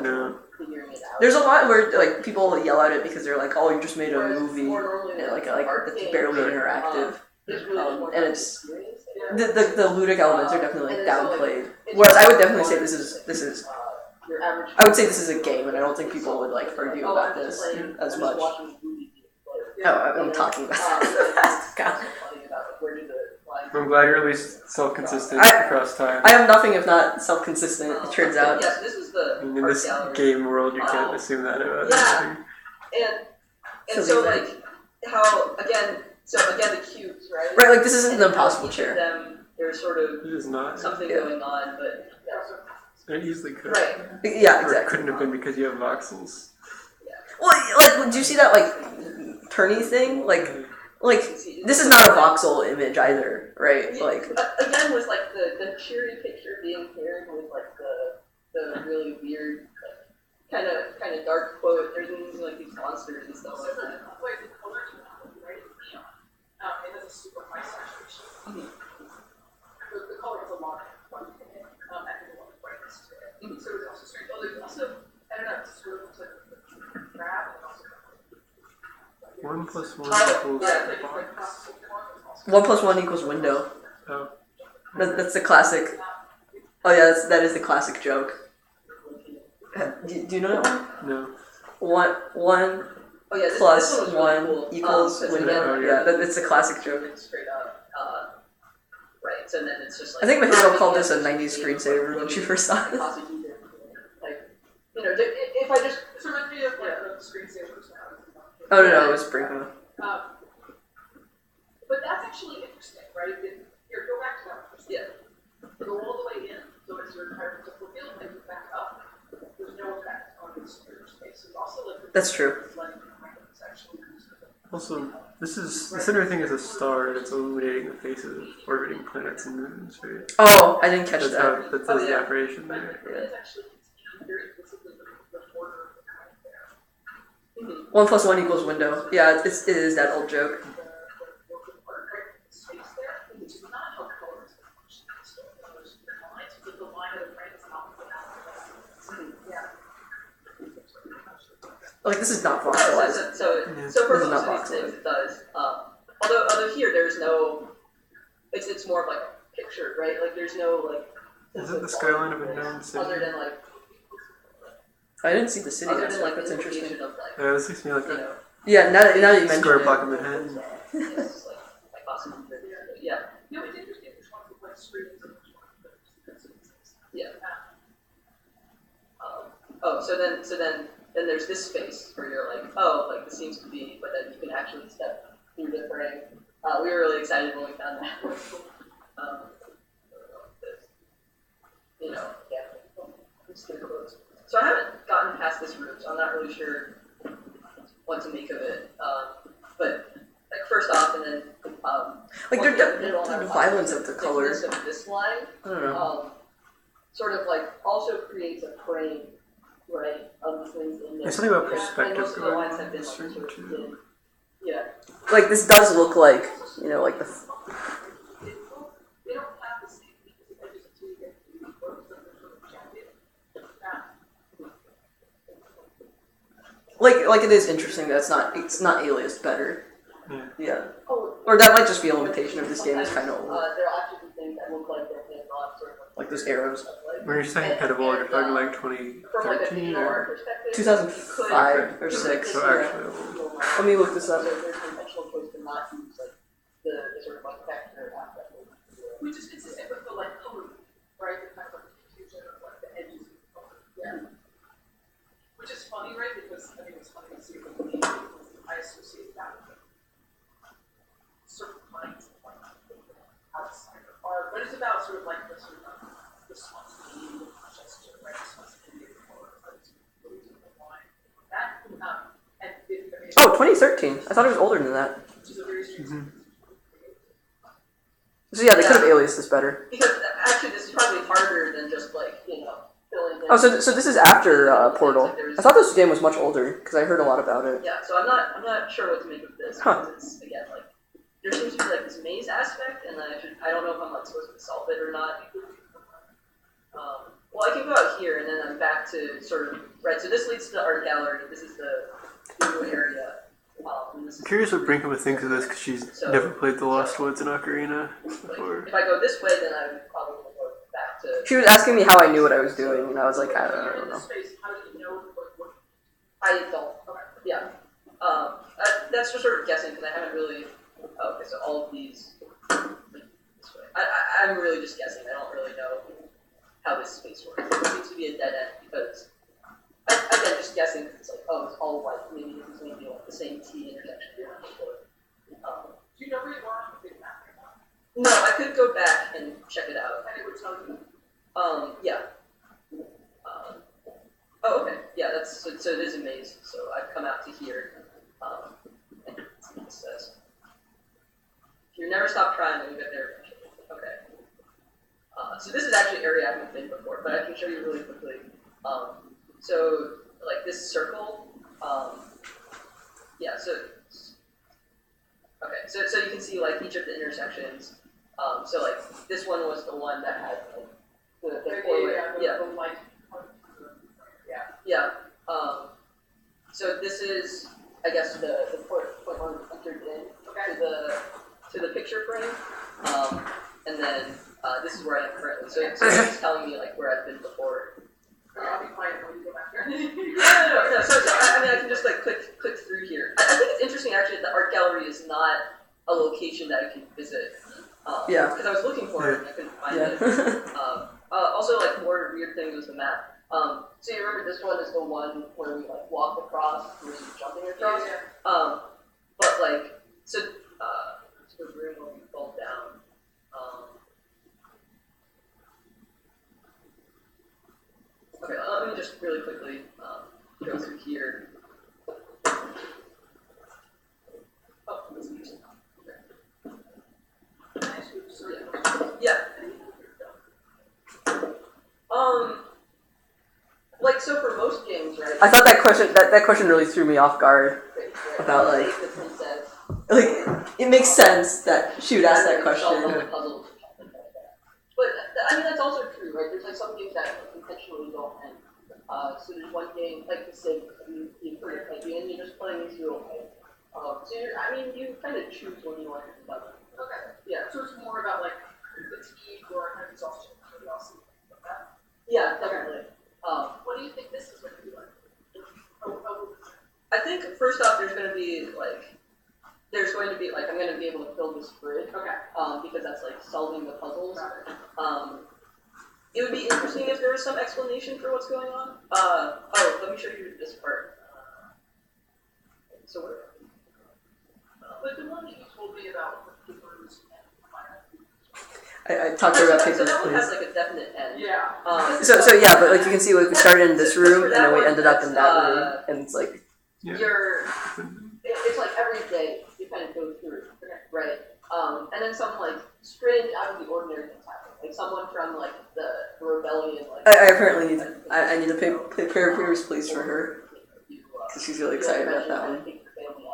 No. figuring it out. There's a lot where like people yell at it because they're like, "Oh, you just made a movie," and like it's barely interactive, and it's the ludic elements are definitely like downplayed. Whereas I would definitely say this is I would say this is a game, and I don't think people would like argue about this as much. I'm talking about that. God. I'm glad you're at least self-consistent across time. I am nothing if not self-consistent, it turns out. Yes, this was the in this game world, you can't assume that about anything. And so like how again the cubes, right? Right, like this isn't an impossible chair. There's sort of It is not. something going on, but It easily could. right. Yeah, Or it exactly. couldn't have been because you have voxels. Well, like, do you see that like turny thing? Like this is not a voxel image either, right? Like again with like the cheery picture being paired with like the really weird kind of dark quote. There's like these monsters and stuff like that. Wait, the color you have, right? It's neon. It has a super high saturation. Mm-hmm. The color has a lot of fun in it, and a lot of brightness to it. Mm-hmm. So it's also strange. Oh, there's also, I don't know, it sort of looks like a crab, and also 1 plus 1 equals yeah. box. 1 plus 1 equals window. Oh. That's the classic. Oh yeah, that is the classic joke. Do you know that one? No. One Oh yeah, plus this one was really 1 cool. equals So window. again, Yeah, it's a classic joke. it's straight up. Right. So then it's just like. I think Mahiro called this a 90s screensaver when she first saw it. Like, if I just. This reminds me of like the screensavers now. Oh no, it was Brinko. But that's actually interesting, right? Here, go back to that first. Yeah. Go all the way in, so it's your entire physical field, and you back up. There's no effect on the space. There's also like That's true. Also, the center thing is a star, and it's illuminating the faces of orbiting planets and moons, right? Oh, I didn't catch That's that. how that's the operation But there. it is actually very explicitly the border of the kind there. 1 plus 1 equals window. Yeah, it is that old joke. The part, right? The space there, which is not how color is functioning. So there's the lines, but the line of the frame is not the line. Yeah. Like this is not voxelized. So for This is most not of these things, it does. Although here there's no. It's more of like a picture, right? Like there's no like. Is it the skyline of a known city? Other than like. I didn't see the city Other than aspect. like That's the interesting. implication of like. Yeah, this makes me like You a know. Yeah, now that you mention square it. block of Manhattan. It's like Boston. Yeah. You know, it's interesting which ones look like screens and which ones Yeah. So then there's this space where you're like, oh, like this seems to be, but then you can actually step through the frame. We were really excited when we found that. Yeah. Just gonna close. So I haven't gotten past this room, so I'm not really sure what to make of it. But like first off, and then Like the violence of the color. Of this line. I don't know. Sort of like also creates a frame, right, of the things in there. There's something about And perspective most of the going lines on have been in like this sort of too. hidden. Yeah. Like this does look like like the. They don't have the same because I just do get the photos of the sort of jacket. Like it is interesting that it's not aliased better. Yeah. Oh, Or that might just be a limitation of this game. It's kind of old. there'll actually be things that look like they're being drawn sort of Like those arrows. When you're saying Expandable, you're talking like from like a 2013 digital art or perspective. 2005 or 6. so Yeah. actually old. Let me look this up. So there's an intentional choice to not use like the sort of like vector aspect of it. Which is consistent with the like color, right? The kind of like confusion of like the edges of the color. Yeah. Which is funny, right? Because I think it's funny to see with me because I associate that with certain kinds of like outside of art, but it's about sort of like the sort of responsibility of the gesture, right? Responsibility of the color, but it's really different line. That and it, I mean, Oh, 2013. I thought it was older than that. which is a very strange So yeah, they could have aliased this better. Because actually, this is probably harder than just like filling in. Oh, so this is after Portal. I thought this game was much older because I heard a lot about it. Yeah, so I'm not sure what to make of this Huh. because it's again like there seems to be like this maze aspect, and then I don't know if I'm like supposed to solve it or not. Well, I can go out here, and then I'm back to sort of right. So this leads to the art gallery. This is the new area. And this is I'm curious what Brinkman thinks of this because she's never played the Lost Woods in Ocarina before. if I go this way, then I would probably go back to. She was asking me how I knew what I was doing, and I was like, I You're don't in know. this space, how do you know what I don't. Yeah. That's just sort of guessing because I haven't really. Okay, so all of these. This way. I'm really just guessing. I don't really know how this space works. It seems to be a dead end because. Again, just guessing because it's like, oh, it's all white. Maybe it's maybe like the same T intersection here. do you know where you are on the big map right now? No, I could go back and check it out. And it would tell you. Yeah. Oh, okay. Yeah, that's so it is a maze. So I've come out to here. And let's see what it says. If you never stop trying, then you get there eventually. Okay. So this is actually an area I haven't been before, but I can show you really quickly. So this circle. Yeah. So okay. So you can see like each of the intersections. So like this one was the one that had like the four-way. Yeah. The light. Yeah. So this is, I guess, the point one entered in to the picture frame, and then this is where I am currently. So it's telling me like where I've been before. I'll be quiet when you go back there. No. So I mean, I can just like click through here. I think it's interesting actually that the art gallery is not a location that I can visit. Yeah. Because I was looking for it and I couldn't find it. Also, like more weird things with the map. So you remember this one is the one where we like walk across versus jumping across. Yeah. But like so the room will be fall down. Okay, let me just really quickly go through here. Oh, this is yeah. Like so for most games, right? I thought that question really threw me off guard about like the princess. like it makes sense that she would ask that question. But I mean that's also true, right? There's like some games that intentionally don't end. So there's one game like the Civ, you put it and you're just playing through. So you kind of choose when you want to do that. Okay. Yeah. So it's more about like fatigue or kind of exhaustion or curiosity. Okay. Yeah, definitely. What do you think this is going to be like? I think first off, there's going to be like I'm going to be able to fill this grid. Okay. Because that's like solving the puzzles. It would be interesting if there was some explanation for what's going on. Let me show you this part. So where? But the one that you told me about the papers I talked to her about So papers, that one has please. like a definite end. yeah. So yeah, but like you can see, like we started in this room and then we ended up in that room, and it's like It's like every day you kind of go through, right? And then some like strange out of the ordinary things happen. Like someone from like the rebellion. Like I apparently need I need to pay papers, please, for her because she's really excited about that one.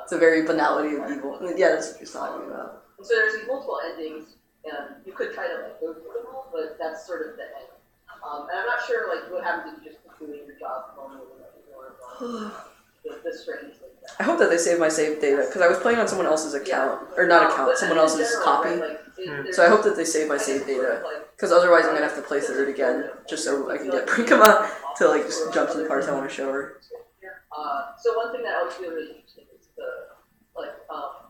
It's a very banality of evil. Yeah, that's what she's talking about. And so there's these multiple endings, and you could try to like go through them all, but that's sort of the end. And I'm not sure like what happens if you just keep doing your job normally, like the strange thing. I hope that they save my save data because I was playing on someone else's account or not account, someone else's copy. So I hope that they save my save data because otherwise I'm gonna have to play through it again just so I can get Brinkama to like just jump to the parts I want to show her. So one thing that I always feel really interesting is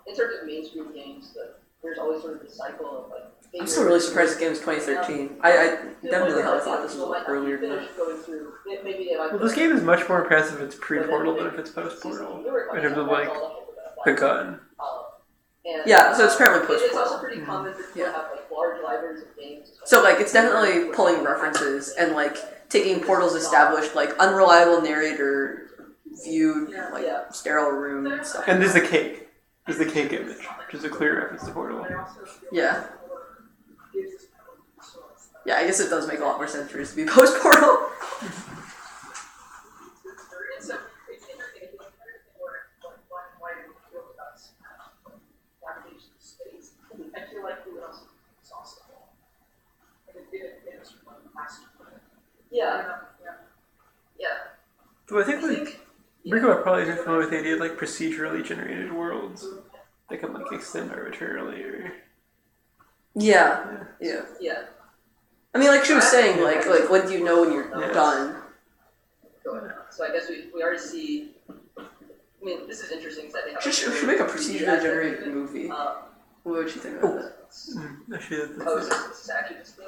in terms of mainstream games, there's always sort of this cycle of like. I'm still really surprised this game is 2013. I definitely hell I thought this was like earlier than that. Well, this game is much more impressive if it's pre-Portal than if it's post-Portal. In terms of like the gun. Yeah, so it's apparently It's post-Portal. also pretty common for people to have like large libraries of games. So like it's definitely pulling references and like taking Portal's established like unreliable narrator viewed like sterile room and stuff. And there's the cake. There's the cake image, which is a clear reference to Portal. Yeah. Yeah, I guess it does make a lot more sense for it to be post-Portal. Yeah. So I think like Brinkama probably isn't familiar with the idea of like procedurally generated worlds that can like extend arbitrarily or Yeah. I mean, like she was saying, like when do you know when you're done? So I guess we already see. I mean, this is interesting because I think She should make a procedurally generated movie. What would you think about that? actually this is actually just the.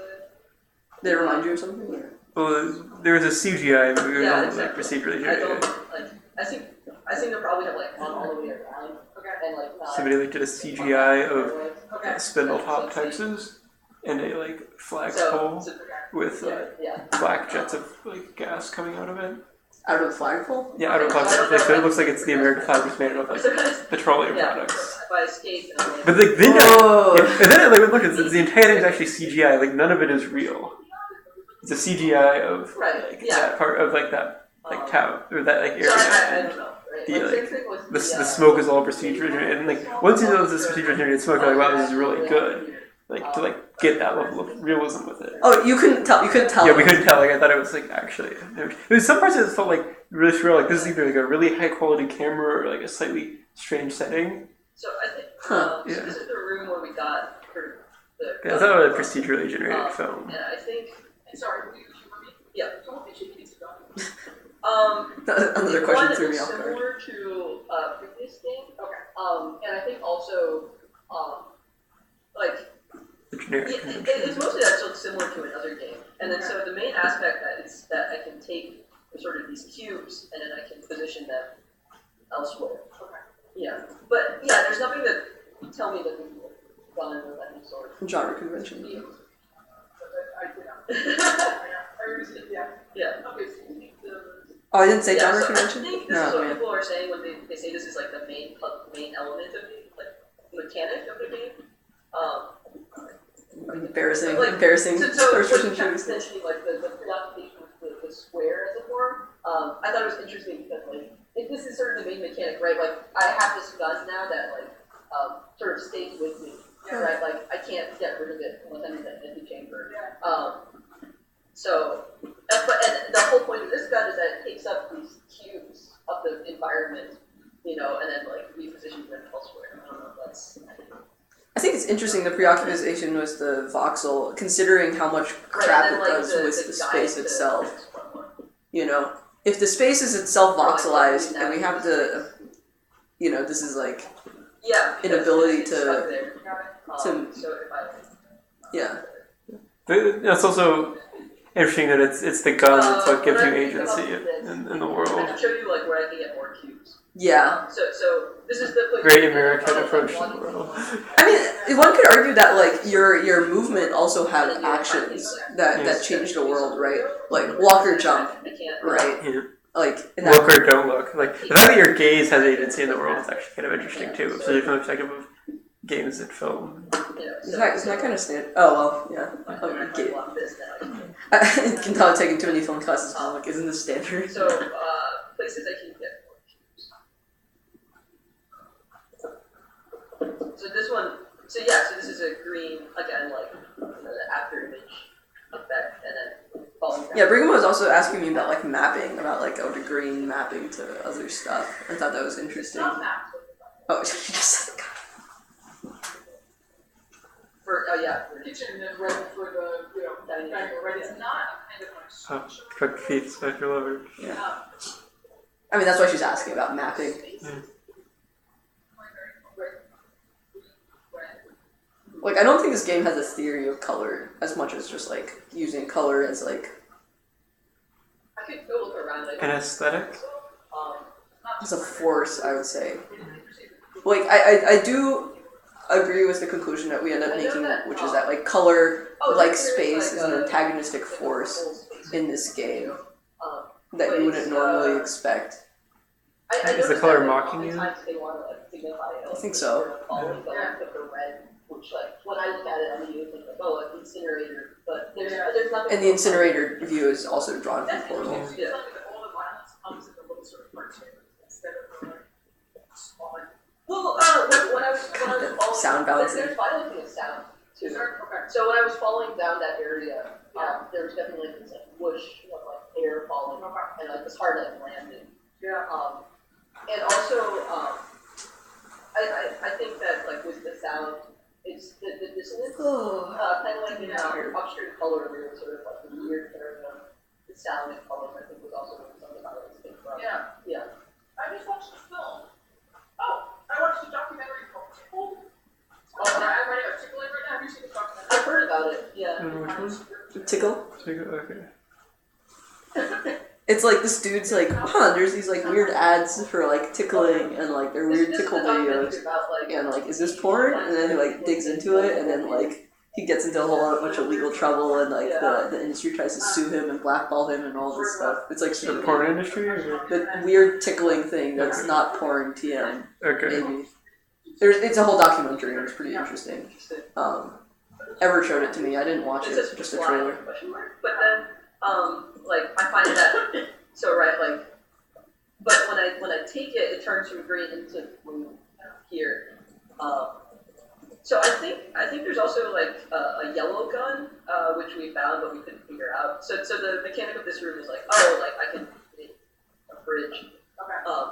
Did it remind you of something? Or? well, there was a CGI movie that was like exactly. procedurally I generated. don't like. I think they'll probably have like one all the way around. Okay. And like. Somebody like did a CGI of Okay. spindle top Texas and a like flagpole with black jets of like gas coming out of it. Out of the flagpole? Yeah, out of flagpole. So it looks like it's the American flag was made of like petroleum products. If I escape and But like then, and then like look, it's the entire thing is actually CGI. Like none of it is real. It's a CGI of like that part of like that like town or that like area. So I don't know. Right? The, same thing with the smoke is all procedure generated, and like once you know this is procedure generated smoke, you're like, wow, this is really good. Like to like get that level of realism with it. Oh, you couldn't tell. You couldn't tell. Yeah, we couldn't tell. Like I thought it was like actually. There was some parts that felt like really surreal. Like this is either like a really high quality camera or like a slightly strange setting. So I think Huh. so this is the room where we got for the. Yeah, I thought it was a procedurally generated film. And I think. Sorry, will you repeat? Yeah. So what makes you think it's done? Another question one threw me is off guard. similar to previous game. Okay. And I think also like. The generic It's mostly that it's similar to another game, and then so the main aspect that I can take sort of these cubes and then I can position them elsewhere. Okay. Yeah, but yeah, there's nothing that would tell me that we've done of any sort. Genre convention. I did not. I remember, yeah. Yeah. Okay, so you think Oh, I didn't say genre so convention? I think this is No, what man. people are saying when they say this is like the main element of the like mechanic of the game. Embarrassing, Like, embarrassing So first person what you kept shooters. mentioning, like the preoccupation with the square as a form, I thought it was interesting because like this is sort of the main mechanic, right? Like I have this gun now that like sort of stays with me, right? Like I can't get rid of it unless I'm in the Antichamber. So, and the whole point of this gun is that it takes up these cubes of the environment, you know, and then like repositions them elsewhere. I don't know if that's. I think it's interesting the preoccupation was the voxel, considering how much crap it does with the space itself. You know, if the space is itself voxelized and we have to, you know, this is like inability to, So if I, yeah. That's also interesting that it's the gun that's what gives you when I think agency about this, in the I world. can show you like where I can get more cubes. Yeah. So this is the Very American approach to the world. I mean, one could argue that like your movement also had actions that change the world, right? Like walk or jump, right? Yeah. Like in that, Look or don't look. Like the fact that your gaze has agency in the world is actually kind of interesting too, especially from the perspective of games and film. isn't that kind of standard? Oh well, yeah. Okay. I can tell I'm taking too many film classes. 'Cause I'm like, isn't this standard? So places I can get more cubes. So this one, so this is a green again, like the after image effect, and then falling down. Yeah, Brigham was also asking me about like mapping, about like the green mapping to other stuff. I thought that was interesting. not mapped. Oh, you just said For Kitchen and then ready for the, dining area, right? It's not a kind of like Oh, cooked feet, special lover. yeah. I mean, that's why she's asking about mapping. Like, I don't think this game has a theory of color as much as just like using color as like I could go look around. Like, An aesthetic? as a force, I would say. Like, I do agree with the conclusion that we end up making, which is that like color, like space, is an antagonistic force in this game that you wouldn't normally expect. Is the color mocking you? I think so. Which, like, when I look at it, I immediately think like, oh, like incinerator, but there's nothing. And the incinerator view is also drawn from Portal. Yeah. All the violence comes in the little sort of cartoon instead of the spawn. Well, when I was falling, Sound balancing. there's violence in the sound too. Okay. So when I was falling down that area, there was definitely like this like whoosh of like air falling, and like this hard like landing. Yeah. And also, I think that like with the sound, it's the dissonance, kind of like in upstream color, where it was sort of like the weird kind of the sound and color. I think was also where some of the violence came from. Yeah. Yeah. I just watched the film. Oh, I watched a documentary called Tickle. Oh, I'm writing a Tickle right now. Have you seen the documentary? I've heard about it. Yeah. Which one? Tickle? Okay. It's like this dude's like, there's these like weird ads for like tickling and like they're weird tickle videos. And like, is this porn? And then he like digs into it and then like he gets into a whole bunch of legal trouble and like the industry tries to sue him and blackball him and all this stuff. It's like The super porn industry? Or? the weird tickling thing that's not porn TM, Okay. maybe. It's a whole documentary and it's pretty interesting. Ever showed it to me. I didn't watch it, just a trailer. But then, like, I find that so right, like, but when I take it, it turns from green into blue here. So I think there's also like a yellow gun, which we found but we couldn't figure out. So the mechanic of this room is like, oh, like I can make a bridge. Okay.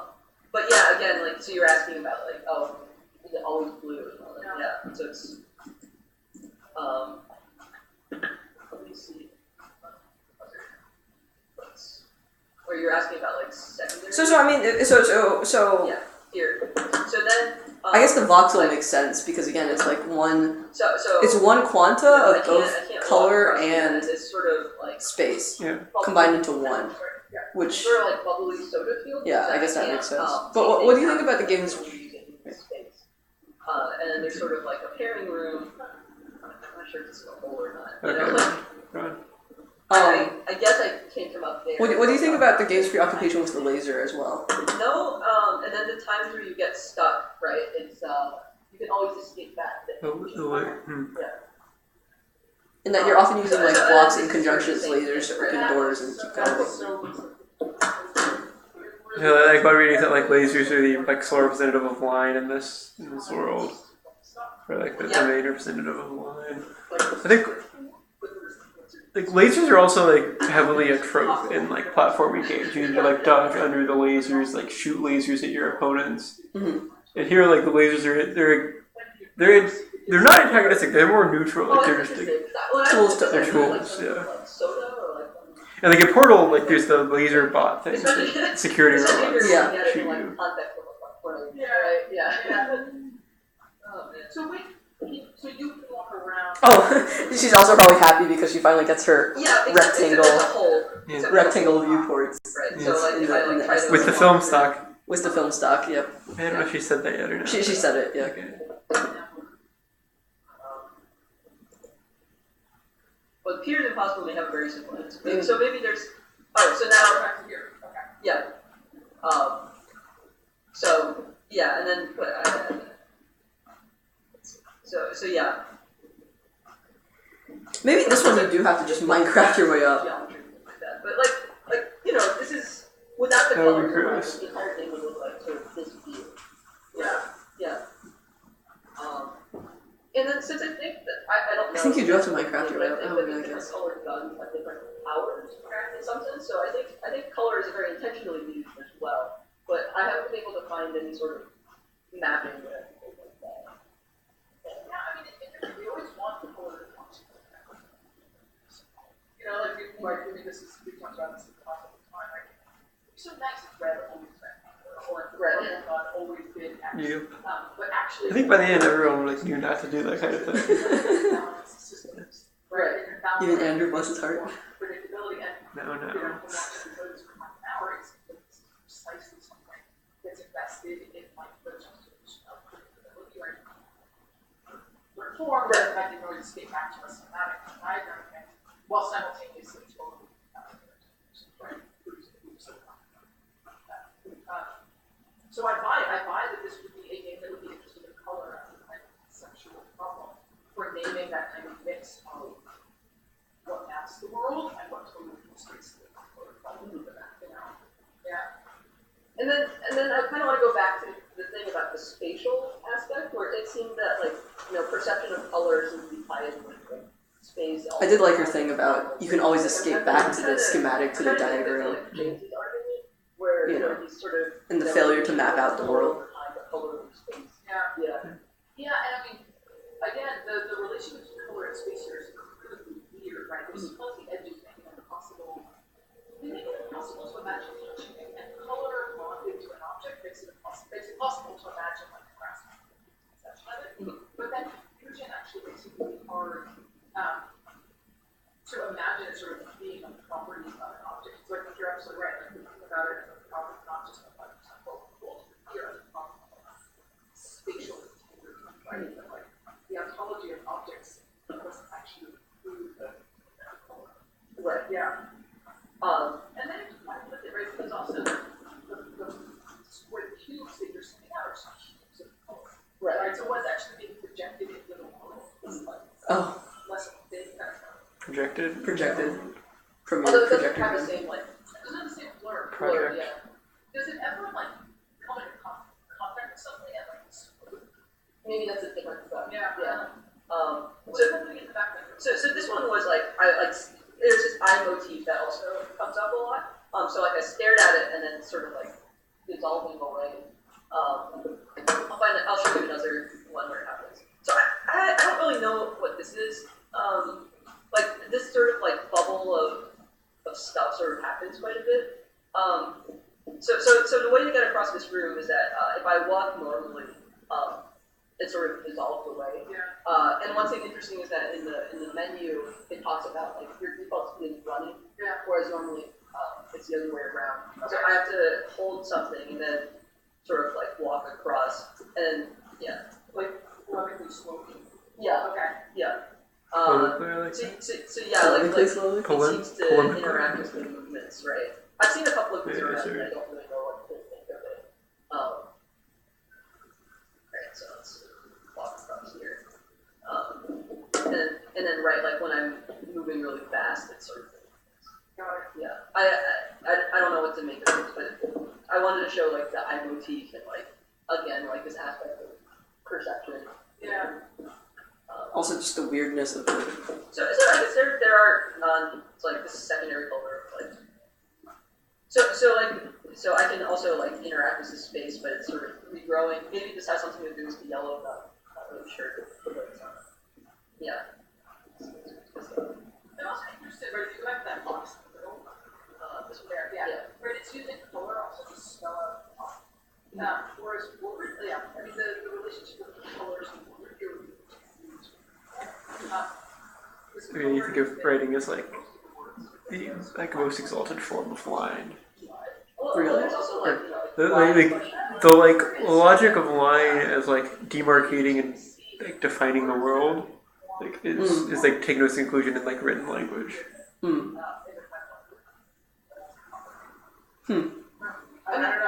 But yeah, again, like, so you're asking about like, oh, is it always blue? Like, yeah. So it's let me see. Or you're asking about like secondary? So I mean, so Yeah, here. So then. I guess the voxel makes sense because again, it's like one. So it's one quanta I of can't- both I can't color walk across and this sort of like space Yeah. combined into one, Yeah. which sort of like bubbly soda field. yeah, I guess that can't, makes sense. take But what do you things think about the out game's? of space. And then there's sort of like a pairing room. I'm not sure if this is a hole or not. You know? Okay. Right. I guess I came from up there. What do you think about the game's preoccupation with the laser as well? No, and then the times where you get stuck, right? It's you can always escape back. In that you're often using like So- blocks in conjunction with lasers to open doors and keep going. Yeah, like my reading is that like lasers are the like sole representative of line in this world, or like the main representative of line. I think like lasers are also like heavily a trope in like platforming games. You need to like dodge under the lasers, like shoot lasers at your opponents. Mm-hmm. And here, like the lasers are they're not antagonistic. They're more neutral. Like they're just like, Tools to they're open. tools. Yeah. Soda or like. And like in Portal, like there's the laser bot thing, the security Especially if robots. you're Yeah. looking at it shoot in like you. context of a platform, Yeah. right? Yeah. Oh, man. So wait, so you can walk around. Oh, she's also probably happy because she finally gets her Yeah, rectangle it's a hole. Yeah. It's a rectangle viewports Right. Yes. So like if I like try to With the film stock. with the film stock. Yep, I don't know if she said that yet or not. she said it. Yeah. Okay. Well, it appears impossible they have a very simple answer. Mm. So maybe there's. Oh, so now. Back to here. Okay. Yeah. So yeah, and then so yeah. Maybe this one you do have to just Minecraft your way up. Geometry, like that. But like you know, this is without the That would color. be gross. The entire thing would look like sort of this view. Yeah. Yeah. And then since I think that I don't know. I think you do have to Minecraft your way but up. I Oh, think really that different guess. colored guns have different powers in some sense. So I think color is very intentionally used as well. But I haven't been able to find any sort of mapping or anything like that. Yeah, I mean, we always want the color to function. You know, like, I mean, we talked about this all the time, right? It's so nice if red always been, or Red. purple gun always been X. Yep. But actually, I think by the end, everyone like knew not to do that kind of thing. balance systems, right? And balance Even Andrew, bless his heart. predictability and No. you know, from watching videos for half an hour, it's precisely something that's invested in like the justification of predictability, right? Reform that I can always escape back to a somatic diagram and while simultaneously totally right? So I buy that this would be a game that would be interested in color as a kind of conceptual problem for naming that kind of mix of what maps the world and what totally illustrates the color problem of that, you know? Yeah. And then I kind of want to go back to the thing about the spatial aspect, where it seemed that like perception of colors would be tied with like space. I did like your thing about you can always escape back to the schematic, to the diagram, Like James's argument, where he's sort of and the failure to map out the world. behind the color of space. Yeah. Yeah. Yeah, and I mean, again, the relation between color and space here is incredibly weird, right? This is the edges make it impossible. They make it impossible to imagine touching it, and color bonded to an object makes it possible to imagine like a grasping conception of it. But then fusion actually makes it really hard to imagine it sort of being a property of an object. So I think you're absolutely right. Like, we think about it as a property, not just a like simple world. Here as a property of spatial integrity, right? But like the ontology of objects doesn't actually include the color. Right. Yeah. And then it's kind of with it, right? Because also the square cubes that you're sending out are such cubes of color. Right. So what's actually being projected into the world is like less big kind of Projected. projected from Although your it doesn't projector. have the same like. it doesn't have the same blur, project. yeah. Does it ever like come into contact with something and like explode? Maybe that's a different stuff. Yeah. So this one was like there's this eye motif that also comes up a lot. So like I stared at it and then sort of like dissolving away. I'll show you another one where it happens. So I don't really know what this is. Like this sort of like bubble of stuff sort of happens quite a bit. So the way to get across this room is that if I walk normally, it sort of dissolves away. Yeah. And one thing interesting is that in the menu it talks about like your default speed is running, Yeah. whereas normally it's the other way around. So I have to hold something and then sort of like walk across, and Like relatively slowly. yeah, Okay. yeah. Like So that. yeah, like slowly. it Pull seems in to the interact with the movements, right? I've seen a couple of these Yeah, around, sure. and I don't really know what to think of it. Right, so let's walk across here. And then right, like when I'm moving really fast, it's sort of Got it. yeah. I don't know what to make of it, but I wanted to show like the eye motif and like again like this aspect of perception. Yeah. Also, just the weirdness of it. So I guess there are it's like this secondary color of like so I can also like interact with this space, but it's sort of regrowing. Maybe this has something to do with the yellow. Not really sure. But, yeah. I'm also interested, right, if you have that box in the middle, This one. there, yeah, right, it's using color also to spell out the box. Whereas, I mean, the relationship with the colors and what you're I mean, you think of writing as like the like most exalted form of line. Well, there's also like The logic of line as like demarcating and like defining the world like is like taken to its conclusion in like written language.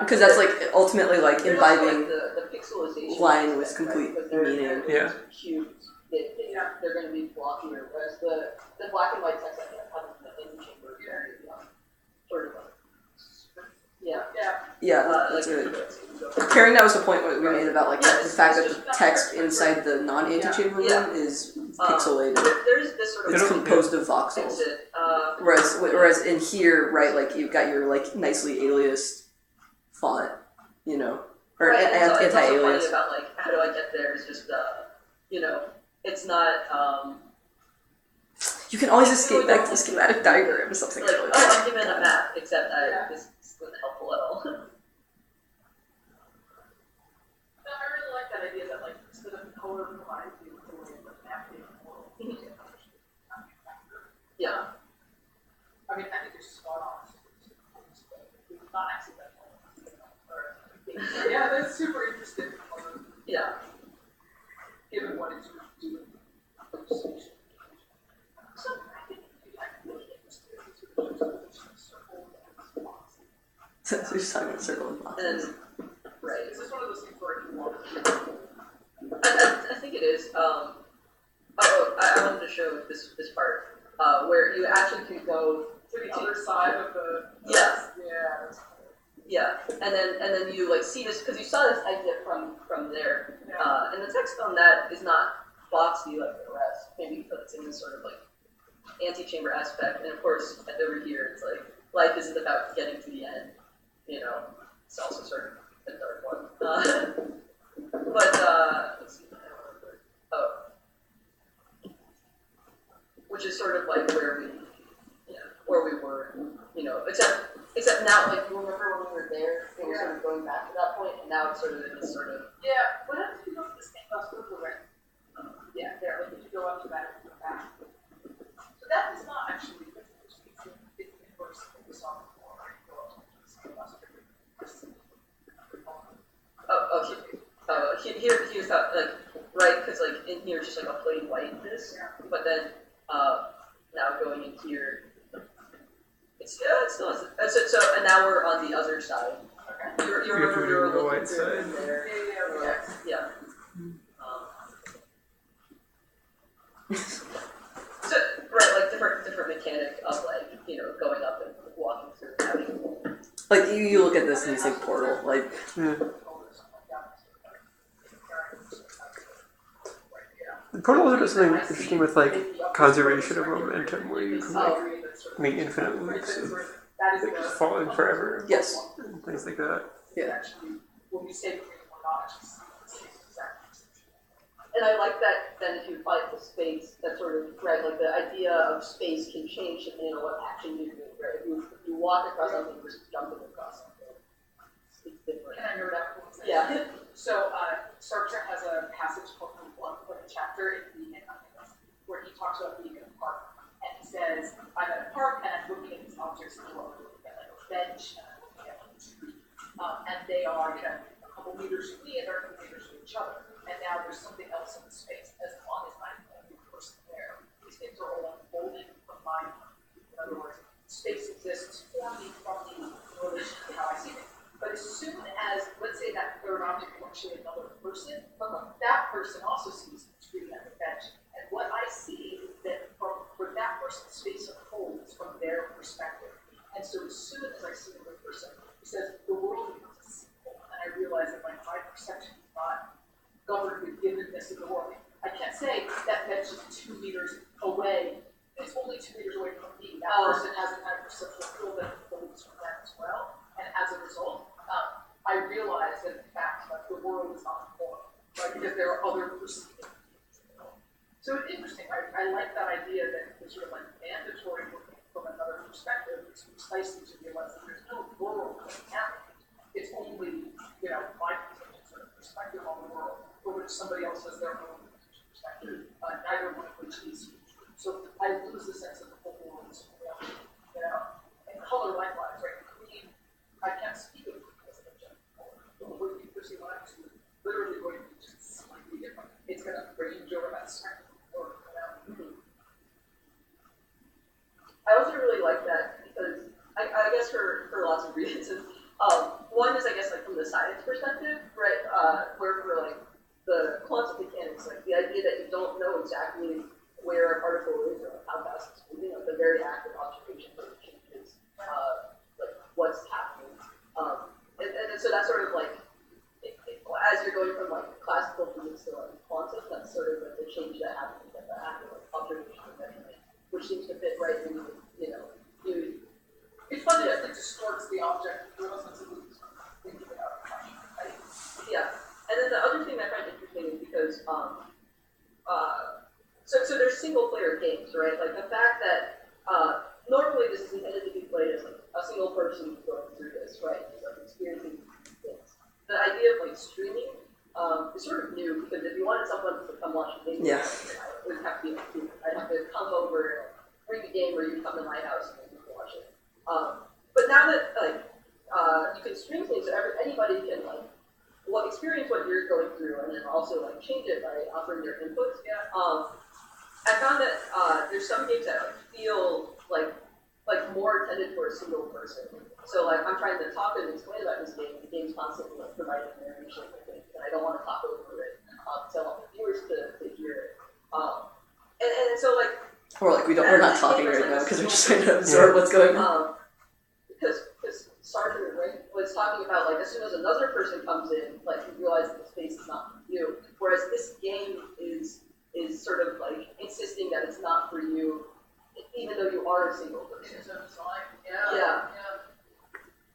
Because that's like ultimately like there's also, imbibing like, the pixelization line with aspect, complete right? Because meaning. Yeah. Cubes, they're going to be blockier, whereas the black and white text I think have in the Antichamber is very sort of like Yeah, that's it. Carrying that was the point what we made about like the fact that the text inside the non-antechamber room is pixelated. There's this sort of It's composed of voxels. exit. Whereas in here, right, like you've got your like nicely aliased font, you know, or right, and it's also anti-alias. funny about like how do I get there? It's just it's not You can always escape back to the schematic diagram or something. like really I'm given a map, except this isn't helpful at all. No, I really like that idea that like instead of color provides you with the way of navigating the world. Yeah. I mean, I think you're spot on. It's not accidental. Yeah, that's super interesting. Yeah. Given what it's doing. So I think I'm really interested in circle and box. So we're just talking about circle and boxes. And right. Is this one of those things where you want to I think it is. I wanted to show this part where you actually can go to the other side of the yeah. Yeah. Yeah, and then you like see this because you saw this exit from there, and the text on that is not boxy like the rest. Maybe because it's in this sort of like antechamber aspect, and of course over here it's like life isn't about getting to the end. It's also sort of a dark one. But let's see. Which is sort of like where we were, except now, like, you remember when we were there, and we're sort of going back to that point, and now it's sort of in this sort of, Yeah, what happens if you go to this thing called the ring? Yeah, there, like if you go up to that and go back. So that is not actually the inverse of what we saw before, right? You go up to this thing called here's how, like, right, because, like, in here it's just, like, a plain whiteness, but then, now going into here, it's still, so, and now we're on the other side. Okay. You remember we were the looking white through side. there. Yeah. So, right, like different mechanic of like, going up and walking through. Like you look at this and you think Portal, like Portal also does something interesting with like conservation of momentum, where you can like make infinite loops of like, just falling forever. yes, And things like that. yeah. When we say we're not actually And I like that then if you apply it to space, that sort of, right, like the idea of space can change depending on what action you do, right? If you walk across something versus jumping across something, it's different. Can I know that for a second? Yeah. So, Star Trek has a passage called like a chapter in Vegan, where he talks about being in a park. And he says, I'm at a park and I'm looking at these objects in the world. I'm looking at like a bench and I'm looking at like a tree. And they are, a couple meters from me and they're a couple meters from each other. And now there's something else in the space. As long as I'm the only person there, these things are all unfolding from my point. In other words, space exists for me, from me, in relation to how I see things. But as soon as, let's say that third object is actually another person, that person also sees the tree and the bench. And what I see is that for that person, space unfolds from their perspective. And so as soon as I see another person, he says, the world becomes a symbol. And I realize that my perception is not governed with givenness of the world. I can't say that bench is 2 meters away. It's only 2 meters away from me. That person has a kind of perceptual field that unfolds from that as well. And as a result, I realize that in fact, like, the world is not formed, right? Because there are other perceiving things in the world. So it's interesting. I like that idea that it's sort of like mandatory looking from another perspective is precisely to realize that there's no world happening. It's only, my perspective on the world, for which somebody else has their own perspective, neither one of which is true. So I lose the sense of the whole world is real, and color likewise, right? Green, I can't speak of green as an object color. The way you perceive what I'm seeing, literally going to be just slightly different. It's going to range over that spectrum. I also really like that because I guess for lots of reasons. One is, I guess, like from the science perspective, right? Where for like the quantum mechanics, like the idea that you don't know exactly where a particle is or how fast it's moving, like the very act of observation sort of changes like what's happening. And so that's sort of like as you're going from like classical physics to like quantum, that's sort of like the change that happens at the act of like, observation and measurement, which seems to fit right in with, you. It's funny that it distorts the object. There wasn't something thinking about it. Right? Yeah. And then the other thing that I find interesting is because so there's single player games, right? Like the fact that normally this is intended to be played as like a single person going through this, right? Just like experiencing things. The idea of like streaming is sort of new because if you wanted someone to come watch the game, Yeah. it would have to be like, I'd have to come over and bring the game or you'd come to my house and you can watch it. But now that like you can stream things, so anybody can like experience what you're going through, and then also like change it by offering their inputs. Yeah. I found that there's some games that like, feel like more intended for a single person. So like I'm trying to talk and explain about this game. The game's constantly like providing narration, and I don't want to talk over it. So I want the viewers to hear it. And so like. Or like we're not talking right now because we're just trying to absorb what's going on. Because Sartre, right, was talking about like as soon as another person comes in, like you realize that the space is not for you. Whereas this game is sort of like insisting that it's not for you, even though you are a single person. Yeah.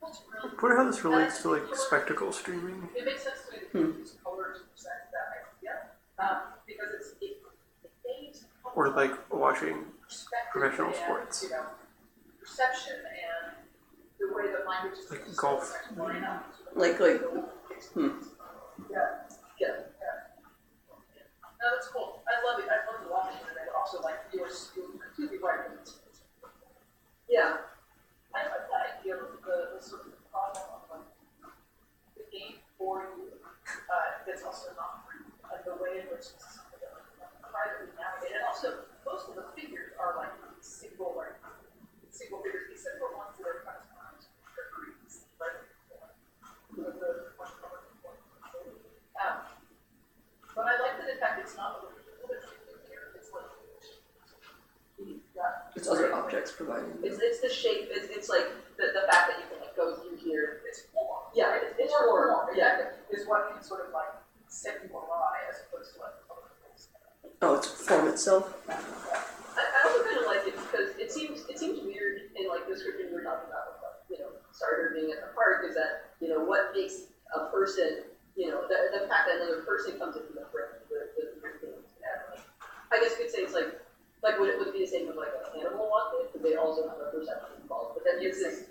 That's really I wonder how this relates to like spectacle streaming. It makes sense to me that you use color to present that idea, because it gains Or like watching perspective professional and, sports. Perception and the way that language is Like used golf. to line up. Like. Yeah. No, that's cool. I love it. I love watching it, but also like you're completely right. Yeah. I like that idea of the sort of problem of like the game for you that's also not for you, and the way in which this is something that like privately navigate. And also most of the figures are like single figures, except for ones that are kind of right? But I like that in fact it's not a little here, it's like It's other objects providing. It's the shape. It's like the fact that you can like go through Oh, it's form itself. I also kind of like it because it seems weird in like the description we were talking about, starter being at the park is that what makes a person the fact that another person comes into the frame I guess you could say it's like would it be the same with like a cannibal walking because they also have a perception involved, but then it's this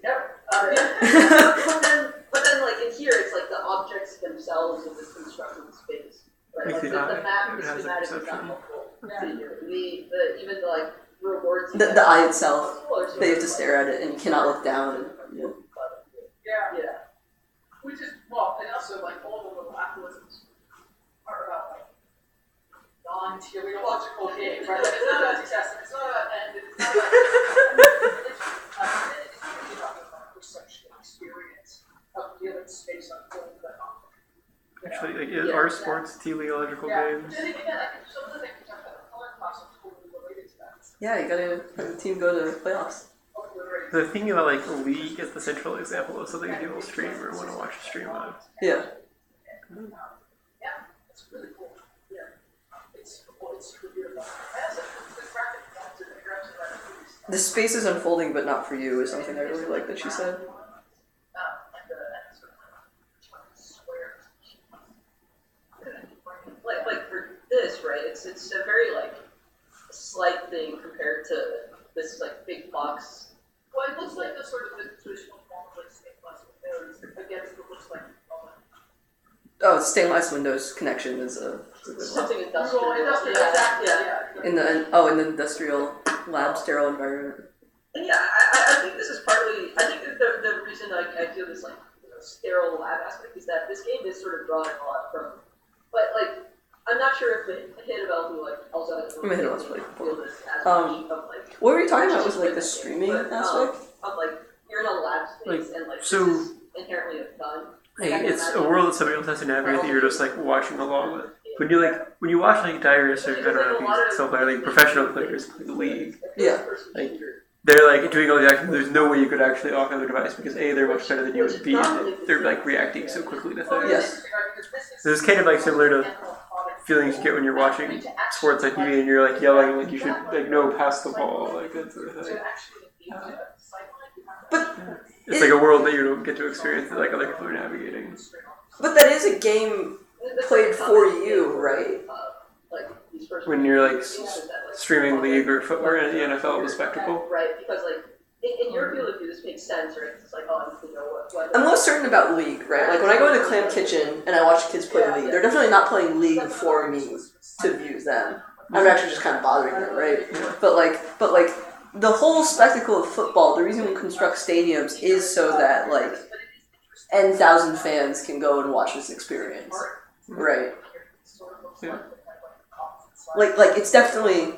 but then like in here it's like the objects themselves of this constructed space. Right? Like the map, the schematic is not helpful to you. Even the like rewards. The eye itself, they have to stare at it and you cannot look down. Yeah. Which is and also like all the little aphorisms are about like non-teleological games, right? Like, it's not about success, it's not about end, it's not about it's really about perception experience of feeling space unfold that object. Actually, are sports teleological games? But then again, I think some of the things we talked about in color class are totally related to that. Yeah, you gotta have the team go to playoffs. The thing about like League is the central example of something people stream or want to watch a stream of. Yeah. It's really cool. Yeah. It's super beautiful. And also, the graphic designs are the The space is unfolding, but not for you, is something I really like that she said. and the sort of squares. Like for this, right? It's a very like slight thing compared to this like big box. Well, it looks like the sort of the traditional form of like stained glass windows against what looks like Oh, stained glass windows connection is a good one. Something industrial. Yeah. In the industrial lab sterile environment. And yeah, I think this is partly. I think that the reason I feel this like sterile lab aspect is that this game is sort of drawing a lot from. But like, I'm not sure if the Hannibal who like also has. I mean, Hannibal's really cool. Feel this as much of like. What were you talking about? Was like the streaming aspect? Of like you're in a lab space and like so. this is inherently a gun. It's a world that somebody else has to navigate that you're just like watching along with. When you watch like Diarists or I don't know if you still play like professional players play the League. Yeah. Like they're like doing all the action. There's no way you could actually off another device because A, they're much better than you, and B, they're like reacting so quickly to things. Yes. So it's kind of like similar to feelings you get when you're watching sports like TV and you're like yelling like you should like no pass the ball like that sort of thing. But it's like a world that you don't get to experience that like other people are navigating. But that is a game played for you, right? When you're like streaming League or the NFL the spectacle. Right, because like in your field of view, this makes sense, right? It's like, oh, you know what. I'm most certain about League, right? Like when I go into Clam Kitchen and I watch kids play League, they're definitely not playing League for me to view them. I'm actually just kind of bothering them, right? But like the whole spectacle of football, the reason we construct stadiums is so that like N,000 fans can go and watch this experience, right? Yeah. Like it's definitely.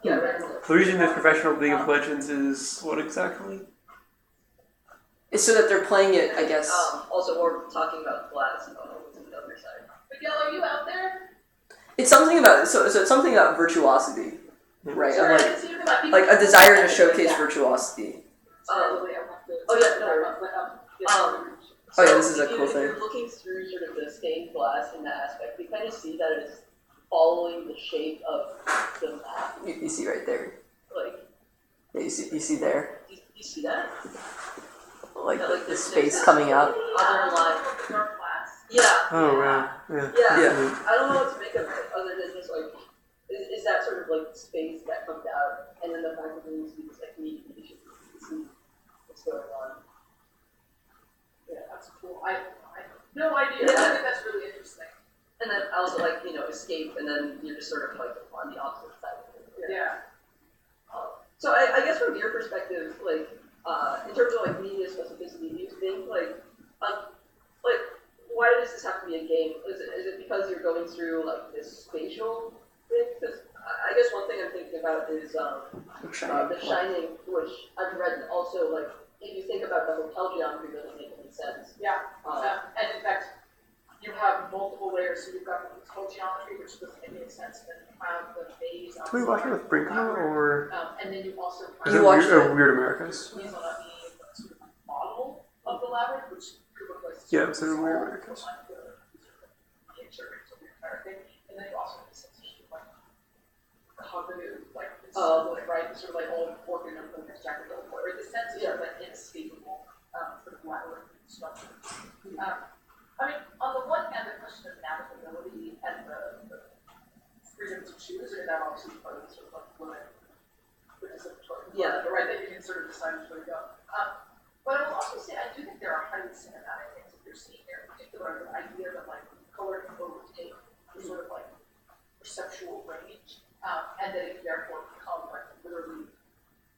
The reason there's professional League of Legends is what exactly? It's so that they're playing it, I guess. Also, we're talking about glass. What's on the other side? Miguel, are you out there? It's something about so it's something about virtuosity, right? Of like a desire to showcase virtuosity. Oh yeah, this is a cool if thing. you're looking through sort of the stained glass in that aspect, you kind of see that it's following the shape of the map. You see right there. Like, Yeah, you see there. you see that? Like Yeah, the space coming out. Other line. Yeah. Oh wow. Yeah. Yeah. I don't know what to make of it, other than just like, is that sort of like space that comes out, and then the fact that there needs to be this like communication to see what's going on. Yeah, that's cool. I have no idea. I think that's really interesting. And then also like, escape, and then you're just sort of like on the opposite side of it. Yeah. So I guess from your perspective, like, in terms of like media specificity, do you think like why does this have to be a game? Is it because you're going through like this spatial thing? Because I guess one thing I'm thinking about is The Shining, which I've read also like if you think about the hotel geometry, doesn't make any sense. Yeah. And in fact, you have multiple layers. So you've got the hotel geometry, which doesn't make any sense. And then you have the maze. Can we watch it with Brinkma or and then you also have is it Weird Americas? the sort of model of the labyrinth, which could look like Yeah, it's Weird Americas. the entire thing. And then you right? Sort of like all working on the Expandable, or the sense of sort of like inescapable sort of lateral structure. I mean, on the one hand, the question of navigability and the freedom to choose, and that obviously part of the sort of like fluid participatory, right? That you can sort of decide which way to go. But I will also say, I do think there are highly cinematic things that you're seeing here, in particular the idea that like color can overtake the sort of like perceptual range, and that it therefore become like literally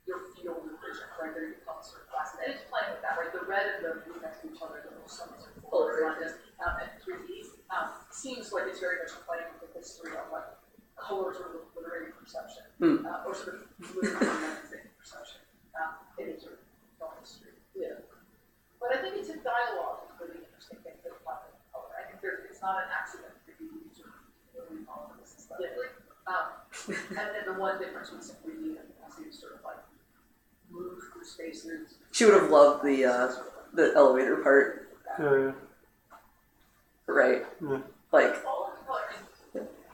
your field of vision, right? There you become sort of glass, and it's playing with that, right? The red and the blue next to each other, the most sort of polarized and 3D seems like it's very much playing with the history of like color sort of literary perception, or sort of literary perception in a sort of film history. Yeah. But I think it's a dialogue that's really interesting thing for the platform of color. I think it's not an accident for you to sort of really follow this aesthetically. And then the one difference with some 3D and as you sort of like move through spaces. She would have loved the elevator part, right? Yeah. Like, All of the color,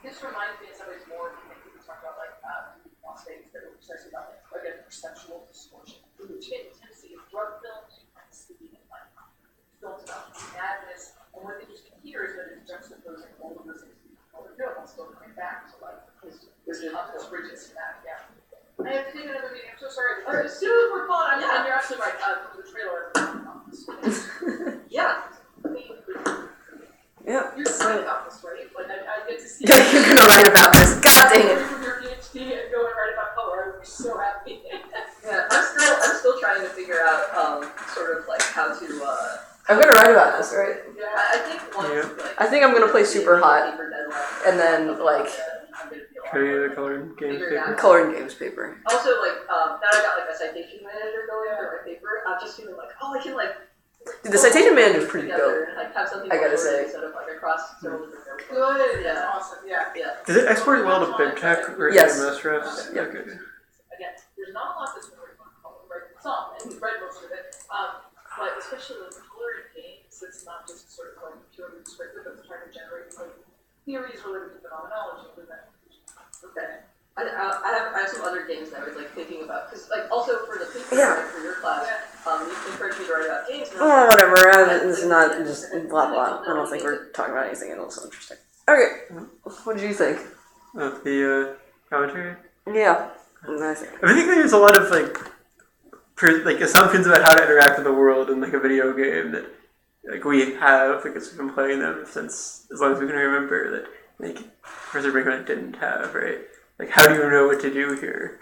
this reminds me in some ways more of when people talk about like on stage that were precisely about like again perceptual distortion, which again you tend to see in drug films, you tend to see in like films about madness, and what's interesting here is that it's juxtaposing all of those things while they're doing, while still coming back to like this bridges to that, yeah. I have to take another meeting. I'm so sorry. It was super fun. And you're absolutely right. From the trailer. Yeah. yeah. You're excited about this, right? Like I get to see. Yeah, you're gonna write about this. God dang it! From your PhD and go and write about color. I would be so happy. Yeah, I'm still trying to figure out sort of like how to I'm gonna write about this, right? Yeah. I think one like I think I'm gonna play Super Hot, paper deadline, and then like I'm gonna be Show you the color and games Figure it paper. out. color and games paper. Also, like, now I got, like, a citation manager going for my paper, I'm just feeling like, oh, I can, like... Dude, the citation manager is pretty together dope. And, like, have something I gotta ordered say. instead of, like, across several different Good. Yeah. That's awesome. Yeah. Yeah. Does it export well to BibTeX or Yes. CMS refs? Yeah. Okay. Again, there's not a lot that's been written on color, right? Some, and we've read most of it. But especially with color in games, it's not just sort of like purely descriptive, but it's trying to generate like theories related to phenomenology and then. Okay. I have some other games that I was, like, thinking about, because, like, also for the paper, Yeah. like, for your class, you encouraged me to write about games. And Oh, whatever. This is not just blah blah. I don't think we're talking about anything else interesting. Okay, what did you think? Of the commentary? Yeah, I think. I think there's a lot of like assumptions about how to interact with the world in like a video game that like we have because we've been playing them since as long as we can remember that like Professor Brinkman didn't have, right? Like how do you know what to do here?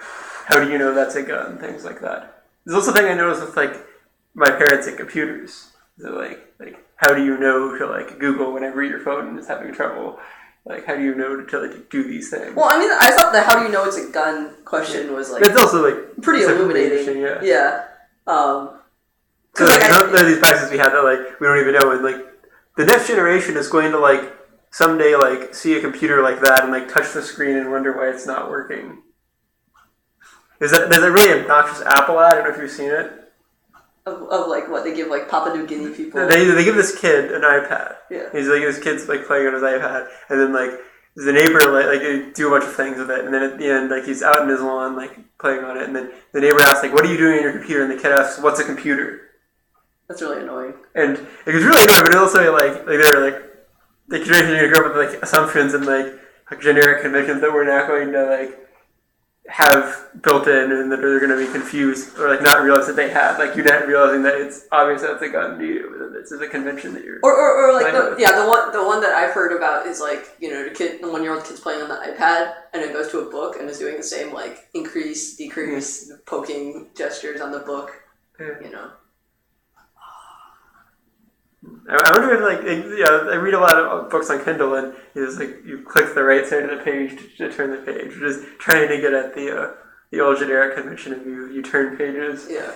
How do you know that's a gun? Things like that. There's also a thing I noticed with like my parents and computers. So like how do you know to like Google whenever your phone is having trouble? Like how do you know to like do these things? Well, I mean, I thought the "how do you know it's a gun" question was like it's also like pretty illuminating. Yeah. Yeah. So like, there are these practices we have that like we don't even know, and like the next generation is going to like someday like see a computer like that and like touch the screen and wonder why it's not working. There's a really obnoxious Apple ad. I don't know if you've seen it. Of like what they give like Papua New Guinea people. They give this kid an iPad. Yeah. He's like this kid's like playing on his iPad, and then like the neighbor like they do a bunch of things with it, and then at the end like he's out in his lawn like playing on it, and then the neighbor asks like, "What are you doing on your computer?" And the kid asks, "What's a computer?" That's really annoying. And it was really annoying, but also like they're like the generation you're gonna grow up with like assumptions and like generic conventions that we're not going to like have built in, and that they're going to be confused or like not realize that they have. Like you're not realizing that it's obvious that it's a gun to you, but this is a convention that you're. Or like the one that I've heard about is like, you know, the 1-year-old kid's playing on the iPad and it goes to a book and is doing the same like increase, decrease, poking gestures on the book. Yeah. You know. I wonder if I read a lot of books on Kindle, and it's like you click the right side of the page to turn the page, which is trying to get at the old generic convention of you turn pages. Yeah.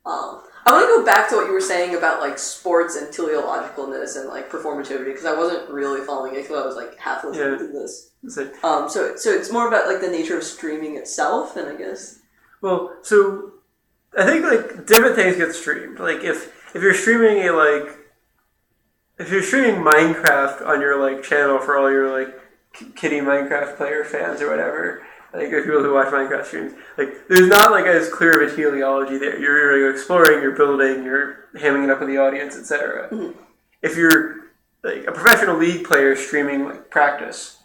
I want to go back to what you were saying about like sports and teleologicalness and like performativity, because I wasn't really following it because I was like half listening to this. So it's more about like the nature of streaming itself, and I guess. Well, so I think like different things get streamed. Like if you're streaming if you're streaming Minecraft on your like channel for all your like kitty Minecraft player fans or whatever, like if people who watch Minecraft streams, like there's not like as clear of a teleology there. You're exploring, you're building, you're hamming it up with the audience, etc. Mm-hmm. If you're like a professional league player streaming like practice,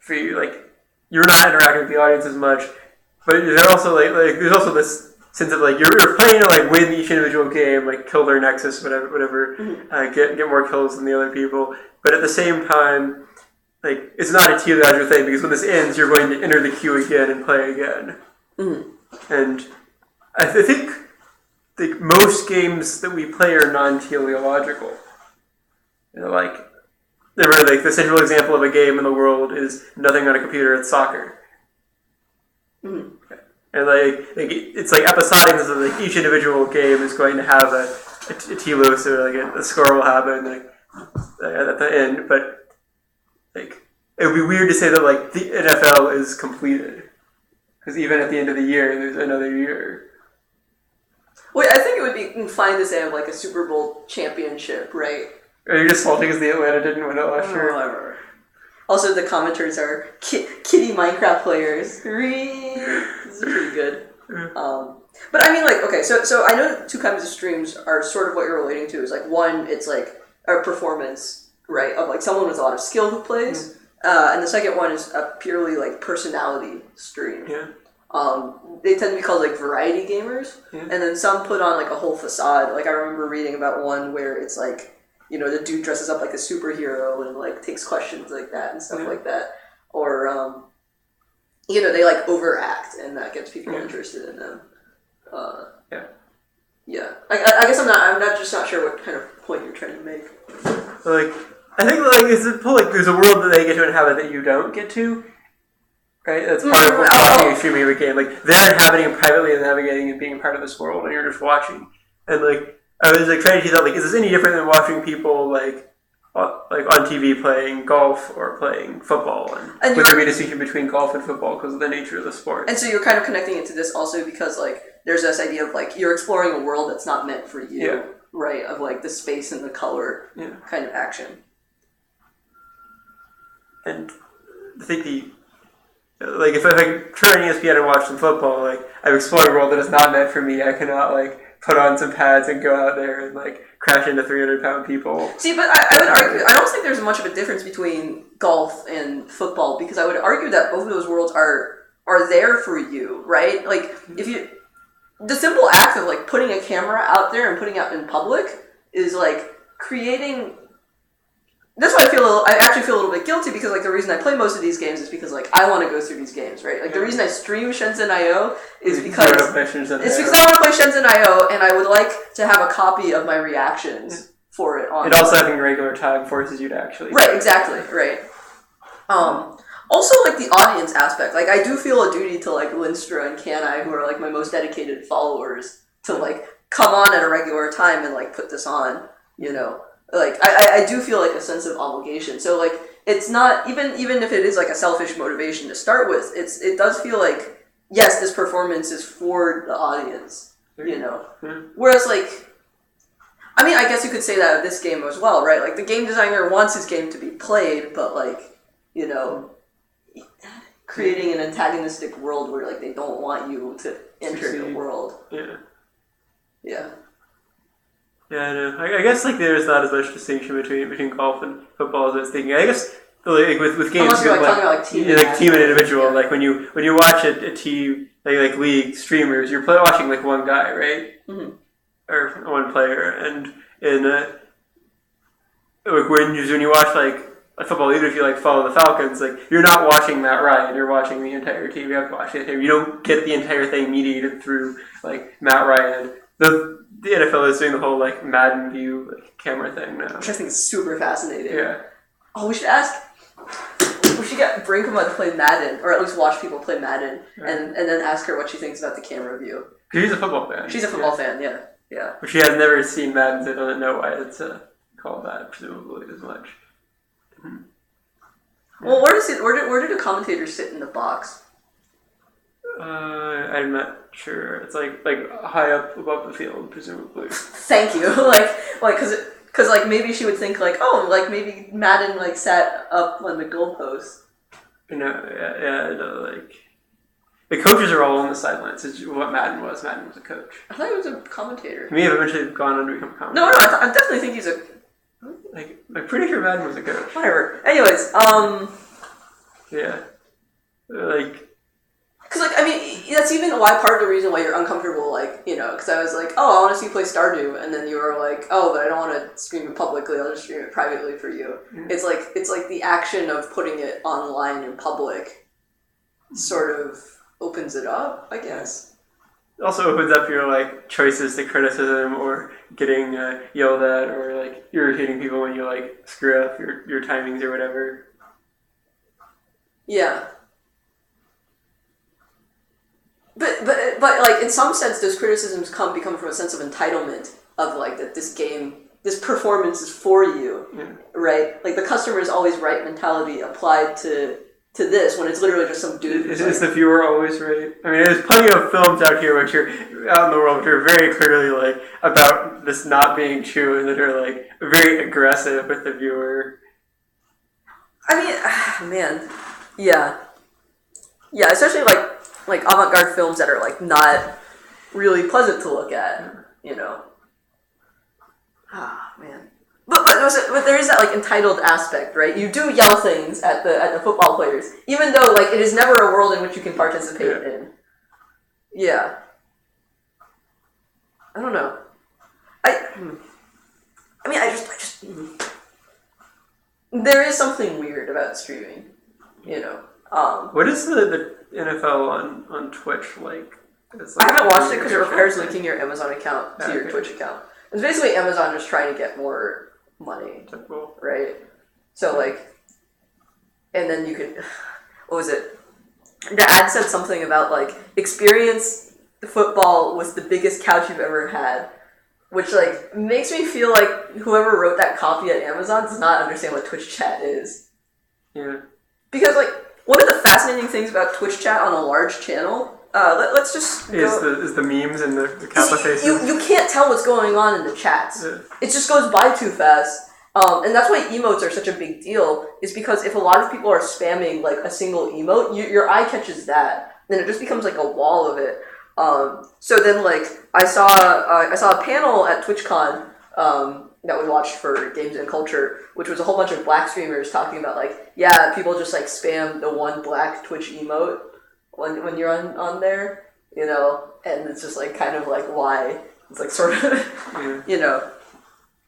for you, like you're not interacting with the audience as much, but there's also like there's also this sense of like you're playing to like win each individual game, like kill their nexus, whatever, Mm-hmm. Get more kills than the other people. But at the same time, like it's not a teleological thing because when this ends, you're going to enter the queue again and play again. Mm-hmm. And I think like most games that we play are non-teleological. You know, like the central example of a game in the world is nothing on a computer. It's soccer. Mm-hmm. And like it's like episodic. So like each individual game is going to have a telos or like a score will happen like at the end. But like it would be weird to say that like the NFL is completed because even at the end of the year, there's another year. Wait, I think it would be fine to say I'm like a Super Bowl championship, right? Are you just salty because the Atlanta didn't win it last year? Whatever. Also, the commenters are kitty Minecraft players. This is pretty good. But I mean, like, okay, so I know two kinds of streams are sort of what you're relating to. Is like one, it's like a performance, right, of like someone with a lot of skill who plays, and the second one is a purely like personality stream. Yeah. They tend to be called like variety gamers, Yeah. and then some put on like a whole facade. Like I remember reading about one where it's like, you know, the dude dresses up like a superhero and like takes questions like that and stuff like that, or you know, they like overact and that gets people interested in them. Yeah. I guess I'm not sure what kind of point you're trying to make. Like I think like it's like there's a world that they get to inhabit that you don't get to. Right, that's part of watching and streaming of a game. Like they're inhabiting it privately and navigating and being part of this world, and you're just watching. And like I was like trying to tease out like, is this any different than watching people like on TV playing golf or playing football? And would there be a distinction between golf and football because of the nature of the sport? And so you're kind of connecting it to this also because like there's this idea of like you're exploring a world that's not meant for you, right? Of like the space and the color kind of action. And I think like if I turn on ESPN and watch some football, like I've explored a world that is not meant for me. I cannot like put on some pads and go out there and like crash into 300-pound people. See, but I would argue I don't think there's much of a difference between golf and football because I would argue that both of those worlds are there for you, right? Like if you the simple act of like putting a camera out there and putting it out in public is like creating. That's why I actually feel a little bit guilty because like the reason I play most of these games is because like I want to go through these games, right? Like the reason I stream Shenzhen.io is because I want to play Shenzhen.io and I would like to have a copy of my reactions for it on. And also having regular time forces you to actually exactly, right. Also like the audience aspect, like I do feel a duty to like Linstra and Canai, who are like my most dedicated followers, to like come on at a regular time and like put this on, you know. Like I do feel like a sense of obligation. So like it's not even if it is like a selfish motivation to start with, it does feel like yes, this performance is for the audience, you know. Whereas like I mean I guess you could say that of this game as well, right? Like the game designer wants his game to be played, but like, you know, creating an antagonistic world where like they don't want you to enter the world. Yeah. Yeah, I know. I guess like there's not as much distinction between golf and football as I was thinking. I guess like with games, unless you're like talking about like team and individual. Like when you watch a team like league streamers, you're watching like one guy, right? Mm-hmm. Or one player, and in like when you watch like a football, even if you like follow the Falcons, like you're not watching Matt Ryan, you're watching the entire team. You have to watch the entire. You don't get the entire thing mediated through like Matt Ryan. The NFL is doing the whole like Madden view like, camera thing now, which I think is super fascinating. Yeah. Oh, we should get Brinkema to play Madden, or at least watch people play Madden, and then ask her what she thinks about the camera view. She's a football fan. She's a football fan, yeah. But she has never seen Madden, so doesn't know why it's called that, presumably, as much. Well, where do the commentators sit in the box? I'm not sure. It's like high up above the field, presumably. Thank you. like because like maybe she would think like, oh, like maybe Madden like sat up on the goalpost. No, yeah, no, like The coaches are all on the sidelines. It's what Madden was. Madden was a coach. I thought he was a commentator. He may have eventually gone on to become a commentator. No, I definitely think he's a. Like, I'm pretty sure Madden was a coach. Whatever. Anyways, Yeah. Like. Because, like, I mean, that's even why part of the reason why you're uncomfortable, like, you know, because I was like, oh, I want to see you play Stardew, and then you were like, oh, but I don't want to stream it publicly, I'll just stream it privately for you. Mm-hmm. It's like the action of putting it online in public sort of opens it up, I guess. It also opens up your, like, choices to criticism or getting yelled at or, like, irritating people when you, like, screw up your timings or whatever. Yeah. But like, in some sense, those criticisms become from a sense of entitlement of, like, that this performance is for you, right? Like, the customer is always right mentality applied to this when it's literally just some dude. Is the viewer always right? I mean, there's plenty of films out here which are out in the world which are very clearly, like, about this not being true and that are, like, very aggressive with the viewer. I mean, man, yeah, especially like avant-garde films that are, like, not really pleasant to look at, you know. Ah, man. But there is that, like, entitled aspect, right? You do yell things at the football players, even though, like, it is never a world in which you can participate in. Yeah. I don't know. I mean, I just there is something weird about streaming, you know. What is the NFL on Twitch like? It's like I haven't watched it because it requires linking your Amazon account to your Twitch account. It's basically Amazon just trying to get more money, Typical. right? So, like, and then you could, what was it? The ad said something about, like, experience football was the biggest couch you've ever had, which, like, makes me feel like whoever wrote that copy at Amazon does not understand what Twitch chat is. Yeah. Because, like, one of the fascinating things about Twitch chat on a large channel, let's just is the memes and the kappa faces. You can't tell what's going on in the chats. Yeah. It just goes by too fast. And that's why emotes are such a big deal, is because if a lot of people are spamming, like, a single emote, your eye catches that, then it just becomes, like, a wall of it. So then, like, I saw a panel at TwitchCon that we watched for Games and Culture, which was a whole bunch of black streamers talking about, like, yeah, people just, like, spam the one black Twitch emote when you're on there, you know, and it's just, like, kind of, like, why. It's, like, sort of, you know.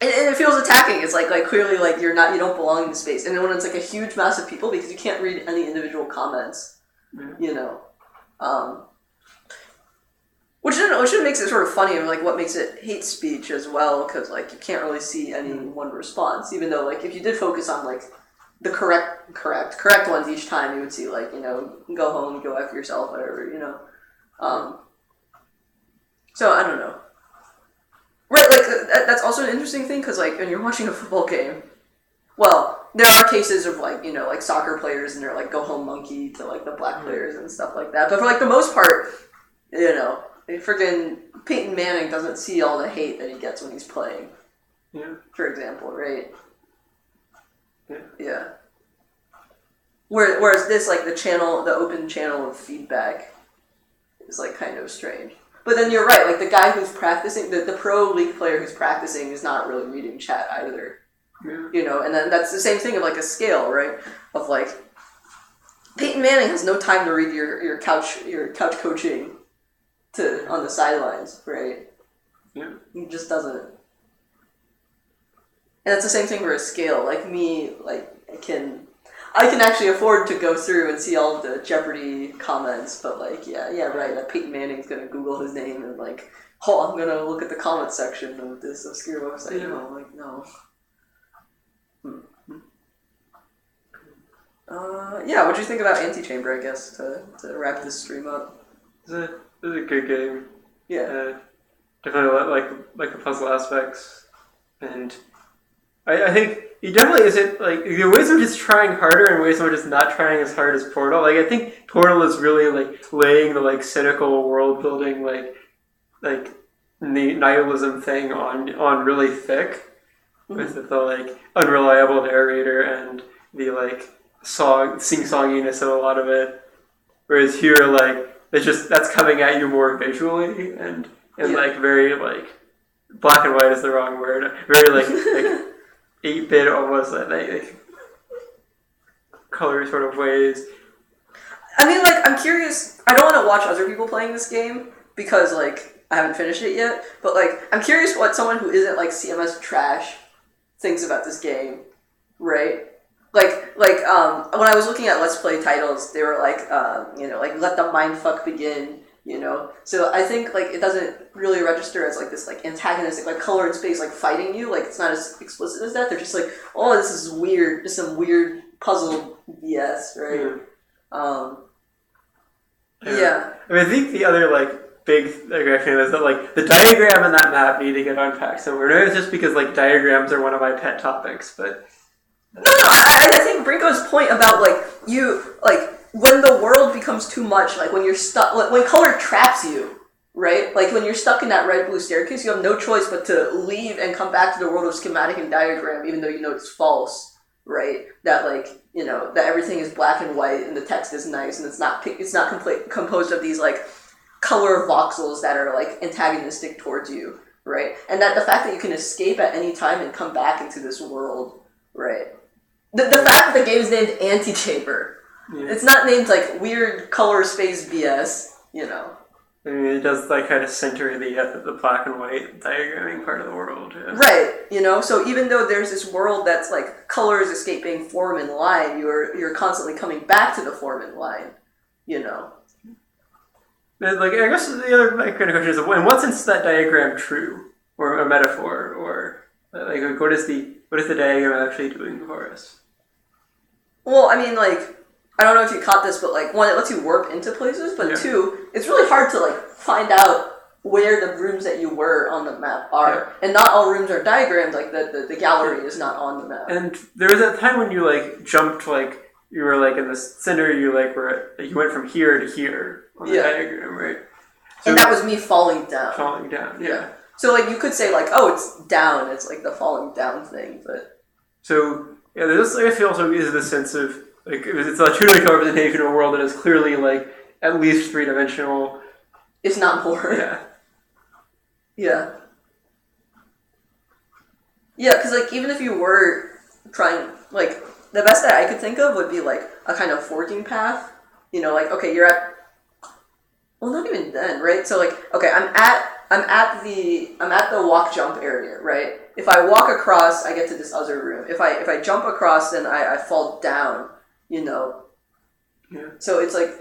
And it feels attacking. It's, like clearly, like, you don't belong in the space. And then when it's, like, a huge mass of people, because you can't read any individual comments, you know. Which makes it sort of funny, and, like, what makes it hate speech as well, because, like, you can't really see any one response, even though, like, if you did focus on, like, the correct ones each time, you would see, like, you know, go home, go F yourself, whatever, you know. So, I don't know. Right, like, that's also an interesting thing, because, like, when you're watching a football game, well, there are cases of, like, you know, like, soccer players, and they're, like, go home monkey to, like, the black players and stuff like that, but for, like, the most part, you know, freaking Peyton Manning doesn't see all the hate that he gets when he's playing. Yeah. For example, right? Yeah. Whereas this, like, the open channel of feedback is, like, kind of strange. But then you're right, like, the guy who's practicing, the pro league player who's practicing is not really reading chat either. Yeah. You know, and then that's the same thing of, like, a scale, right? Of, like, Peyton Manning has no time to read your couch coaching on the sidelines, right? Yeah. He just doesn't. And it's the same thing for a scale. Like me, like, I can actually afford to go through and see all of the Jeopardy comments, but, like, yeah, right, Peyton Manning's gonna Google his name and, like, oh, I'm gonna look at the comment section of this obscure website. Yeah. No, like, no. Yeah, what'd you think about Antichamber, I guess, to wrap this stream up? It was a good game. Yeah. Definitely like the puzzle aspects, and I think he definitely isn't, like, the ways of just trying harder and ways of just not trying as hard as Portal. Like, I think Portal is really, like, laying the, like, cynical world building, like nihilism thing on really thick, with the, like, unreliable narrator and the, like, sing-songiness of a lot of it. Whereas here, like, that's coming at you more visually and Yeah. like very like black and white is the wrong word. Very like 8-bit almost like color sort of ways. I mean, like, I'm curious. I don't want to watch other people playing this game because, like, I haven't finished it yet. But, like, I'm curious what someone who isn't, like, CMS trash thinks about this game, right? Like, when I was looking at Let's Play titles, they were like, like, let the mindfuck begin, So I think, like, it doesn't really register as, like, this, like, antagonistic, like, color and space, like, fighting you. Like, it's not as explicit as that. They're just like, oh, this is weird. Just some weird puzzle BS, right? Yeah. I mean, I think the other like big aggression is that like the diagram in that map need to get unpacked somewhere. Maybe it's just because like diagrams are one of my pet topics, but No, I think Brinko's point about like when the world becomes too much, like when you're stuck, like, when color traps you, right? Like when you're stuck in that red-blue staircase, you have no choice but to leave and come back to the world of schematic and diagram, even though you know it's false, right? That like that everything is black and white and the text is nice and it's not composed of these like color voxels that are like antagonistic towards you, right? And that the fact that you can escape at any time and come back into this world, right? The fact that the game is named Antichamber. It's not named like weird color space BS, I mean, it does like kind of center the black and white diagramming part of the world. Yeah. Right, so even though there's this world that's like colors escaping form and line, you're constantly coming back to the form and line, And, like, I guess the other like, kind of question is, in what sense is that diagram true, or a metaphor, or like what is the diagram actually doing for us? Well, I mean, like, I don't know if you caught this, but like, one, it lets you warp into places, but two, it's really hard to like find out where the rooms that you were on the map are, and not all rooms are diagrammed. Like the gallery is not on the map. And there was that time when you like jumped, like you were like in the center, you like you went from here to here on the diagram, right? So and that was me falling down. Falling down, yeah. So like you could say like, oh, it's down. It's like the falling down thing, but so yeah, there's I feel also is the sense of like it's a two-dimensional representation of a world that is clearly like at least three-dimensional. If not more. Yeah. Yeah. Yeah, because like even if you were trying, like the best that I could think of would be like a kind of forking path. Like okay, you're at. Well, not even then, right? So like okay, I'm at the walk jump area, right? If I walk across, I get to this other room. If I jump across, then I fall down. Yeah. So it's like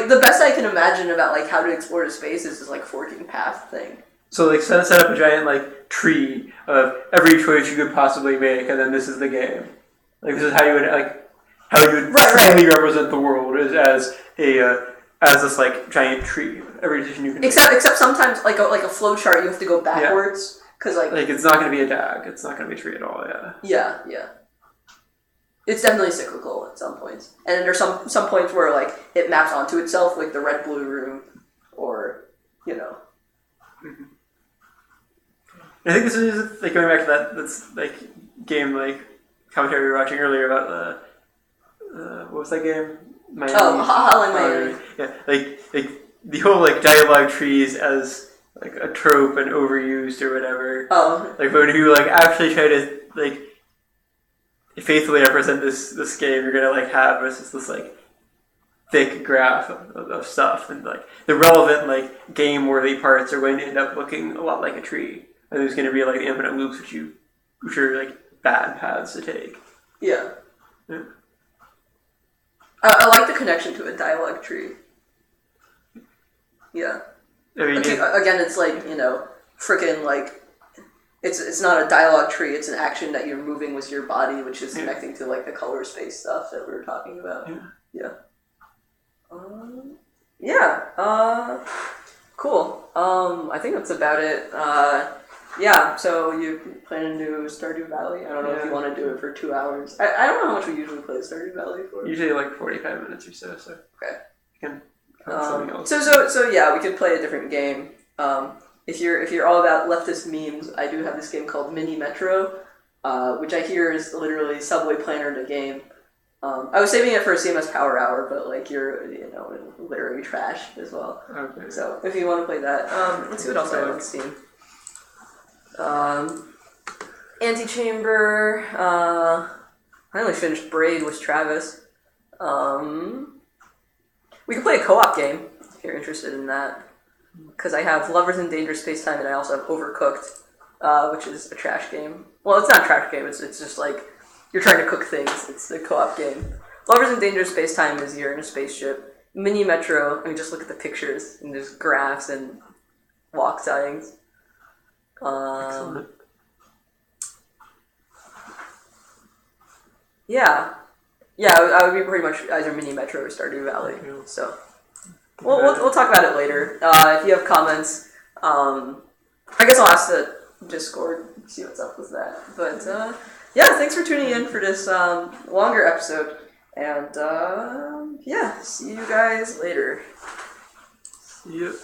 the best I can imagine about like how to explore the space is this like forking path thing. So like set up a giant like tree of every choice you could possibly make, and then this is the game. Like this is how you would truly represent the world is as this like giant tree. Every decision you can make. Except sometimes like a flow chart you have to go backwards because like it's not going to be a DAG. It's not going to be a tree at all. Yeah. Yeah. It's definitely cyclical at some points, and then there's some points where like it maps onto itself, like the red-blue room, or Mm-hmm. I think this is like going back to that's like game like commentary we were watching earlier about the what was that game? Miami. Hotline Miami. Yeah, like the whole like dialogue trees as like a trope and overused or whatever. Oh. Like when you like actually try to like faithfully represent this game, you're gonna like have this like thick graph of stuff, and like the relevant like game worthy parts are going to end up looking a lot like a tree, and there's going to be like the infinite loops which are like bad paths to take. Yeah. I like the connection to a dialogue tree. Yeah. I mean, again, it's like freaking like. It's not a dialogue tree. It's an action that you're moving with your body, which is connecting to like the color space stuff that we were talking about. Yeah. Cool. I think that's about it. So you're planning to do Stardew Valley? I don't know if you want to do it for 2 hours. I don't know how much we usually play Stardew Valley for. Usually like 45 minutes or so. Okay. You can something else. So yeah, we could play a different game. If you're all about leftist memes, I do have this game called Mini Metro, which I hear is literally Subway Planner the game. I was saving it for a CMS Power Hour, but like you're literary trash as well. Okay. So if you want to play that, let's see what else I have on Steam. Antichamber. I only finished Braid with Travis. We can play a co-op game if you're interested in that. Because I have Lovers in Dangerous Spacetime and I also have Overcooked, which is a trash game. Well, it's not a trash game. It's just like you're trying to cook things. It's a co-op game. Lovers in Dangerous Spacetime is you're in a spaceship. Mini Metro. I mean, just look at the pictures and there's graphs and walk sightings. Excellent. Yeah, I would be pretty much either Mini Metro or Stardew Valley. So, we'll talk about it later. If you have comments, I guess I'll ask the Discord, see what's up with that. But yeah, thanks for tuning in for this longer episode, and yeah, see you guys later. Yep.